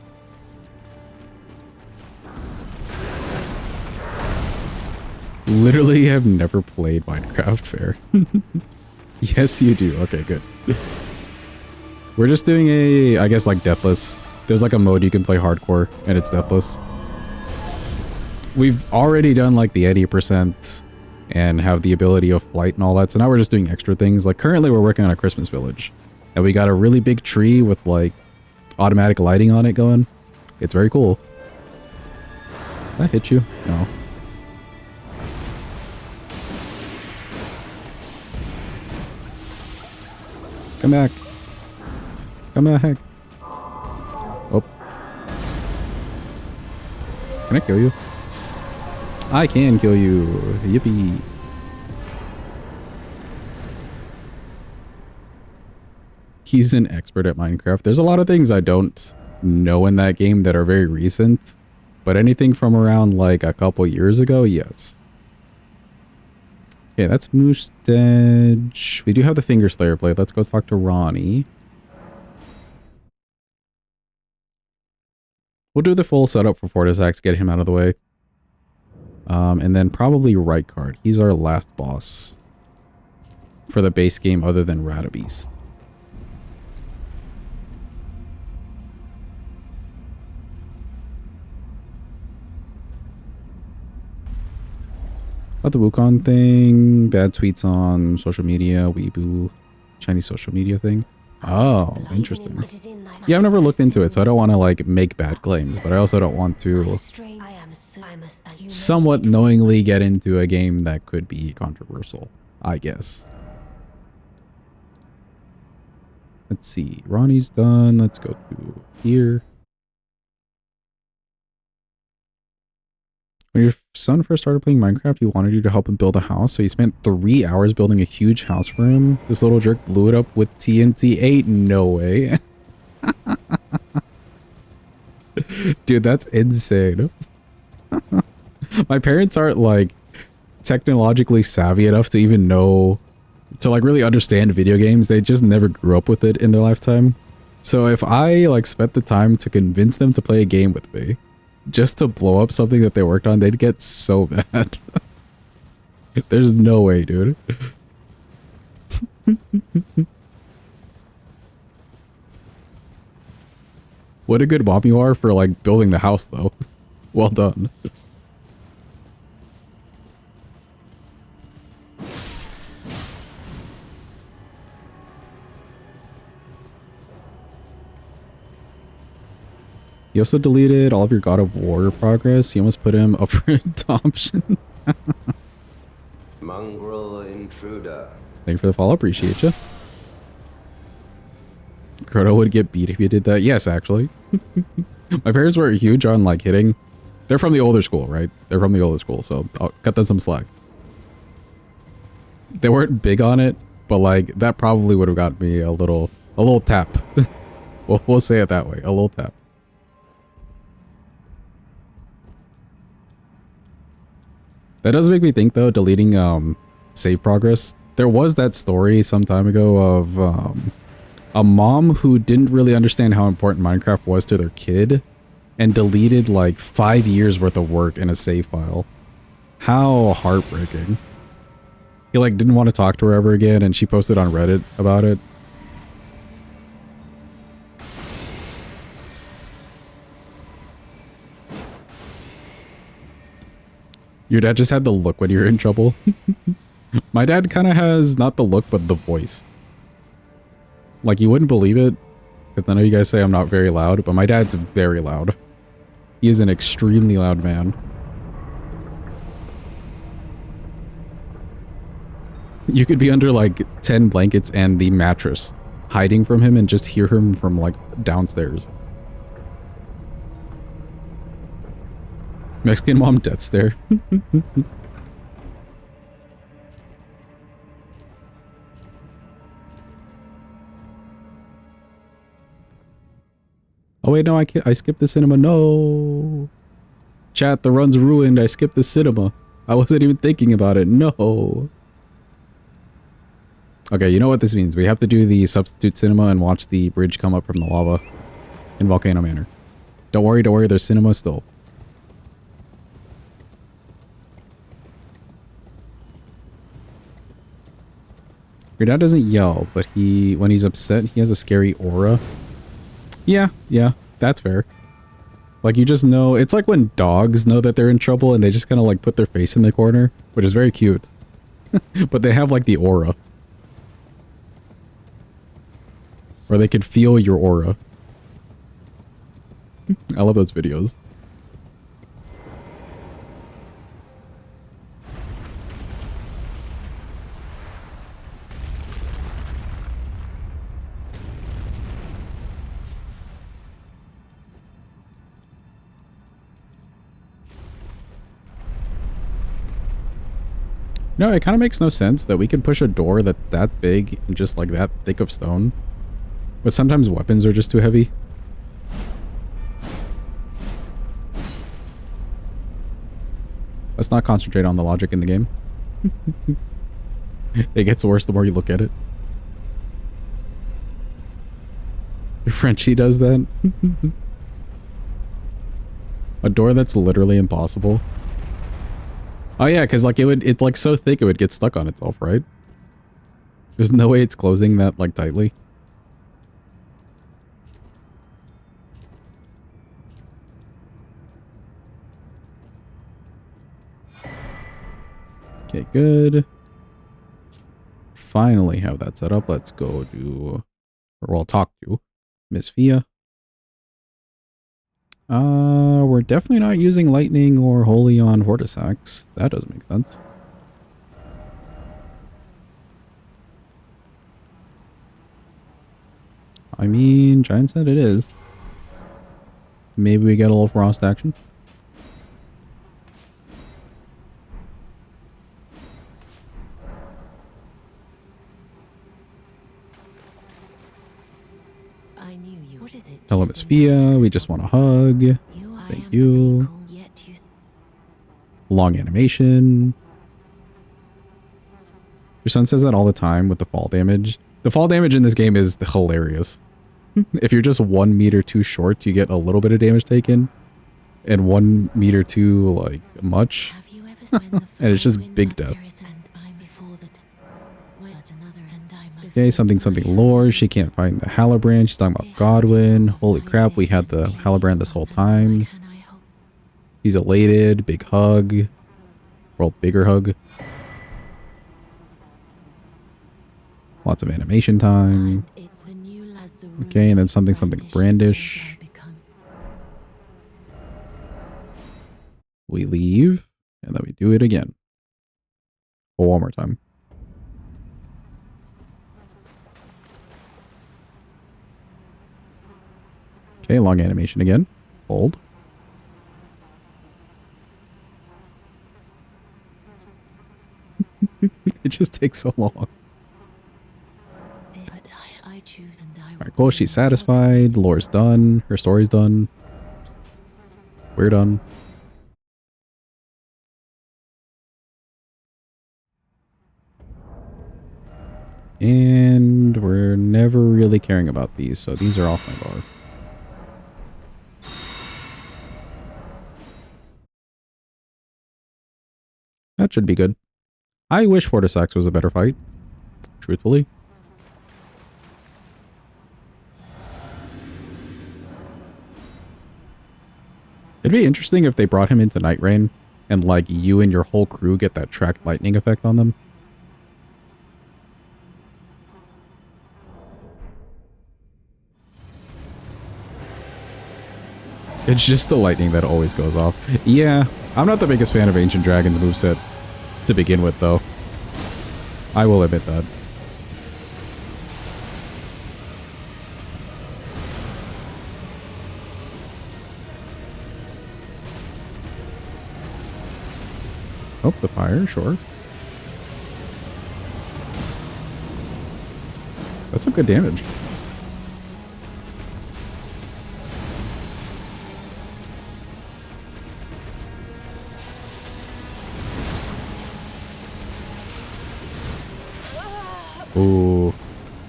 Literally have never played Minecraft, fair. Yes, you do. Okay, good. We're just doing a, I guess, like deathless. There's like a mode you can play hardcore, and it's deathless. We've already done like the 80% and have the ability of flight and all that, so now we're just doing extra things. Like currently we're working on a Christmas village. And we got a really big tree with like automatic lighting on it going. It's very cool. Did I hit you? No. Come back. Come back. Oh. Can I kill you? I can kill you. Yippee. He's an expert at Minecraft. There's a lot of things I don't know in that game that are very recent, but anything from around like a couple years ago, yes. Okay, that's Moostedge. We do have the Finger Slayer blade. Let's go talk to Ronnie. We'll do the full setup for Fortisax, get him out of the way. And then probably Rykard. He's our last boss for the base game other than Radabeast. About the Wukong thing, bad tweets on social media, Weeboo, Chinese social media thing. Oh, interesting. Yeah, I've never looked into it, so I don't want to like make bad claims, but I also don't want to somewhat knowingly get into a game that could be controversial, I guess. Let's see, Ronnie's done. Let's go to here. When your son first started playing Minecraft, he wanted you to help him build a house, so he spent 3 hours building a huge house for him. This little jerk blew it up with TNT. Ain't no way. Dude, that's insane. My parents aren't like technologically savvy enough to even know, to like really understand video games. They just never grew up with it in their lifetime. So if I like spent the time to convince them to play a game with me, just to blow up something that they worked on, they'd get so mad. There's no way, dude. What a good mom you are for like building the house though. Well done. You also deleted all of your God of War progress. You almost put him up for adoption. Mongrel intruder. Thank you for the follow. Appreciate you. Crota would get beat if you did that. Yes, actually. My parents were huge on like hitting. They're from the older school, right? They're from the older school, so I'll cut them some slack. They weren't big on it, but like that probably would have got me a little tap. We'll say it that way, a little tap. That does make me think though, deleting save progress. There was that story some time ago of a mom who didn't really understand how important Minecraft was to their kid and deleted like 5 years worth of work in a save file. How heartbreaking. He like didn't want to talk to her ever again, and she posted on Reddit about it. Your dad just had the look when you're in trouble. My dad kind of has not the look, but the voice. Like, you wouldn't believe it, because I know you guys say I'm not very loud, but my dad's very loud. He is an extremely loud man. You could be under like 10 blankets and the mattress, hiding from him and just hear him from like downstairs. Mexican mom death stare. Oh wait, no, I skipped the cinema. No. Chat, the run's ruined. I skipped the cinema. I wasn't even thinking about it. No. Okay, you know what this means. We have to do the substitute cinema and watch the bridge come up from the lava in Volcano Manor. Don't worry, there's cinema still. Your dad doesn't yell, but when he's upset, he has a scary aura. Yeah, that's fair. Like, you just know, it's like when dogs know that they're in trouble and they just kind of like put their face in the corner, which is very cute. But they have like the aura. Or they could feel your aura. I love those videos. No, it kind of makes no sense that we can push a door that's that big and just like that thick of stone. But sometimes weapons are just too heavy. Let's not concentrate on the logic in the game. It gets worse the more you look at it. Your Frenchie does that? A door that's literally impossible. Oh yeah, because like it's like so thick it would get stuck on itself, right? There's no way it's closing that like tightly. Okay, good. Finally have that set up. Let's go to, or I'll talk to Miss Fia. We're definitely not using lightning or holy on Vortisax. That doesn't make sense. I mean, Giant said it is. Maybe we get a little frost action. I knew you. What is it? Hello, Miss Fia. We just want a hug. Thank you. Long animation. Your son says that all the time with the fall damage. The fall damage in this game is hilarious. If you're just 1 meter too short, you get a little bit of damage taken. And 1 meter too, like, much. And it's just big death. Okay, something lore. She can't find the Halbrand. She's talking about Godwin. Holy crap, we had the Halbrand this whole time. He's elated. Big hug. World bigger hug. Lots of animation time. Okay, and then something brandish. We leave, and then we do it again. Oh, one more time. Okay, long animation again. Hold. It just takes so long. But I choose and I will. Alright, cool. She's satisfied. Lore's done. Her story's done. We're done. And we're never really caring about these, so these are off my bar. That should be good. I wish Fortisax was a better fight, truthfully. It'd be interesting if they brought him into Night Rain and like you and your whole crew get that tracked lightning effect on them. It's just the lightning that always goes off. Yeah, I'm not the biggest fan of Ancient Dragon's moveset to begin with, though. I will admit that. Oh, the fire, sure. That's some good damage. Ooh.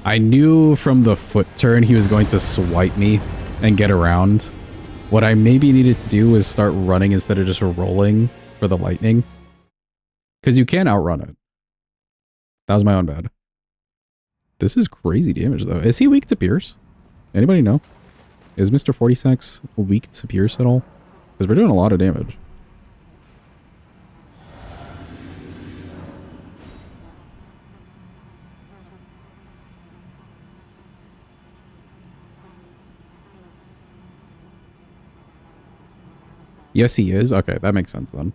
I knew from the foot turn he was going to swipe me and get around. What I maybe needed to do was start running instead of just rolling for the lightning. Because you can outrun it. That was my own bad. This is crazy damage, though. Is he weak to Pierce? Anybody know? Is Mr. 46 weak to Pierce at all? Because we're doing a lot of damage. Yes, he is. Okay, that makes sense then.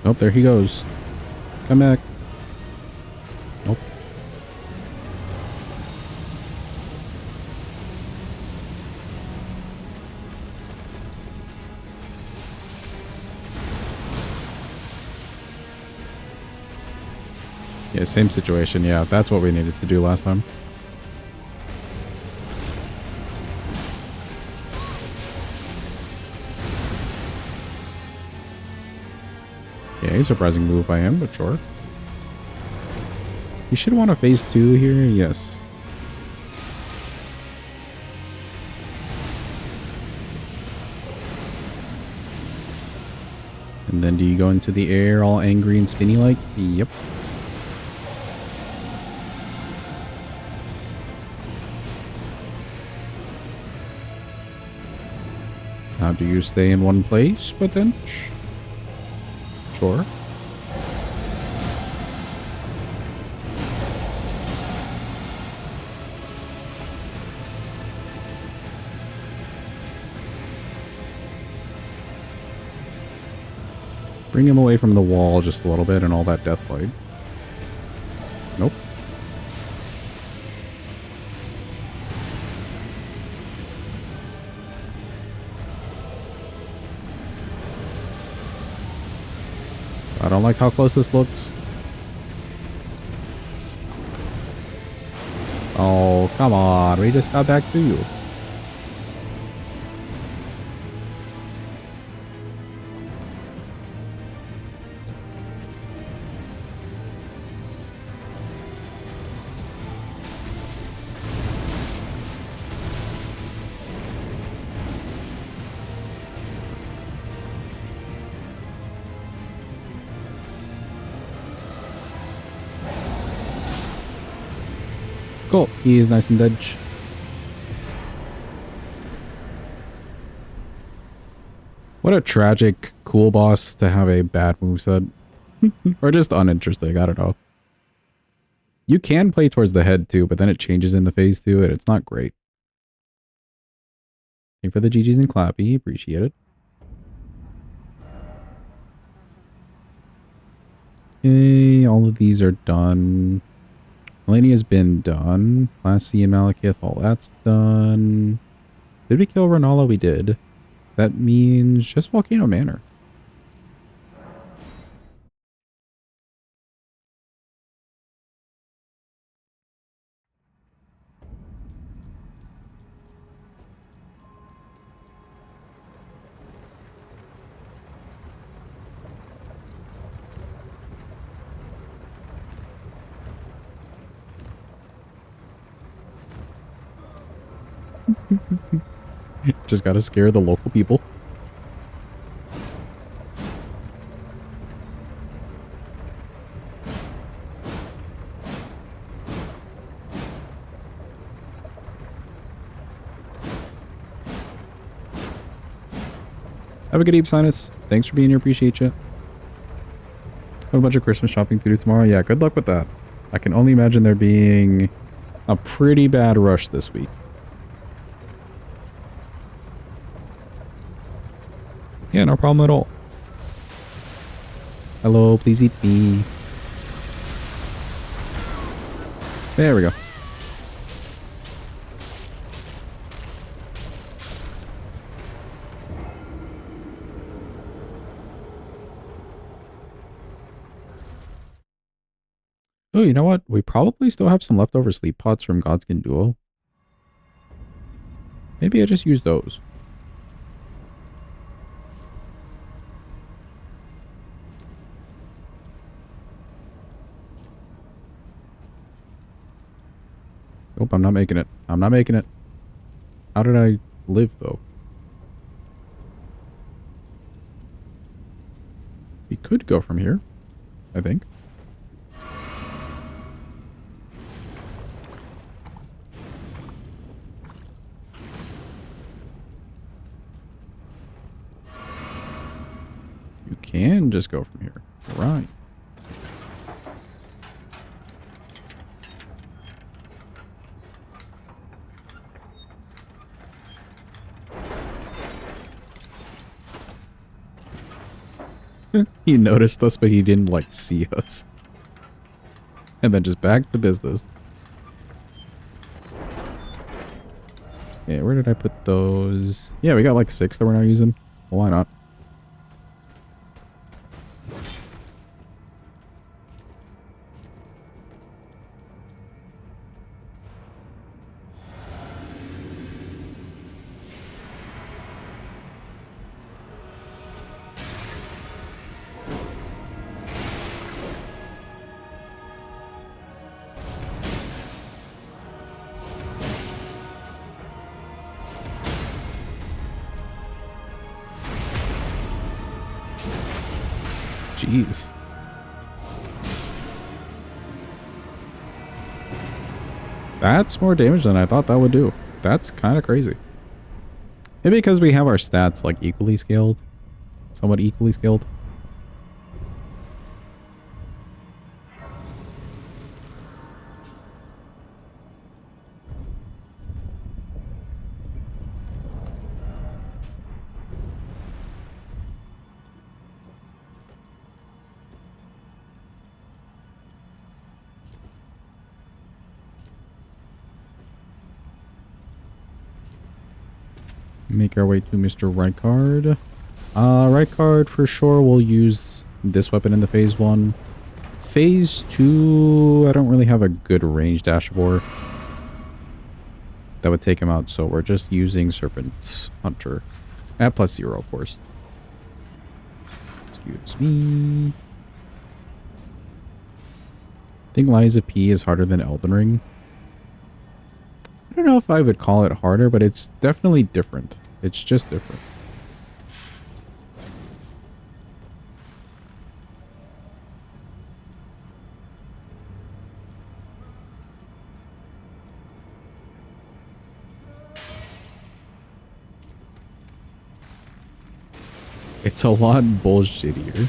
Oh, there he goes. Come back. Nope. Yeah, same situation. Yeah, that's what we needed to do last time. Okay, surprising move by him, but sure. You should want a phase 2 here, yes. And then do you go into the air all angry and spinny like? Yep. Now do you stay in one place, potential? Sure. Bring him away from the wall just a little bit and all that Deathblade. Nope. I don't like how close this looks. Oh, come on. We just got back to you. Cool. He is nice and dead. What a tragic, cool boss to have a bad moveset. Or just uninteresting, I don't know. You can play towards the head too, but then it changes in the phase 2 and it's not great. Thank you for the GGs and clappy, appreciate it. Okay, all of these are done. Melania's been done. Lassie and Malekith, all that's done. Did we kill Renala? We did. That means just Volcano Manor. Just gotta scare the local people. Have a good eve, Sinus. Thanks for being here. Appreciate you. Have a bunch of Christmas shopping to do tomorrow. Yeah, good luck with that. I can only imagine there being a pretty bad rush this week. Yeah, no problem at all. Hello, please eat me. There we go. Oh, you know what? We probably still have some leftover sleep pots from Godskin Duo. Maybe I just use those. Nope, I'm not making it. I'm not making it. How did I live, though? We could go from here, I think. You can just go from here. Right. He noticed us, but he didn't, like, see us. And then just back to business. Okay, where did I put those? Yeah, we got like 6 that we're not using. Well, why not? Jeez. That's more damage than I thought that would do. That's kind of crazy. Maybe because we have our stats like equally scaled. Somewhat equally scaled. Make our way to Mr. Rykard. Rykard for sure will use this weapon in the phase 1. Phase 2, I don't really have a good range dashboard that would take him out, so we're just using Serpent Hunter. At +0, of course. Excuse me. I think Liza P is harder than Elden Ring. I don't know if I would call it harder, but it's definitely different. It's just different. It's a lot bullshittier.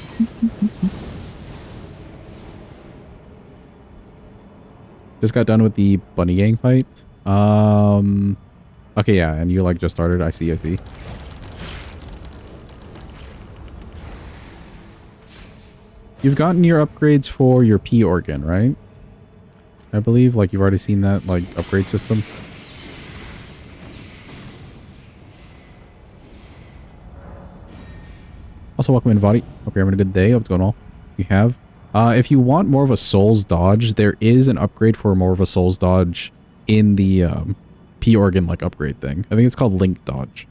Just got done with the bunny gang fight. Okay, yeah, and you like just started. I see, I see. You've gotten your upgrades for your P organ, right? I believe, like, you've already seen that, like, upgrade system. Also, welcome in, Vadi. Hope you're having a good day. Hope it's going well. You have. If you want more of a Souls dodge, there is an upgrade for more of a Souls dodge in the P organ, like, upgrade thing. I think it's called Link dodge.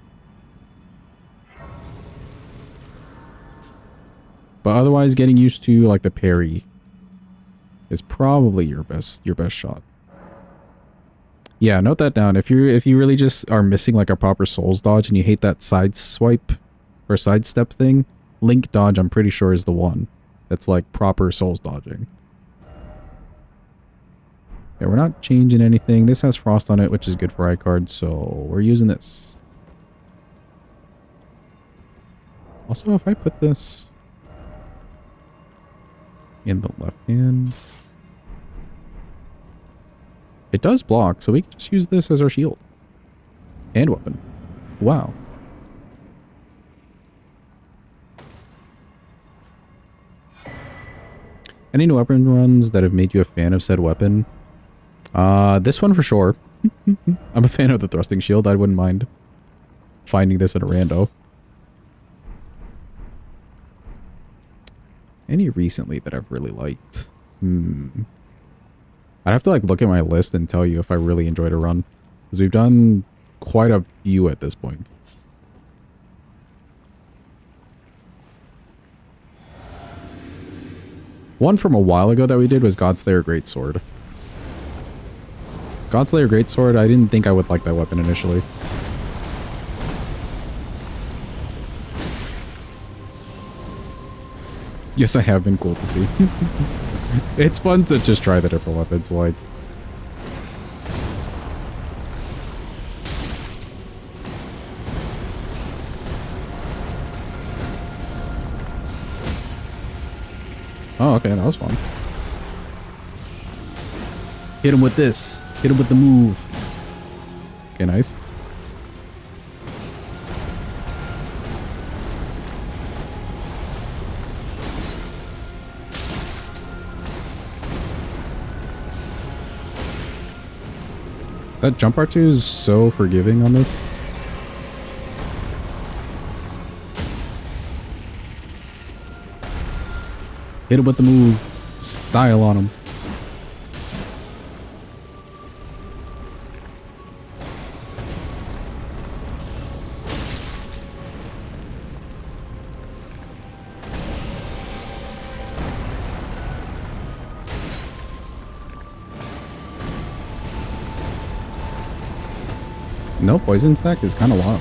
But otherwise, getting used to, like, the parry is probably your best shot. Yeah, note that down. If you really just are missing like a proper Souls dodge and you hate that side swipe or sidestep thing, Link dodge I'm pretty sure is the one. That's like proper Souls dodging. Yeah, we're not changing anything. This has frost on it, which is good for iCard, so we're using this. Also, if I put this in the left hand, it does block, so we can just use this as our shield. And weapon. Wow. Any new weapon runs that have made you a fan of said weapon? This one for sure. I'm a fan of the thrusting shield. I wouldn't mind finding this in a rando. Any recently that I've really liked? I'd have to like look at my list and tell you if I really enjoyed a run. Because we've done quite a few at this point. One from a while ago that we did was Godslayer Greatsword. Godslayer Greatsword, I didn't think I would like that weapon initially. Yes, I have been cool to see. It's fun to just try the different weapons, like... Oh, okay, that was fun. Hit him with this. Hit him with the move. Okay, nice. That jump R2 is so forgiving on this. Hit him with the move. Style on him. No poison stack is kind of wild.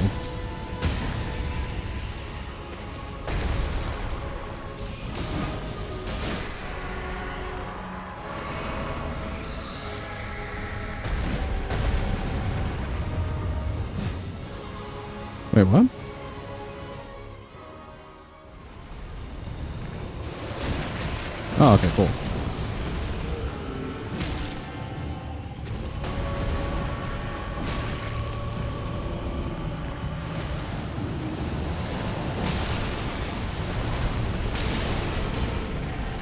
Wait, what? Oh, okay, cool.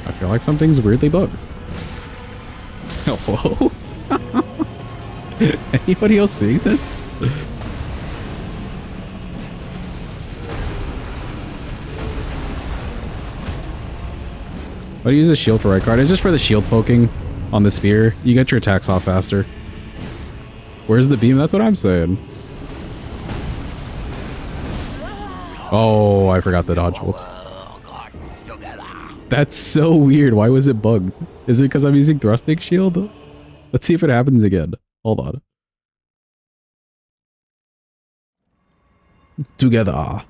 I feel like something's weirdly bugged. Hello? Anybody else seeing this? But use a shield for right card. It's just for the shield poking on the spear. You get your attacks off faster. Where's the beam? That's what I'm saying. Oh, I forgot the dodge. Whoops. That's so weird. Why was it bugged? Is it because I'm using thrusting shield? Let's see if it happens again. Hold on. Together.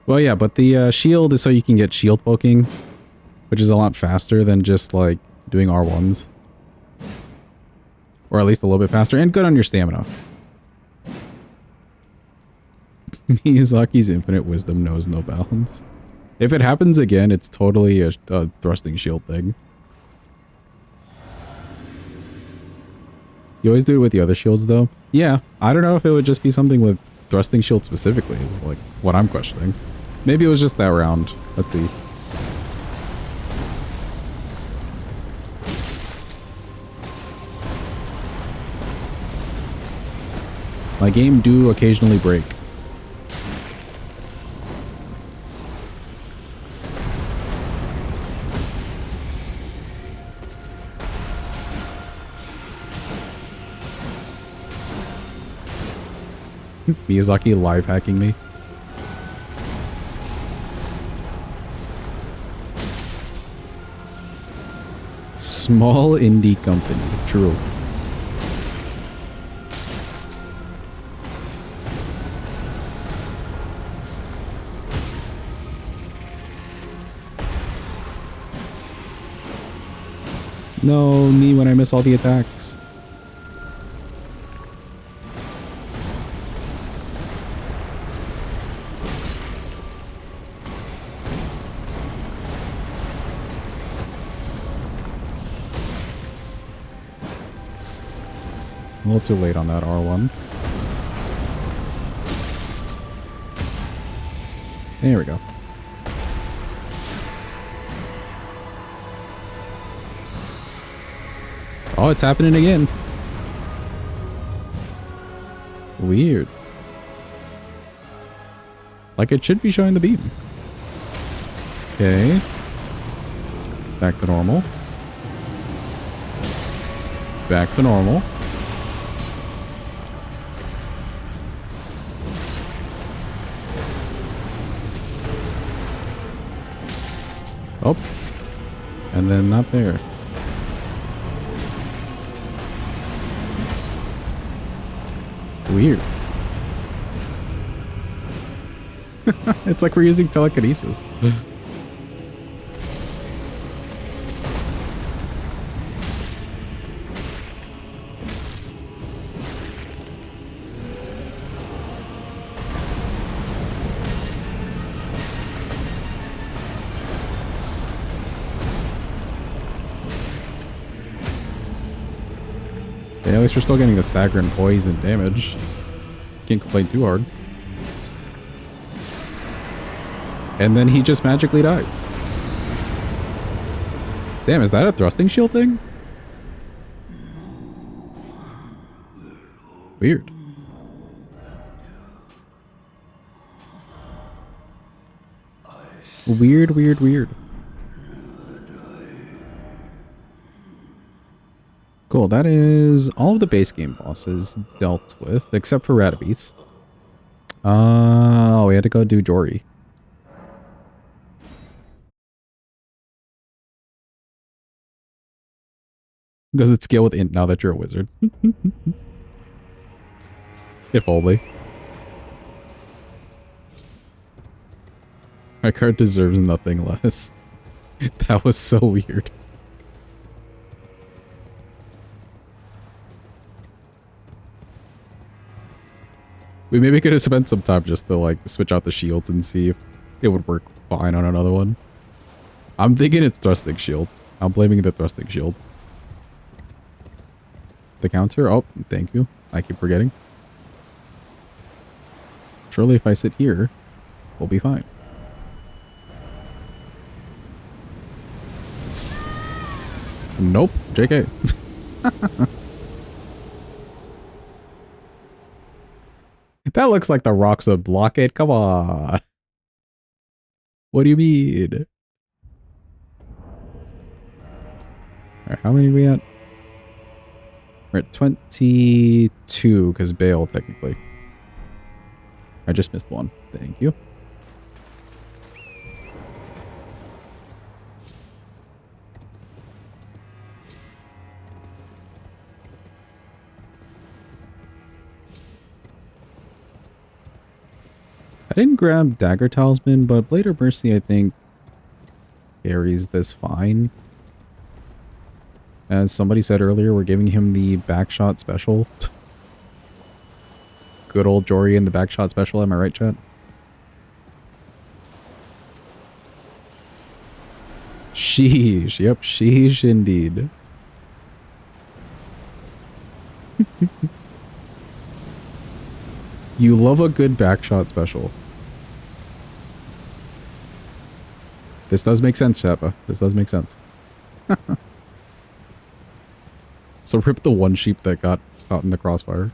Well, yeah, but the shield is so you can get shield poking, which is a lot faster than just, like, doing R1s. Or at least a little bit faster, and good on your stamina. Miyazaki's infinite wisdom knows no bounds. If it happens again, it's totally a thrusting shield thing. You always do it with the other shields, though? Yeah, I don't know if it would just be something with thrusting shield specifically, is, like, what I'm questioning. Maybe it was just that round. Let's see. My game do occasionally break. Miyazaki live hacking me. Small indie company. True. No, me when I miss all the attacks. A little too late on that R1. There we go. Oh, it's happening again. Weird. Like it should be showing the beam. Okay. Back to normal. Back to normal. Oh. And then not there. Weird. It's like we're using telekinesis. At least we're still getting the stagger and poison damage. Can't complain too hard. And then he just magically dies. Damn, is that a thrusting shield thing? Weird. Weird, weird, weird. Cool, that is all of the base game bosses dealt with, except for Radabeast. Oh, we had to go do Jory. Does it scale with int now that you're a wizard? If only. My card deserves nothing less. That was so weird. We maybe could have spent some time just to like switch out the shields and see if it would work fine on another one. I'm thinking it's thrusting shield. I'm blaming the thrusting shield. The counter? Oh, thank you. I keep forgetting. Surely if I sit here, we'll be fine. Nope. JK. That looks like the rocks would block it. Come on. What do you mean? Alright, how many are we at? We're at 22, because Bale, technically. I just missed one. Thank you. I didn't grab Dagger Talisman, but Blade of Mercy, I think, carries this fine. As somebody said earlier, we're giving him the backshot special. Good old Jory and the backshot special, am I right, chat? Sheesh, yep, sheesh indeed. You love a good backshot special. This does make sense, Shappa. This does make sense. So rip the one sheep that got caught in the crossfire.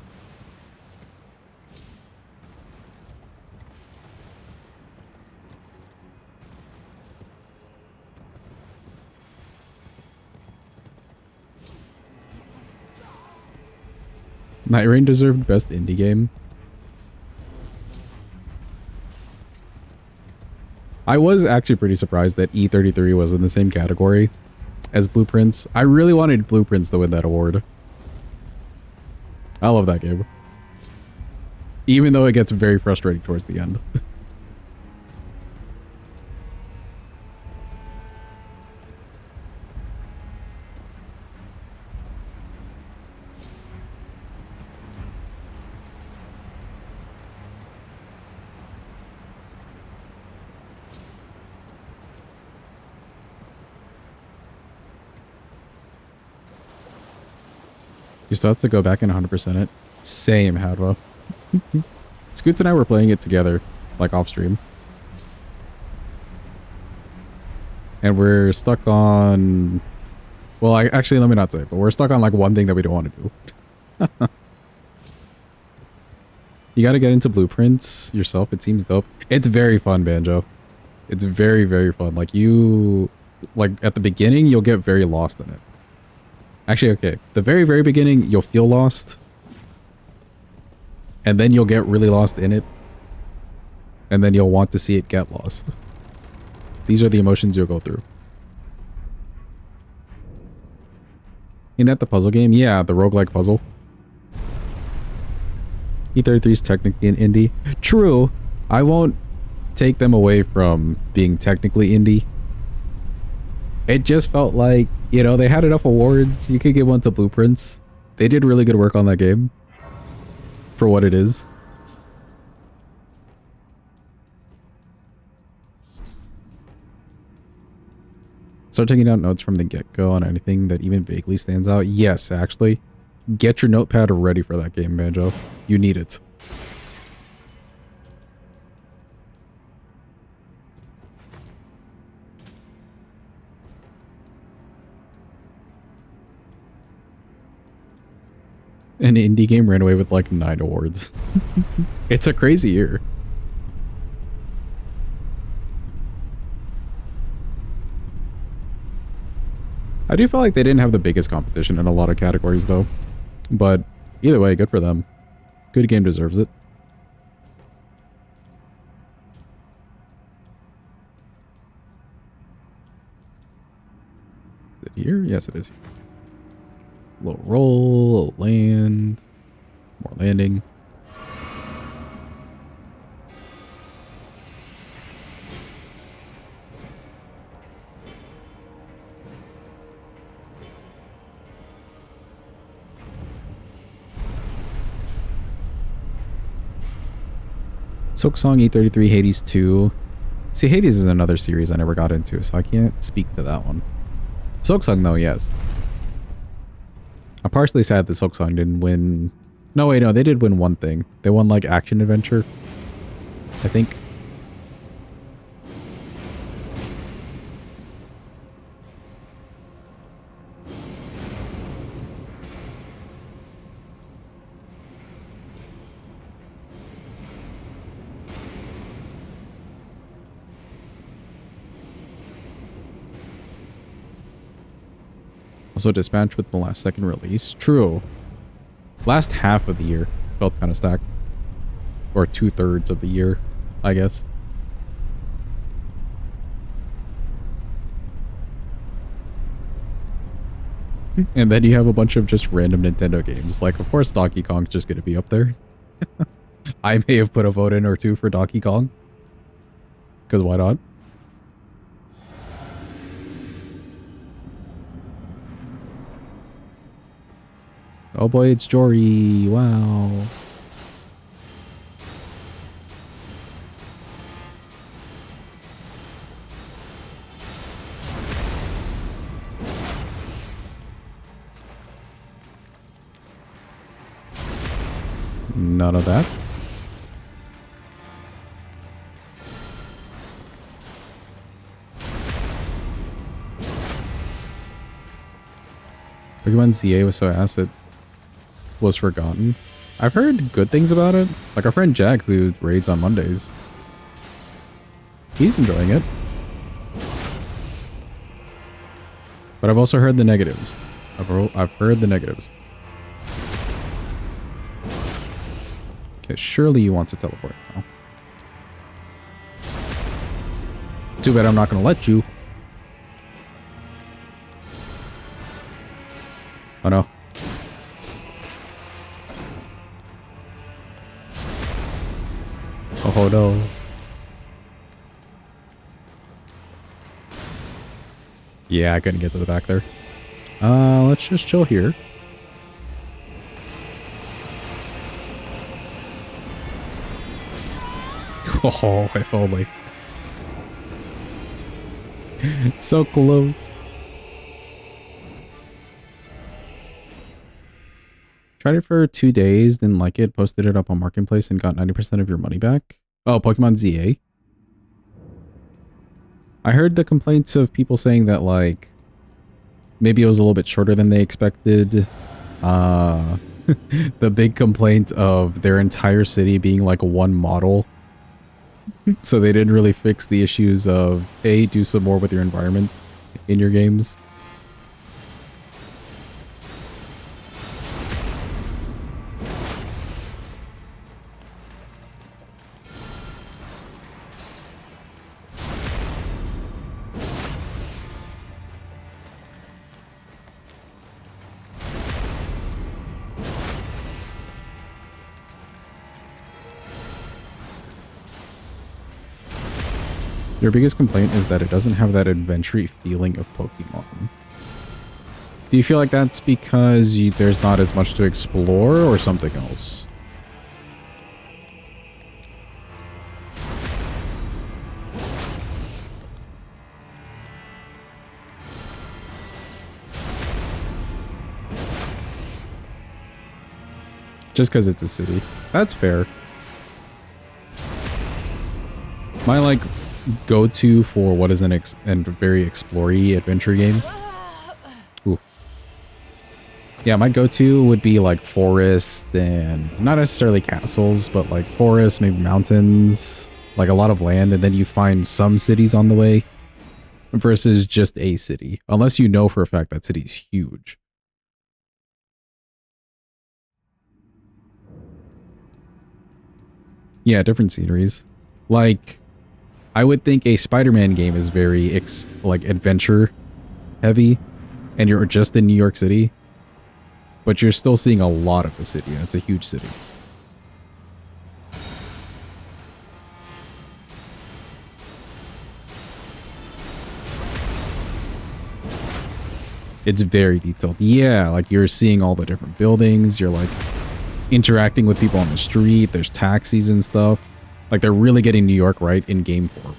Night Rain deserved best indie game. I was actually pretty surprised that E33 was in the same category as Blueprints. I really wanted Blueprints to win that award. I love that game. Even though it gets very frustrating towards the end. You still have to go back and 100% it. Same, Hadwa. Scoots and I were playing it together, like off stream. And we're stuck on... Well, actually, let me not say, but we're stuck on like one thing that we don't want to do. You gotta get into Blueprints yourself. It seems dope. It's very fun, Banjo. It's very, very fun. Like at the beginning, you'll get very lost in it. Actually, okay. The very, very beginning, you'll feel lost. And then you'll get really lost in it. And then you'll want to see it get lost. These are the emotions you'll go through. Ain't that the puzzle game? Yeah, the roguelike puzzle. E33 is technically an indie. True. I won't take them away from being technically indie. It just felt like, you know, they had enough awards. You could give one to Blueprints. They did really good work on that game. For what it is. Start taking down notes from the get-go on anything that even vaguely stands out. Yes, actually. Get your notepad ready for that game, Banjo. You need it. An indie game ran away with like 9 awards. It's a crazy year. I do feel like they didn't have the biggest competition in a lot of categories though. But either way, good for them. Good game deserves it. Is it here? Yes, it is. Low roll, land, more landing. Silk Song, E33, Hades 2. See, Hades is another series I never got into, so I can't speak to that one. Silk Song, though, yes. I'm partially sad that Silk Song didn't win... No, wait, no, they did win one thing. They won, like, Action Adventure, I think. Also Dispatch with the last second release. True. Last half of the year felt kind of stacked. Or 2/3 of the year, I guess. And then you have a bunch of just random Nintendo games. Like, of course, Donkey Kong's just going to be up there. I may have put a vote in or two for Donkey Kong. Because why not? Oh boy, it's Jory. Wow. None of that. Pokemon ZA was so ass it was forgotten. I've heard good things about it. Like our friend Jack, who raids on Mondays. He's enjoying it. But I've also heard the negatives. I've heard the negatives. Okay, surely you want to teleport now. Too bad I'm not going to let you. Oh no. Oh no. Yeah, I couldn't get to the back there. Let's just chill here. Oh, if only. So close. Tried it for 2 days, didn't like it, posted it up on Marketplace and got 90% of your money back. Oh, Pokemon ZA. I heard the complaints of people saying that, like, maybe it was a little bit shorter than they expected. The big complaint of their entire city being like one model. So they didn't really fix the issues of, hey, do some more with your environment in your games. Their biggest complaint is that it doesn't have that adventure feeling of Pokemon. Do you feel like that's because there's not as much to explore or something else? Just because it's a city. That's fair. My, like, go-to for what is an very explory adventure game. Ooh. Yeah, my go-to would be like forests and not necessarily castles, but like forests, maybe mountains, like a lot of land, and then you find some cities on the way versus just a city, unless you know for a fact that city's huge. Yeah, different sceneries. Like, I would think a Spider-Man game is very like adventure heavy, and you're just in New York City, but you're still seeing a lot of the city, and it's a huge city. It's very detailed. Yeah, like you're seeing all the different buildings, you're like interacting with people on the street, there's taxis and stuff. Like they're really getting New York right in game form.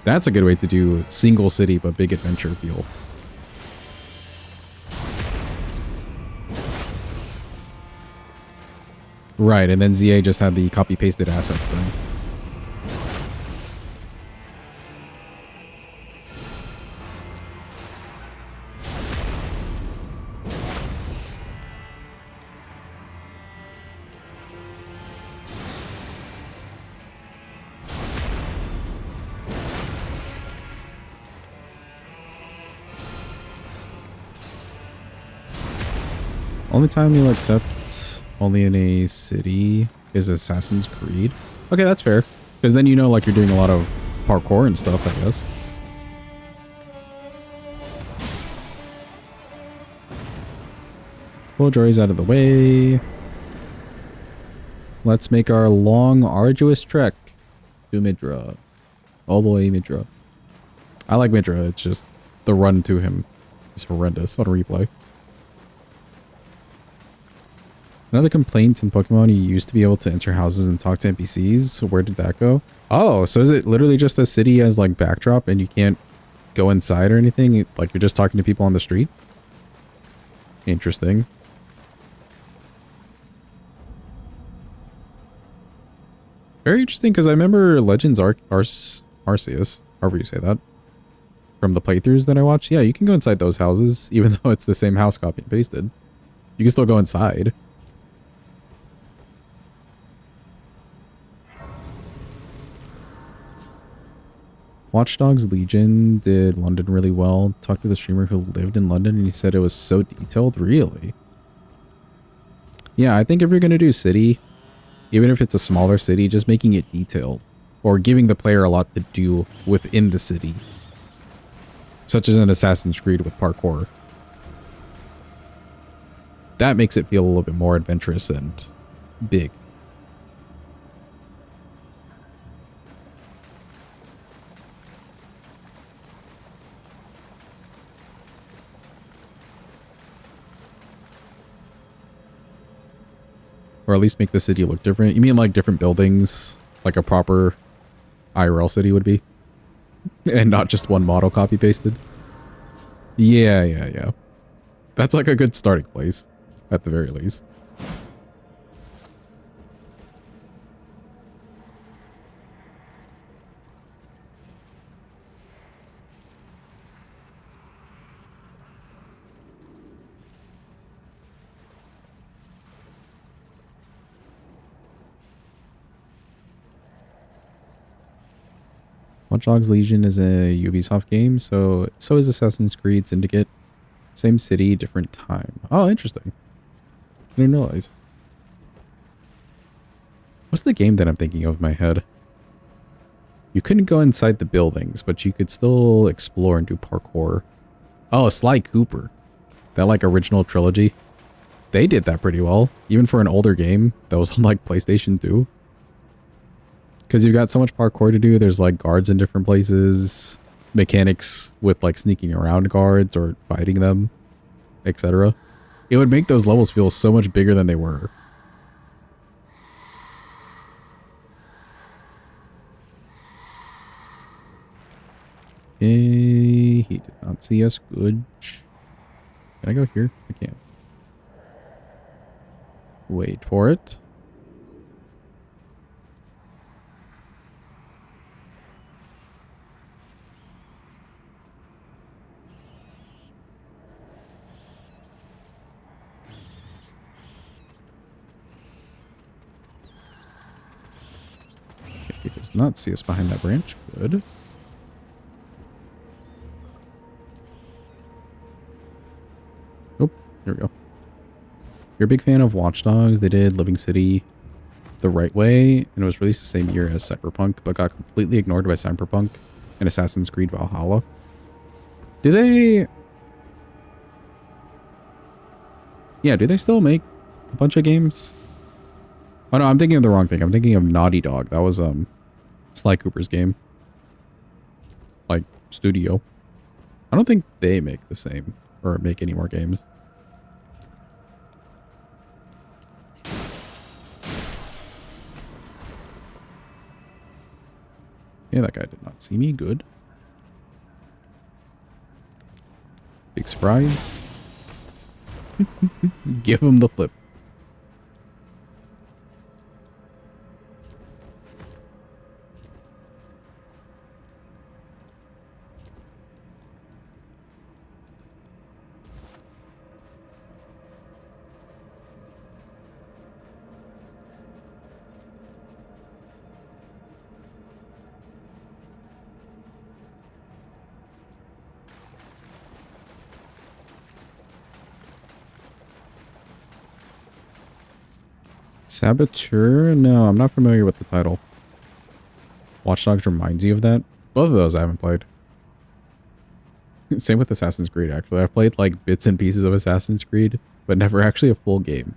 That's a good way to do single city but big adventure feel. Right, and then ZA just had the copy-pasted assets thing. Only time you'll accept only in a city is Assassin's Creed. Okay, that's fair. Because then you know, like, you're doing a lot of parkour and stuff, I guess. Pull Jory's out of the way. Let's make our long, arduous trek to Midra. Oh boy, Midra. I like Midra, it's just the run to him is horrendous on replay. Another complaint in Pokemon, you used to be able to enter houses and talk to NPCs. So where did that go? Oh, so is it literally just a city as like backdrop and you can't go inside or anything? Like you're just talking to people on the street? Interesting. Very interesting because I remember Legends Arceus, however you say that. from the playthroughs that I watched, yeah, you can go inside those houses, even though it's the same house copy and pasted. You can still go inside. Watch Dogs Legion did London really well. Talked to the streamer who lived in London and he said it was so detailed. Really? Yeah, I think if you're going to do city, even if it's a smaller city, just making it detailed or giving the player a lot to do within the city, such as an Assassin's Creed with parkour. That makes it feel a little bit more adventurous and big. Or at least make the city look different. You mean like different buildings, like a proper IRL city would be? And not just one model copy pasted? Yeah. That's like a good starting place, at the very least. Watch Dogs Legion is a Ubisoft game, so is Assassin's Creed Syndicate. Same city, different time. Oh, interesting. I didn't realize. What's the game that I'm thinking of in my head? You couldn't go inside the buildings, but you could still explore and do parkour. Oh, Sly Cooper. That like original trilogy. They did that pretty well, even for an older game that was on like PlayStation 2. Because you've got so much parkour to do. There's like guards in different places, mechanics with like sneaking around guards or fighting them, etc. It would make those levels feel so much bigger than they were. He did not see us. Good. Can I go here? I can't. Wait for it. He does not see us behind that branch. Good. Oh, here we go. You're a big fan of Watch Dogs. They did Living City the right way, and it was released the same year as Cyberpunk, but got completely ignored by Cyberpunk and Assassin's Creed Valhalla. Do they... Yeah, do they still make a bunch of games? Oh no, I'm thinking of the wrong thing. I'm thinking of Naughty Dog. That was Sly Cooper's game. Like, studio. I don't think they make the same or make any more games. Yeah, that guy did not see me. Good. Big surprise. Give him the flip. Saboteur? No, I'm not familiar with the title. Watch Dogs reminds you of that? Both of those I haven't played. Same with Assassin's Creed, actually. I've played like bits and pieces of Assassin's Creed, but never actually a full game.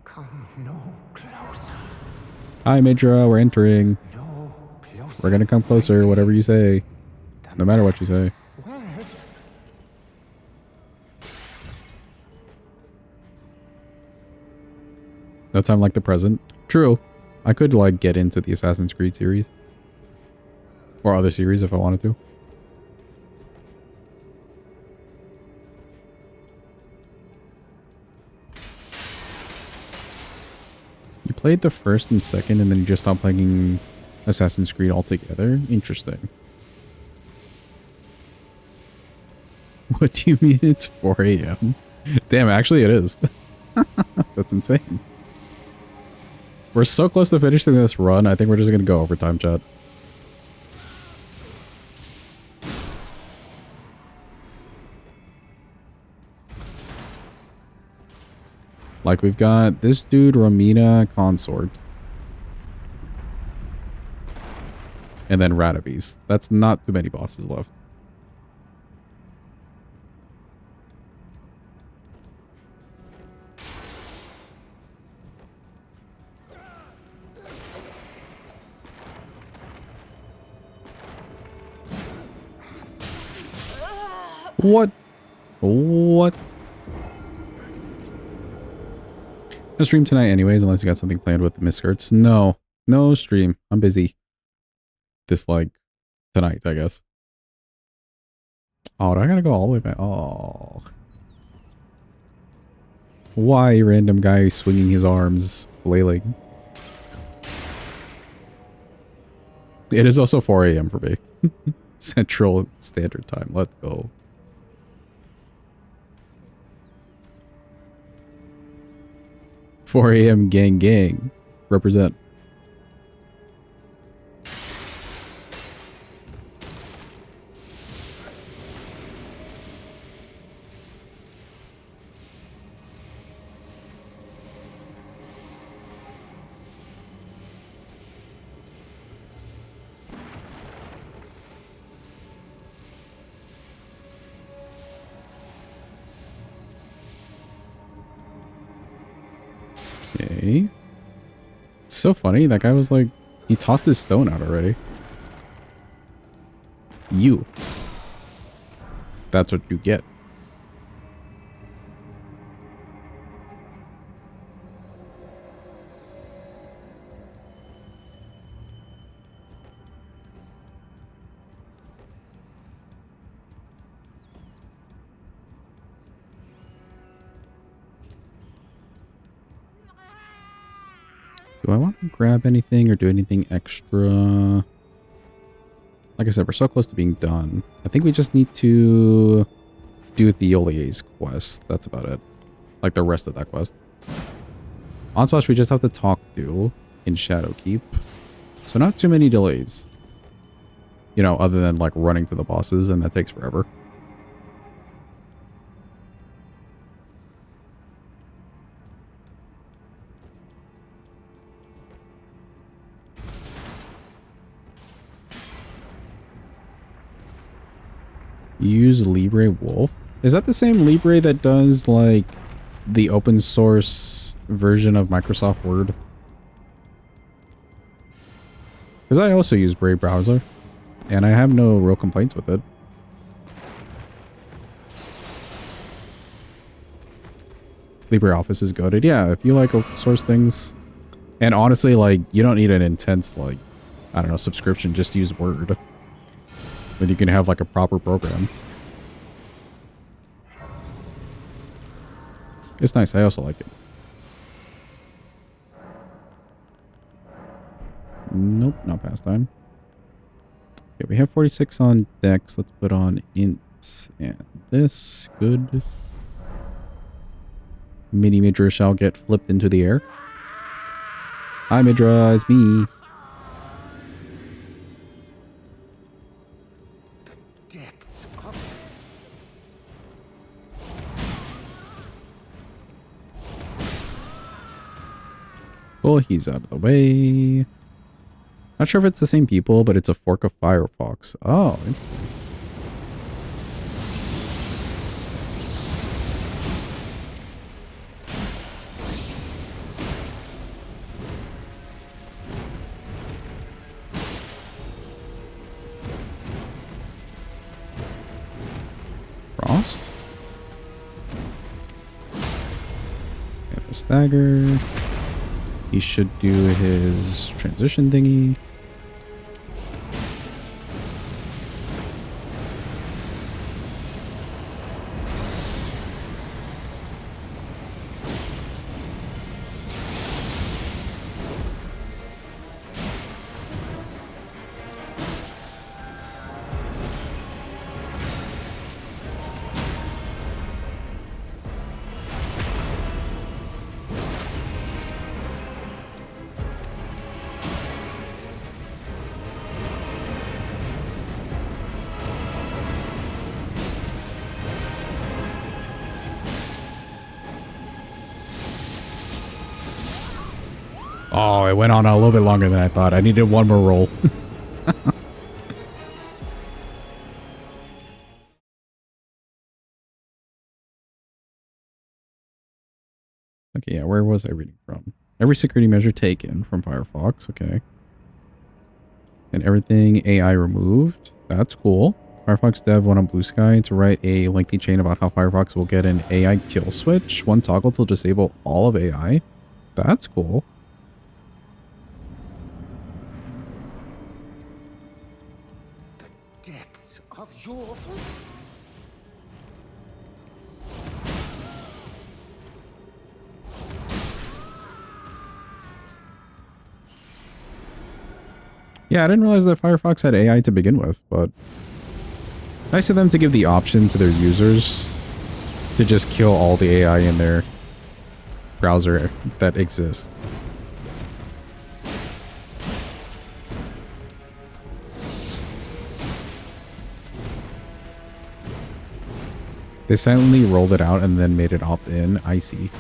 Come no closer. Hi, Midra. We're entering. No closer. We're gonna come closer, whatever you say. No matter what you say. Where? No time like the present. True. I could, like, get into the Assassin's Creed series. Or other series if I wanted to. played the first and second, and then you just stopped playing Assassin's Creed altogether? Interesting. What do you mean it's 4 a.m.? Damn, actually it is. That's insane. We're so close to finishing this run, I think we're just gonna go overtime, chat. Like, we've got this dude, Romina Consort. And then Radabeast. That's not too many bosses left. What? What? No stream tonight anyways, unless you got something planned with the Misskirts. No. No stream. I'm busy. This, like, tonight, I guess. Oh, do I gotta go all the way back? Oh. Why, random guy swinging his arms, flailing? It is also 4 a.m. for me. Central Standard Time. Let's go. "4 a.m. gang gang." Represent. Okay. It's so funny. That guy was like, he tossed his stone out already. You. That's what you get. Do I want to grab anything or do anything extra? Like I said, we're so close to being done. I think we just need to do Theolier's quest. That's about it. Like the rest of that quest. Onsplash, we just have to talk to in Shadowkeep. So not too many delays. You know, other than like running to the bosses, and that takes forever. Use Libre Wolf. Is that the same Libre that does like the open source version of Microsoft Word? Because I also use Brave Browser and I have no real complaints with it. LibreOffice is goated. Yeah, if you like open source things. And honestly, like, you don't need an intense, like, I don't know, subscription. Just use Word. When you can have like a proper program. It's nice. I also like it. Nope, not pastime. Okay, we have 46 on Dex. Let's put on Int and this. Good. Mini Midra shall get flipped into the air. Hi Midra, it's me. Well, he's out of the way. Not sure if it's the same people, but it's a fork of Firefox. Oh, interesting. Frost. Have a stagger. He should do his transition thingy. Oh, it went on a little bit longer than I thought. I needed one more roll. Okay, yeah, where was I reading from? Every security measure taken from Firefox, okay. And everything AI removed. That's cool. Firefox dev went on Blue Sky to write a lengthy chain about how Firefox will get an AI kill switch. One toggle to disable all of AI. That's cool. The depths of your... Yeah, I didn't realize that Firefox had AI to begin with, but nice of them to give the option to their users to just kill all the AI in their browser that exists. They silently rolled it out and then made it opt-in. I see.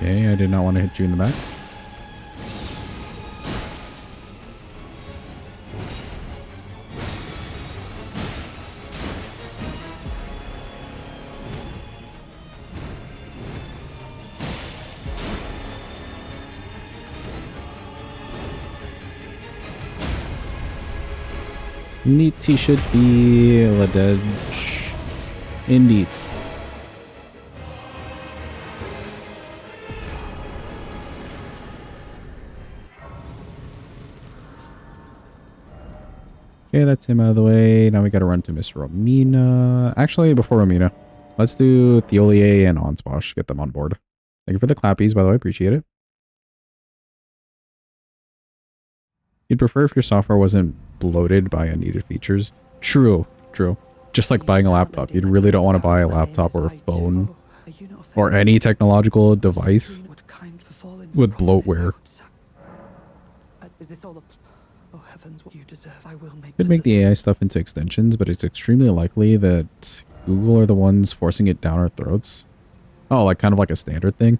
Okay, I did not want to hit you in the back. Neat t-shirt be Ladedge. Indeed. Okay, that's him out of the way. Now we gotta run to Miss Romina. Actually, before Romina, let's do Theolier and Onsposh. Get them on board. Thank you for the clappies, by the way. Appreciate it. You'd prefer if your software wasn't bloated by unneeded features. True, true. Just like buying a laptop. You really don't want to buy a laptop or a phone or any technological device with bloatware. Could make the AI stuff into extensions, but it's extremely likely that Google are the ones forcing it down our throats. Oh, like kind of like a standard thing.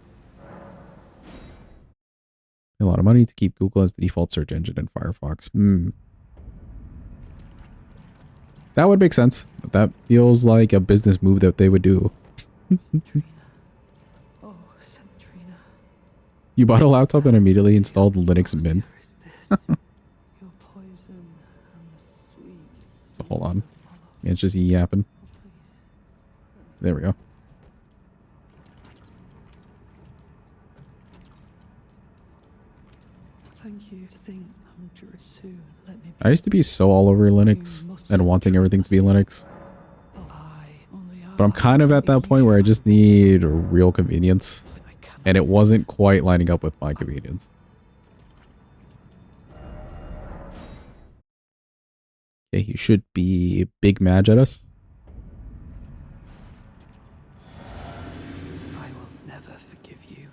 A lot of money to keep Google as the default search engine in Firefox. That would make sense. That feels like a business move that they would do. You bought a laptop and immediately installed Linux Mint. So hold on. Yeah, it's just yapping. There we go. Thank you. I used to be so all over Linux and wanting everything to be Linux. But I'm kind of at that point where I just need real convenience. And it wasn't quite lining up with my convenience. Okay, he should be big mad at us. I will never forgive you.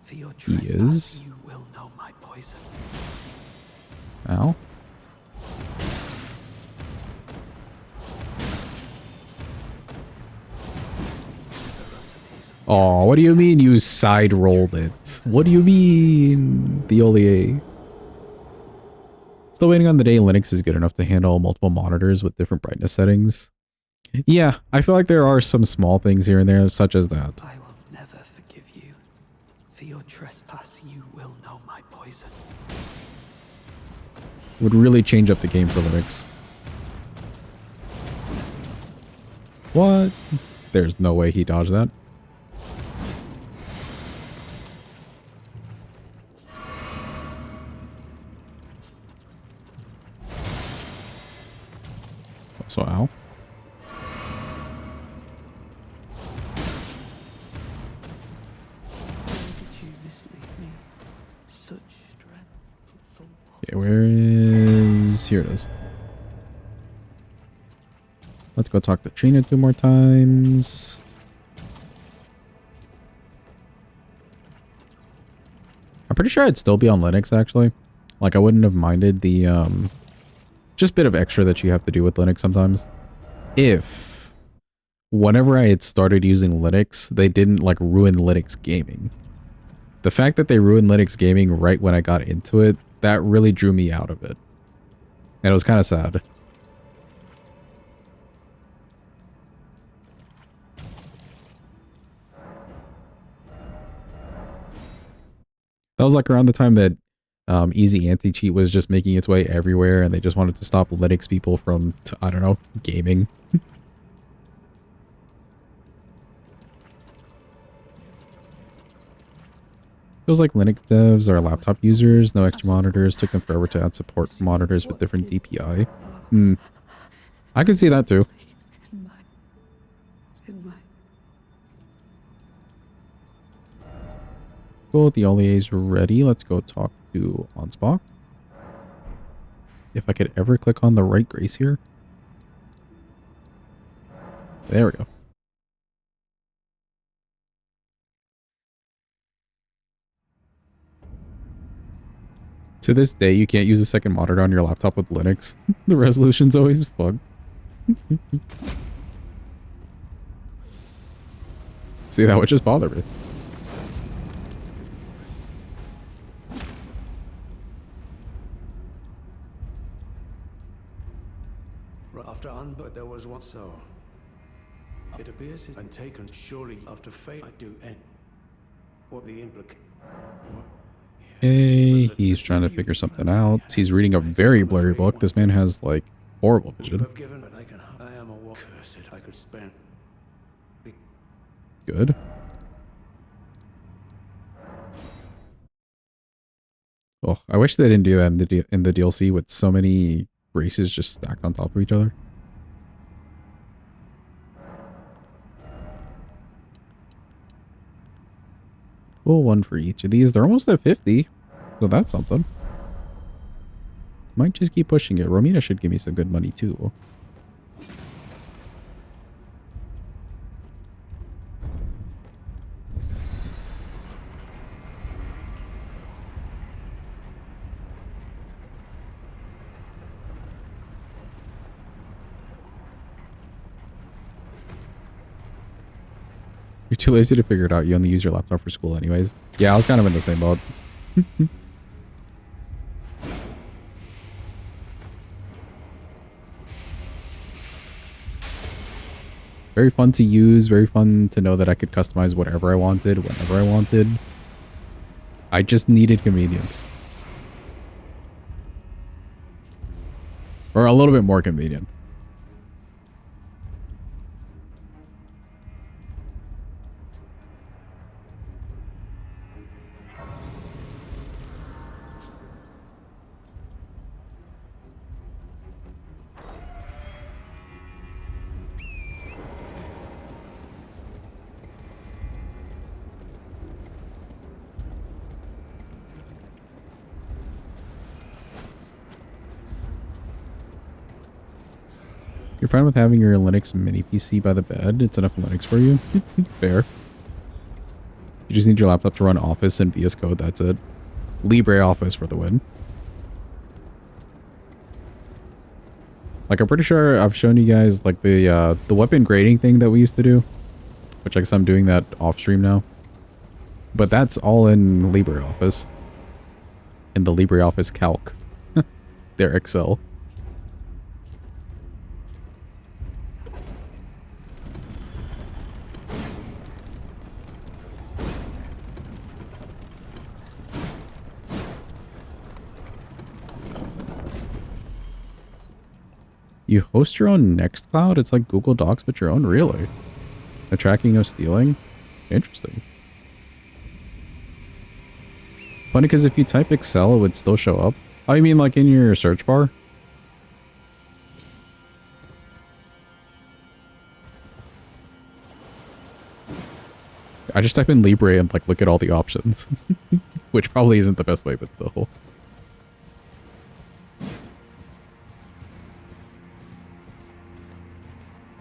For your He is. you will know my poison. Ow. Oh, what do you mean you side rolled it? What do you mean, Theolier? Still waiting on the day Linux is good enough to handle multiple monitors with different brightness settings. Yeah, I feel like there are some small things here and there, such as that. I will never forgive you. For your trespass, you will know my poison. Would really change up the game for Linux. What? There's no way he dodged that. So, ow. Why did you mislead me? Such dreadful. Okay, where is... Here it is. Let's go talk to Trina 2 more times. I'm pretty sure I'd still be on Linux, actually. Like, I wouldn't have minded the, just bit of extra that you have to do with Linux sometimes. If, whenever I had started using Linux, they didn't, like, ruin Linux gaming. The fact that they ruined Linux gaming right when I got into it, that really drew me out of it. And it was kind of sad. That was like around the time that Easy Anti-Cheat was just making its way everywhere, and they just wanted to stop Linux people from, I don't know, gaming. Feels like Linux devs are laptop users, no extra monitors, took them forever to add support for monitors with different DPI. I can see that too. In my Cool, the LEA is ready. Let's go talk to Ansbach. If I could ever click on the right Grace here. There we go. To this day, you can't use a second monitor on your laptop with Linux. The resolution's always fucked. See, that would just bother me. After but there was one so. It appears I'm taken surely after fate I do end. What the implication? Hey, he's trying to figure something out. He's reading a very blurry book. This man has, like, horrible vision. I am a cursed. I could spend. Good. Oh, I wish they didn't do that in the DLC with so many races just stacked on top of each other. Well, one for each of these. They're almost at 50, so that's something. Might just keep pushing it. Romina should give me some good money too. You're too lazy to figure it out. You only use your laptop for school anyways. Yeah, I was kind of in the same boat. Very fun to use. Very fun to know that I could customize whatever I wanted, whenever I wanted. I just needed convenience. Or a little bit more convenient. You're fine with having your Linux mini PC by the bed. It's enough Linux for you. Fair. You just need your laptop to run Office and VS Code. That's it. LibreOffice for the win. Like, I'm pretty sure I've shown you guys, like, the weapon grading thing that we used to do. Which I guess I'm doing that off stream now. But that's all in LibreOffice. In the LibreOffice calc. Their Excel. You host your own Nextcloud? It's like Google Docs, but your own, really? No tracking, no stealing? Interesting. Funny, because if you type Excel, it would still show up. Oh, you mean like in your search bar? I just type in Libre and like look at all the options, which probably isn't the best way, but still.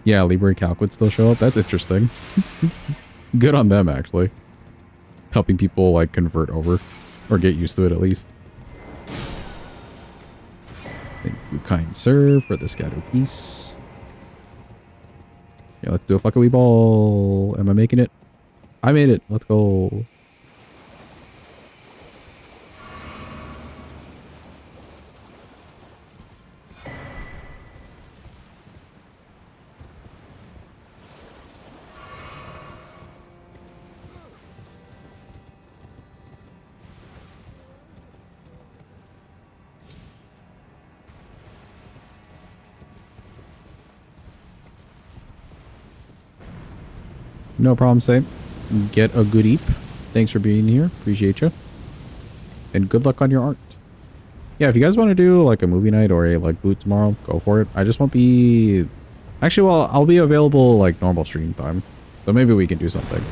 Yeah, Libre Calc would still show up. That's interesting. Good on them, actually. Helping people like convert over or get used to it at least. Thank you, kind sir, for the scatter piece. Yeah, let's do a fuckawee ball. Am I making it? I made it. Let's go. No problem, Saint. Get a good eep. Thanks for being here. Appreciate you. And good luck on your art. Yeah, if you guys want to do like a movie night or a like boot tomorrow, go for it. I just won't be... Actually, well, I'll be available like normal stream time. So maybe we can do something.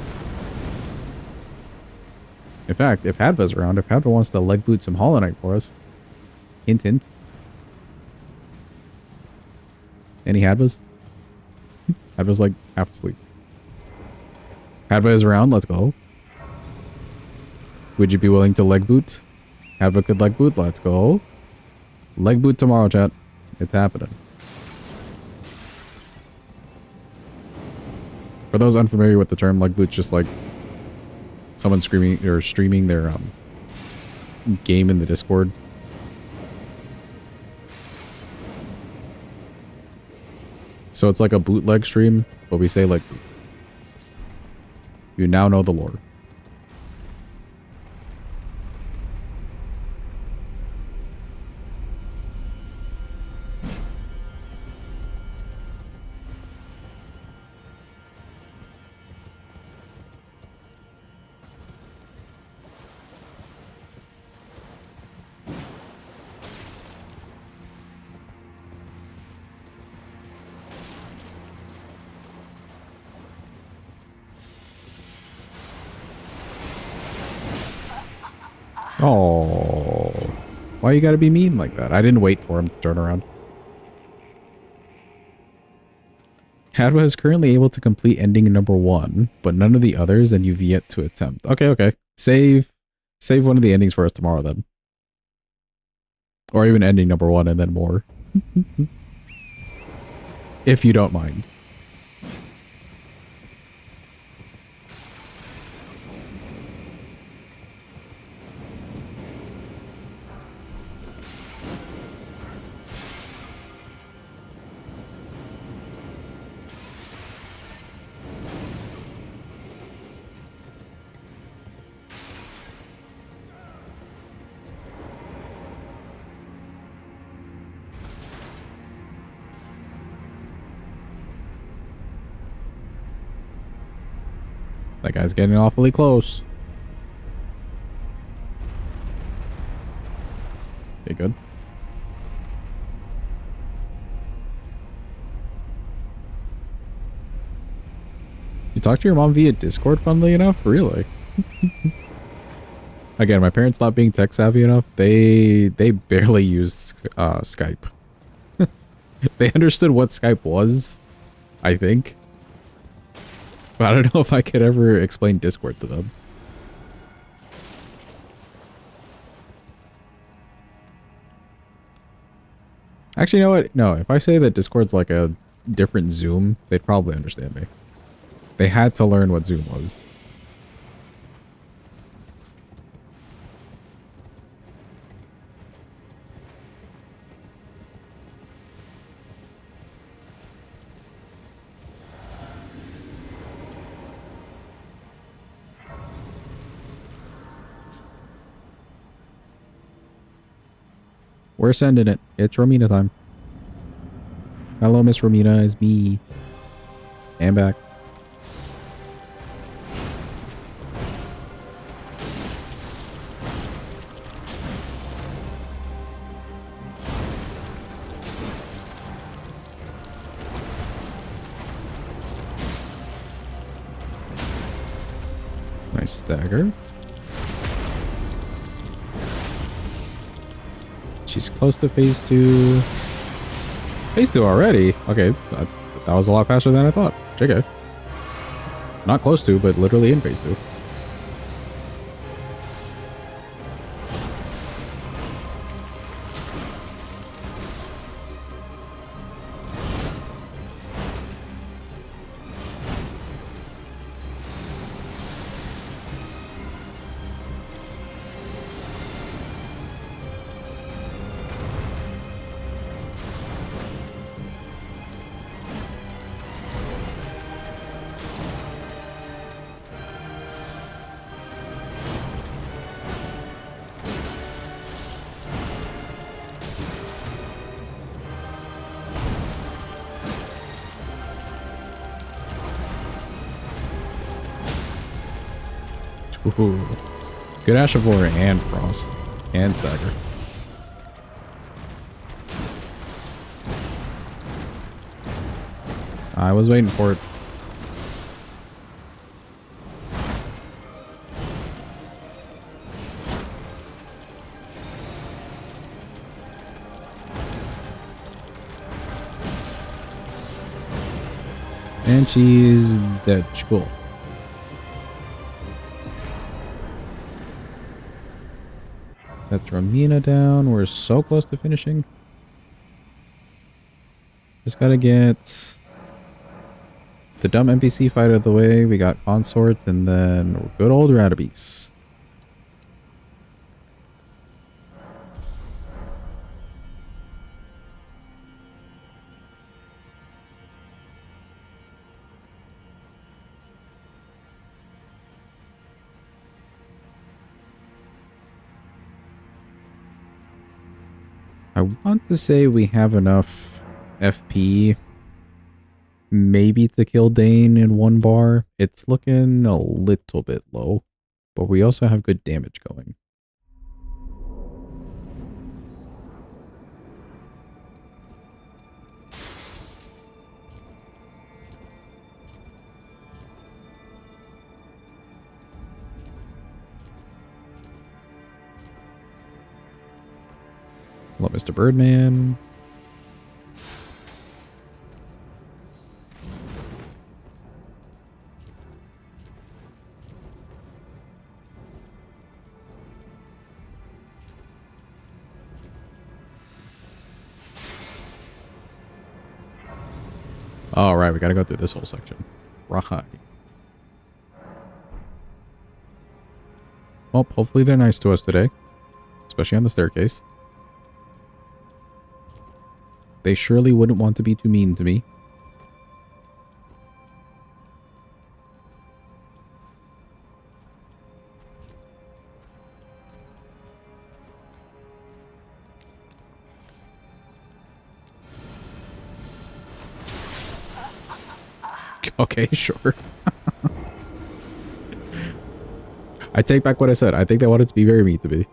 In fact, if Hadva's around, if Hadva wants to leg boot some Hollow Knight for us. Hint, hint. Any Hadvas? Hadva's like half asleep. Hadva is around, let's go. Would you be willing to leg boot? Hadva could leg boot, let's go. Leg boot tomorrow, chat. It's happening. For those unfamiliar with the term, leg boot's just like someone screaming or streaming their game in the Discord. So it's like a bootleg stream, but we say like you now know the lore. Oh, why you gotta be mean like that? I didn't wait for him to turn around. Hadwa is currently able to complete ending number 1, but none of the others, and you've yet to attempt. Okay, okay. Save one of the endings for us tomorrow then. Or even ending number 1 and then more. If you don't mind. That guy's getting awfully close. Okay, good. You talk to your mom via Discord, funnily enough? Really? Again, my parents not being tech savvy enough, they barely used Skype. They understood what Skype was, I think. But I don't know if I could ever explain Discord to them. Actually, you know what? No, if I say that Discord's like a different Zoom, they'd probably understand me. They had to learn what Zoom was. We're sending it. It's Romina time. Hello, Miss Romina. It's me. And back. dagger. She's close to phase 2. Phase 2 already? Okay, that was a lot faster than I thought. JK. Not close to, but literally in phase 2. Ooh. Good Ash of War and Frost. And Stagger. I was waiting for it. And she's dead. Cool. That's Romina down. We're so close to finishing. Just gotta get the dumb NPC fight out of the way. We got Consort and then good old Radabeast. I want to say we have enough FP maybe to kill Dane in one bar. It's looking a little bit low, but we also have good damage going. Hello, Mr. Birdman. All right, we gotta go through this whole section. Right. Well, hopefully they're nice to us today, especially on the staircase. They surely wouldn't want to be too mean to me. Okay, sure. I take back what I said. I think they wanted to be very mean to me.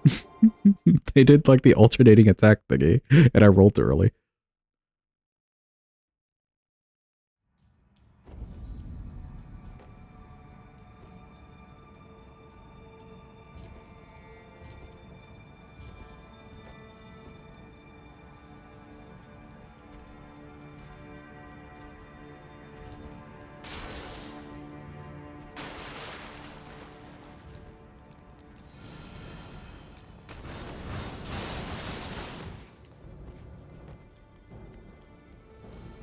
They did like the alternating attack thingy, and I rolled early.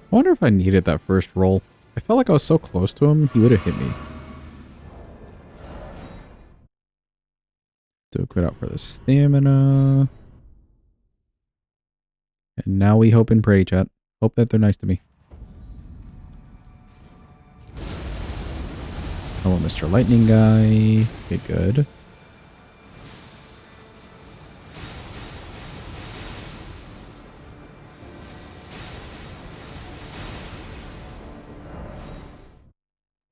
I wonder if I needed that first roll. I felt like I was so close to him, he would have hit me. Do a crit out for the stamina. And now we hope and pray, chat. Hope that they're nice to me. Hello, Mr. Lightning Guy. Okay, good.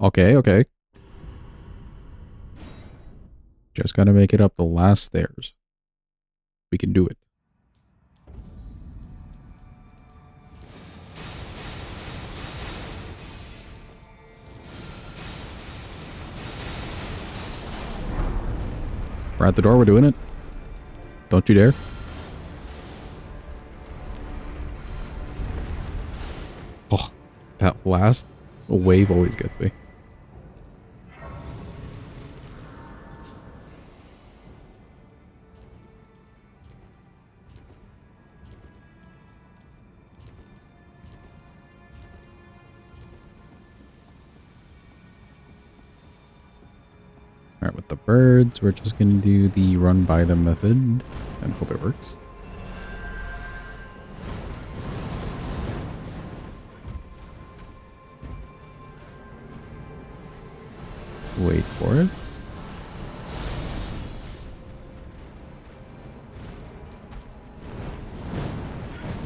Okay, okay. Just gotta make it up the last stairs. We can do it. We're at the door. We're doing it. Don't you dare. Oh, that last wave always gets me. Alright, with the birds, we're just going to do the run by them method and hope it works. Wait for it.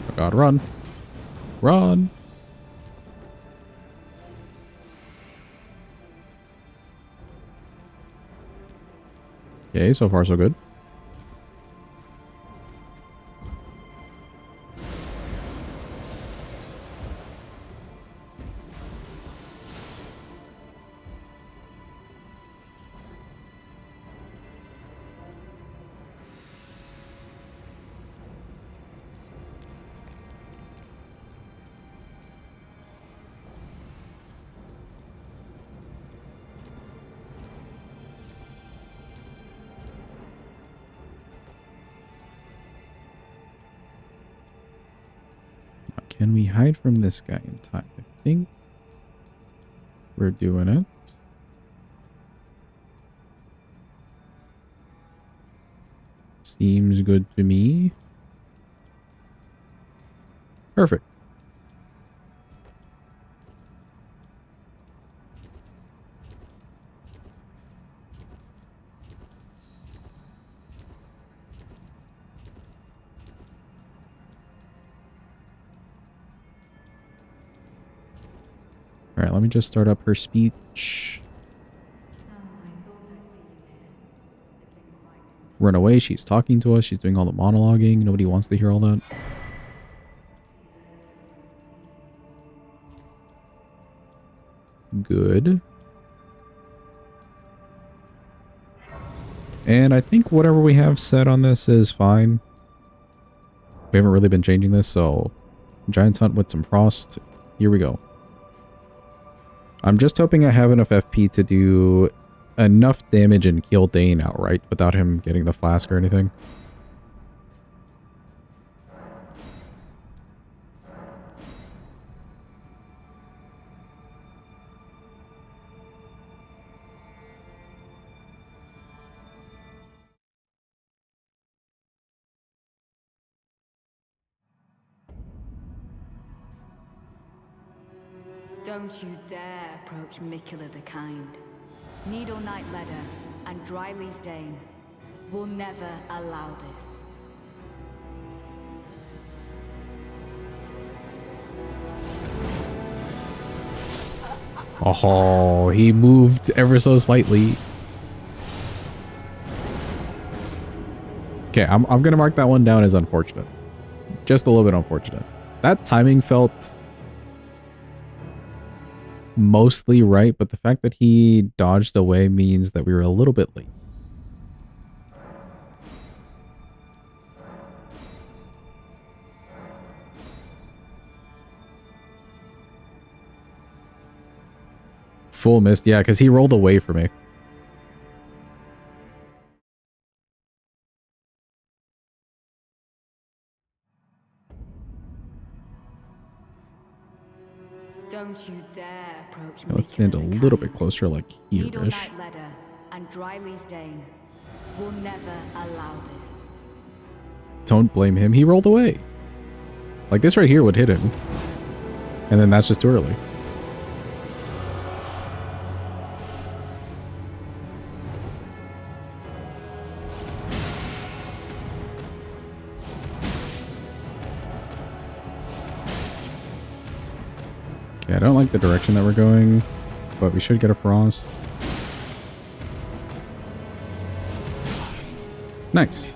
Oh god, run. Run! Okay, so far so good. Can we hide from this guy in time? I think we're doing it. Seems good to me. Perfect. All right, let me just start up her speech. Run away. She's talking to us. She's doing all the monologuing. Nobody wants to hear all that. Good. And I think whatever we have set on this is fine. We haven't really been changing this, so Giant's Hunt with some frost. Here we go. I'm just hoping I have enough FP to do enough damage and kill Dane outright without him getting the flask or anything. Don't you dare approach Mikula the Kind. Needle Knight Ledder and Dryleaf Dane will never allow this. Oh, he moved ever so slightly. Okay, I'm gonna mark that one down as unfortunate. Just a little bit unfortunate. That timing felt mostly right, but the fact that he dodged away means that we were a little bit late. Full missed, yeah, because he rolled away from me. Don't you dare approach Now let's stand a Mikula the little bit Kind. closer, like Needle here-ish. Knight Ledder and Dryleaf Dane will never allow this. Don't blame him, he rolled away. Like this right here would hit him. And then that's just too early. Okay, I don't like the direction that we're going, but we should get a frost. Nice.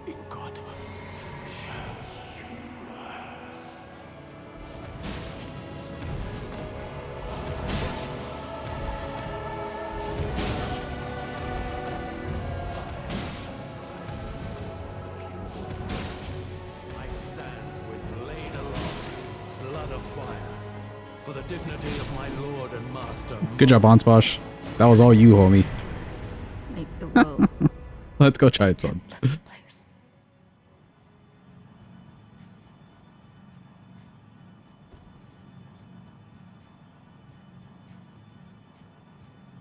In God. for the dignity of my lord and master. Good job, Onsposh. That was all you, homie. Make the world Let's go try it, son. a place.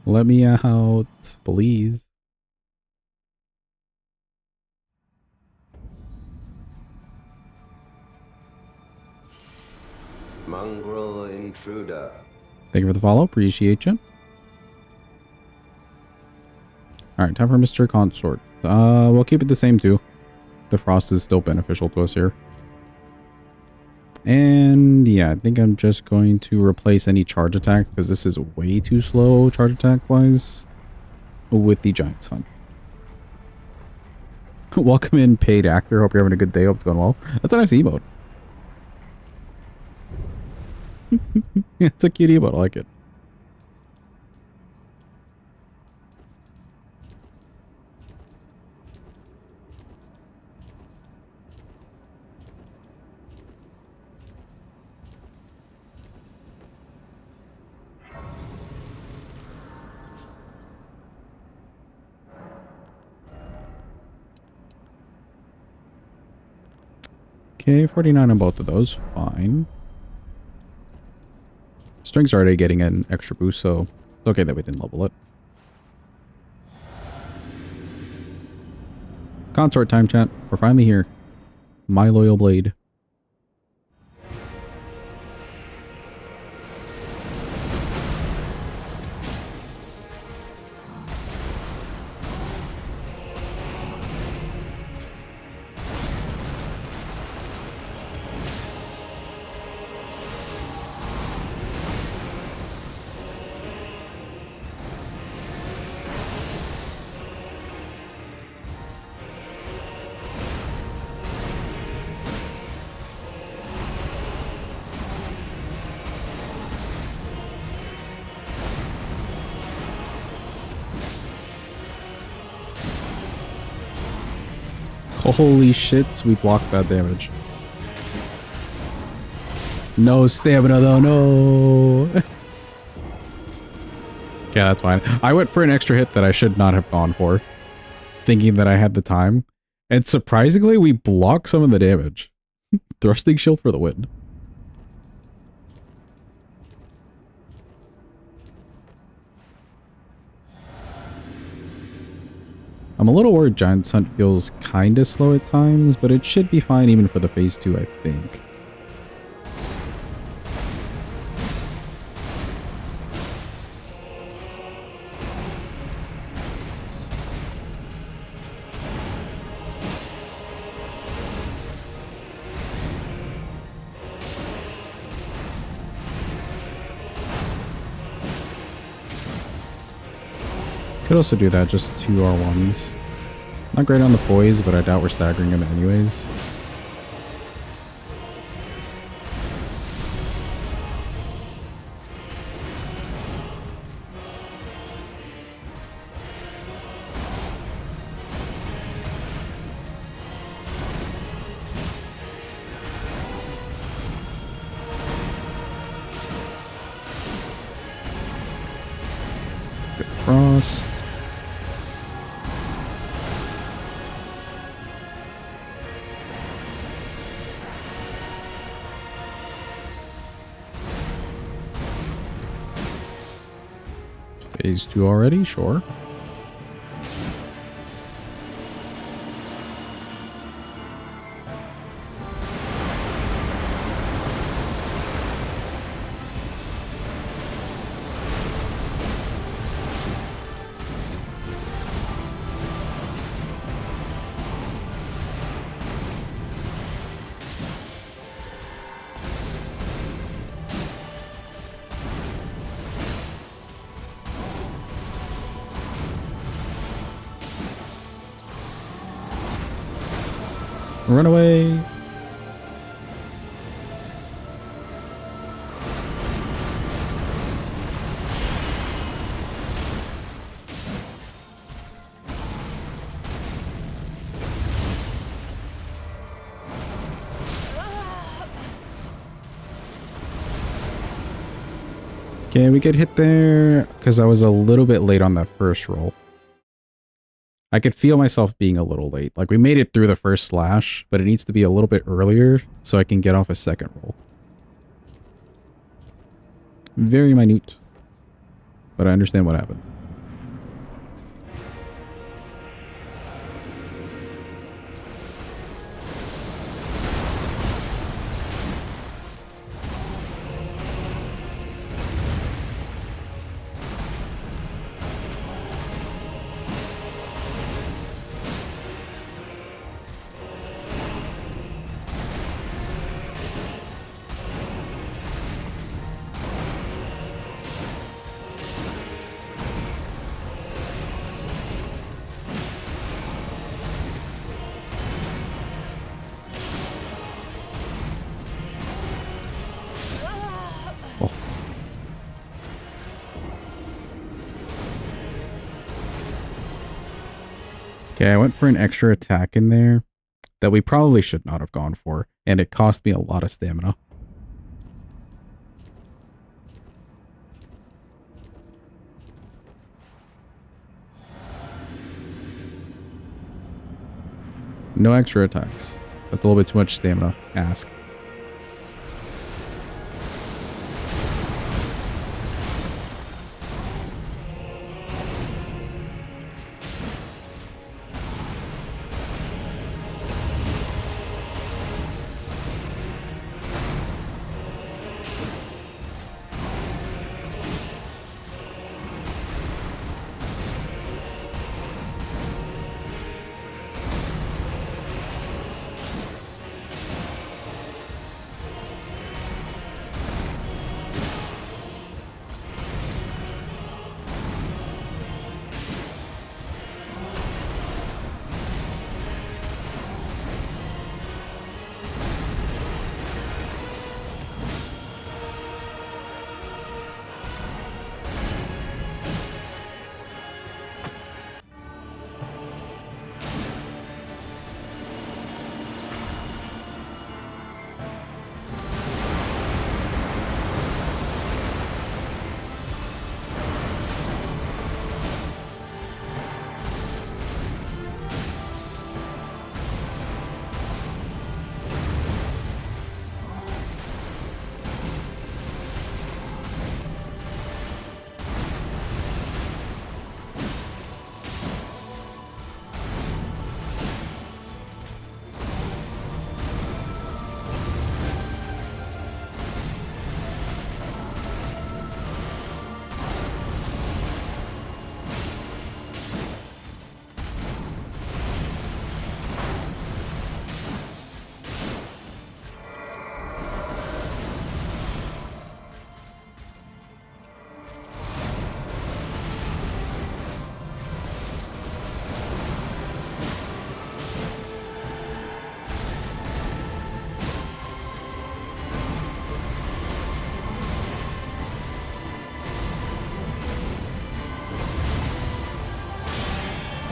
Let me out, please. Mongrel intruder. Thank you for the follow. Appreciate you. Alright, time for Mr. Consort. We'll keep it the same too. The frost is still beneficial to us here. And yeah, I think I'm just going to replace any charge attacks because this is way too slow charge attack wise with the Giant Sun. Welcome in, paid actor. Hope you're having a good day. Hope it's going well. That's a nice emote. Yeah, it's a cute emote. I like it. Okay, 49 on both of those. Fine. Strength's already getting an extra boost, so it's okay that we didn't level it. Consort time, chat. We're finally here. My loyal blade. Holy shit, we blocked that damage. No stamina though, no. Okay, that's fine. I went for an extra hit that I should not have gone for, thinking that I had the time. And surprisingly, we blocked some of the damage. Thrusting shield for the win. I'm a little worried Giant's Hunt feels kinda slow at times, but it should be fine even for the phase 2, I think. Could also do that, just 2 R1s. Not great on the poise, but I doubt we're staggering him anyways. Good frost. Phase 2 already? Sure. Run away. Okay, we get hit there because I was a little bit late on that first roll. I could feel myself being a little late. Like, we made it through the first slash, but it needs to be a little bit earlier so I can get off a second roll. Very minute. But I understand what happened. Okay, I went for an extra attack in there that we probably should not have gone for, and it cost me a lot of stamina. No extra attacks. That's a little bit too much stamina. Ask.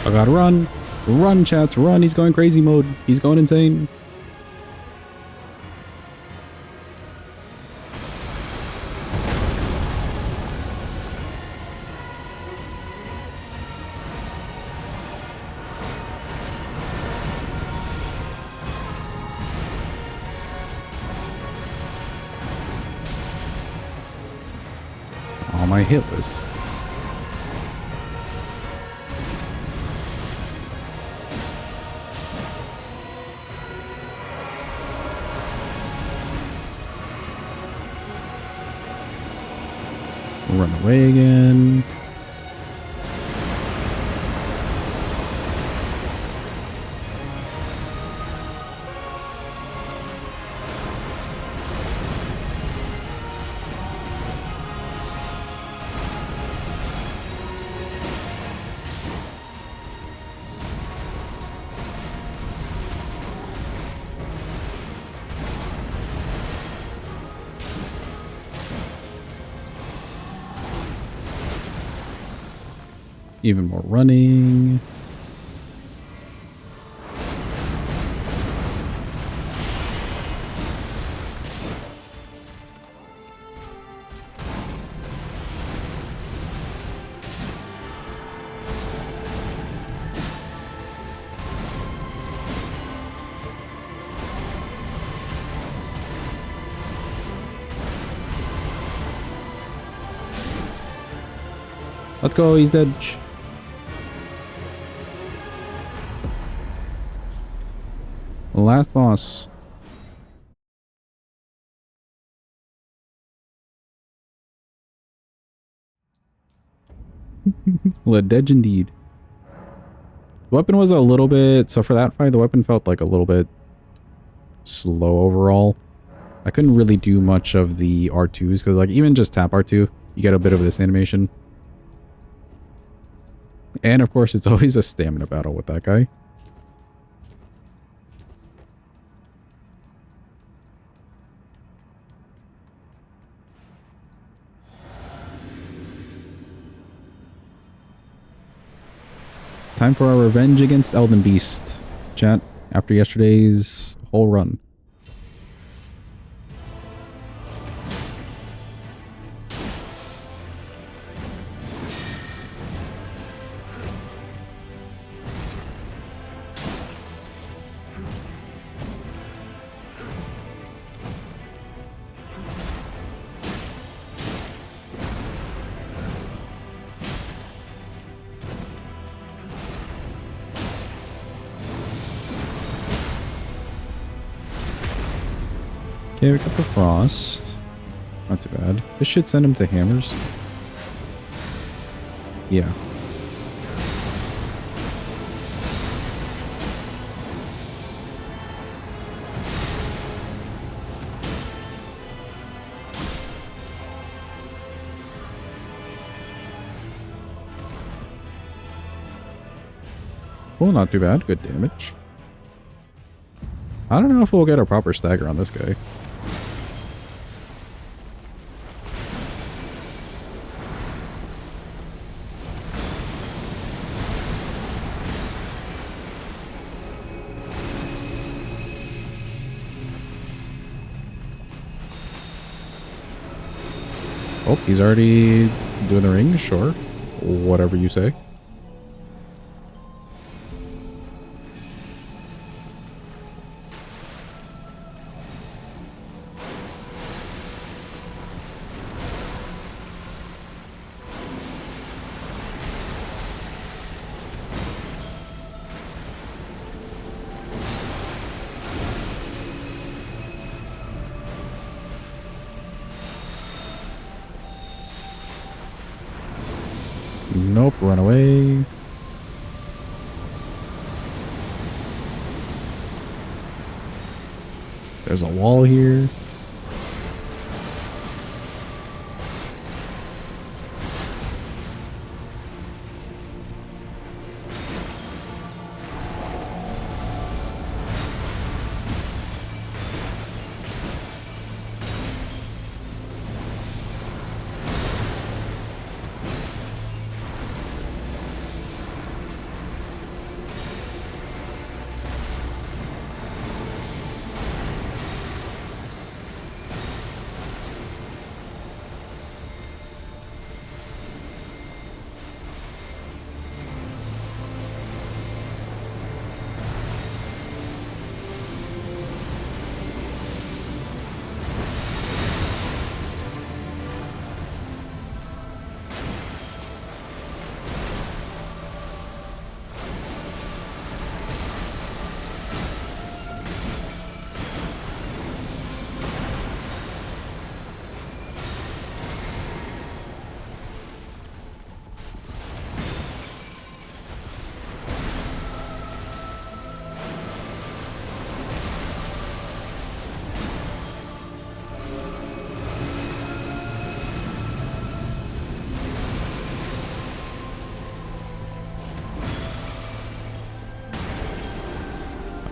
I gotta run. Run, chat. Run. He's going crazy mode. He's going insane. Oh, my hitless. Run away again. Even more running. Let's go, he's dead. Last boss. Well, dead indeed. The weapon was a little bit... So for that fight, the weapon felt like a little bit slow overall. I couldn't really do much of the R2s because like even just tap R2, you get a bit of this animation. And of course, it's always a stamina battle with that guy. Time for our revenge against Elden Beast. Chat, after yesterday's whole run. Okay, we got the frost. Not too bad. This should send him to hammers. Yeah. Oh, not too bad. Good damage. I don't know if we'll get a proper stagger on this guy. Oh, he's already doing the ring? Sure. Whatever you say. Nope, run away. There's a wall here.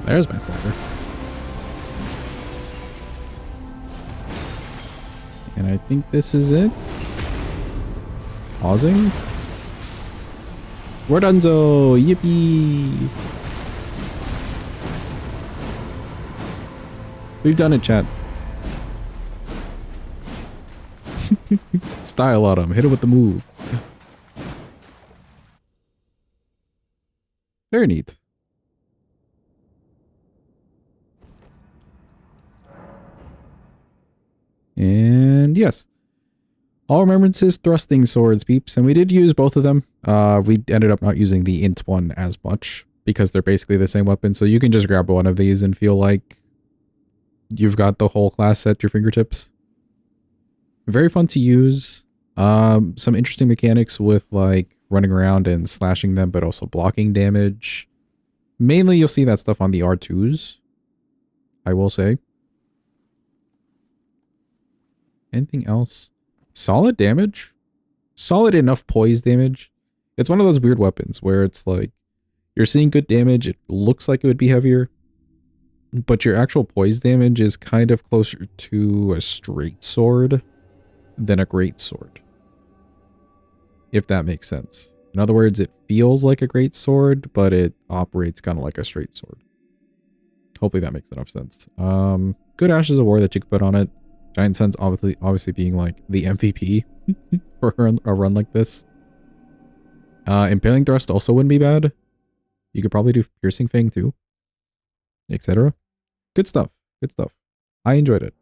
There's my sniper. And I think this is it. Pausing. We're donezo! Yippee! We've done it, chat. Style on him. Hit him with the move. Very neat. And yes. All Remembrances thrusting swords, peeps, and we did use both of them. We ended up not using the int one as much because they're basically the same weapon, so you can just grab one of these and feel like you've got the whole class at your fingertips. Very fun to use. Some interesting mechanics with like running around and slashing them, but also blocking damage. Mainly you'll see that stuff on the R2s, I will say. Anything else? Solid damage? Solid enough poise damage. It's one of those weird weapons where it's like, you're seeing good damage, it looks like it would be heavier, but your actual poise damage is kind of closer to a straight sword than a great sword. If that makes sense. In other words, it feels like a great sword, but it operates kind of like a straight sword. Hopefully that makes enough sense. Good Ashes of War that you could put on it. Giant Sun's obviously being like the MVP for a run like this. Impaling Thrust also wouldn't be bad. You could probably do Piercing Fang too, etc. Good stuff. Good stuff. I enjoyed it.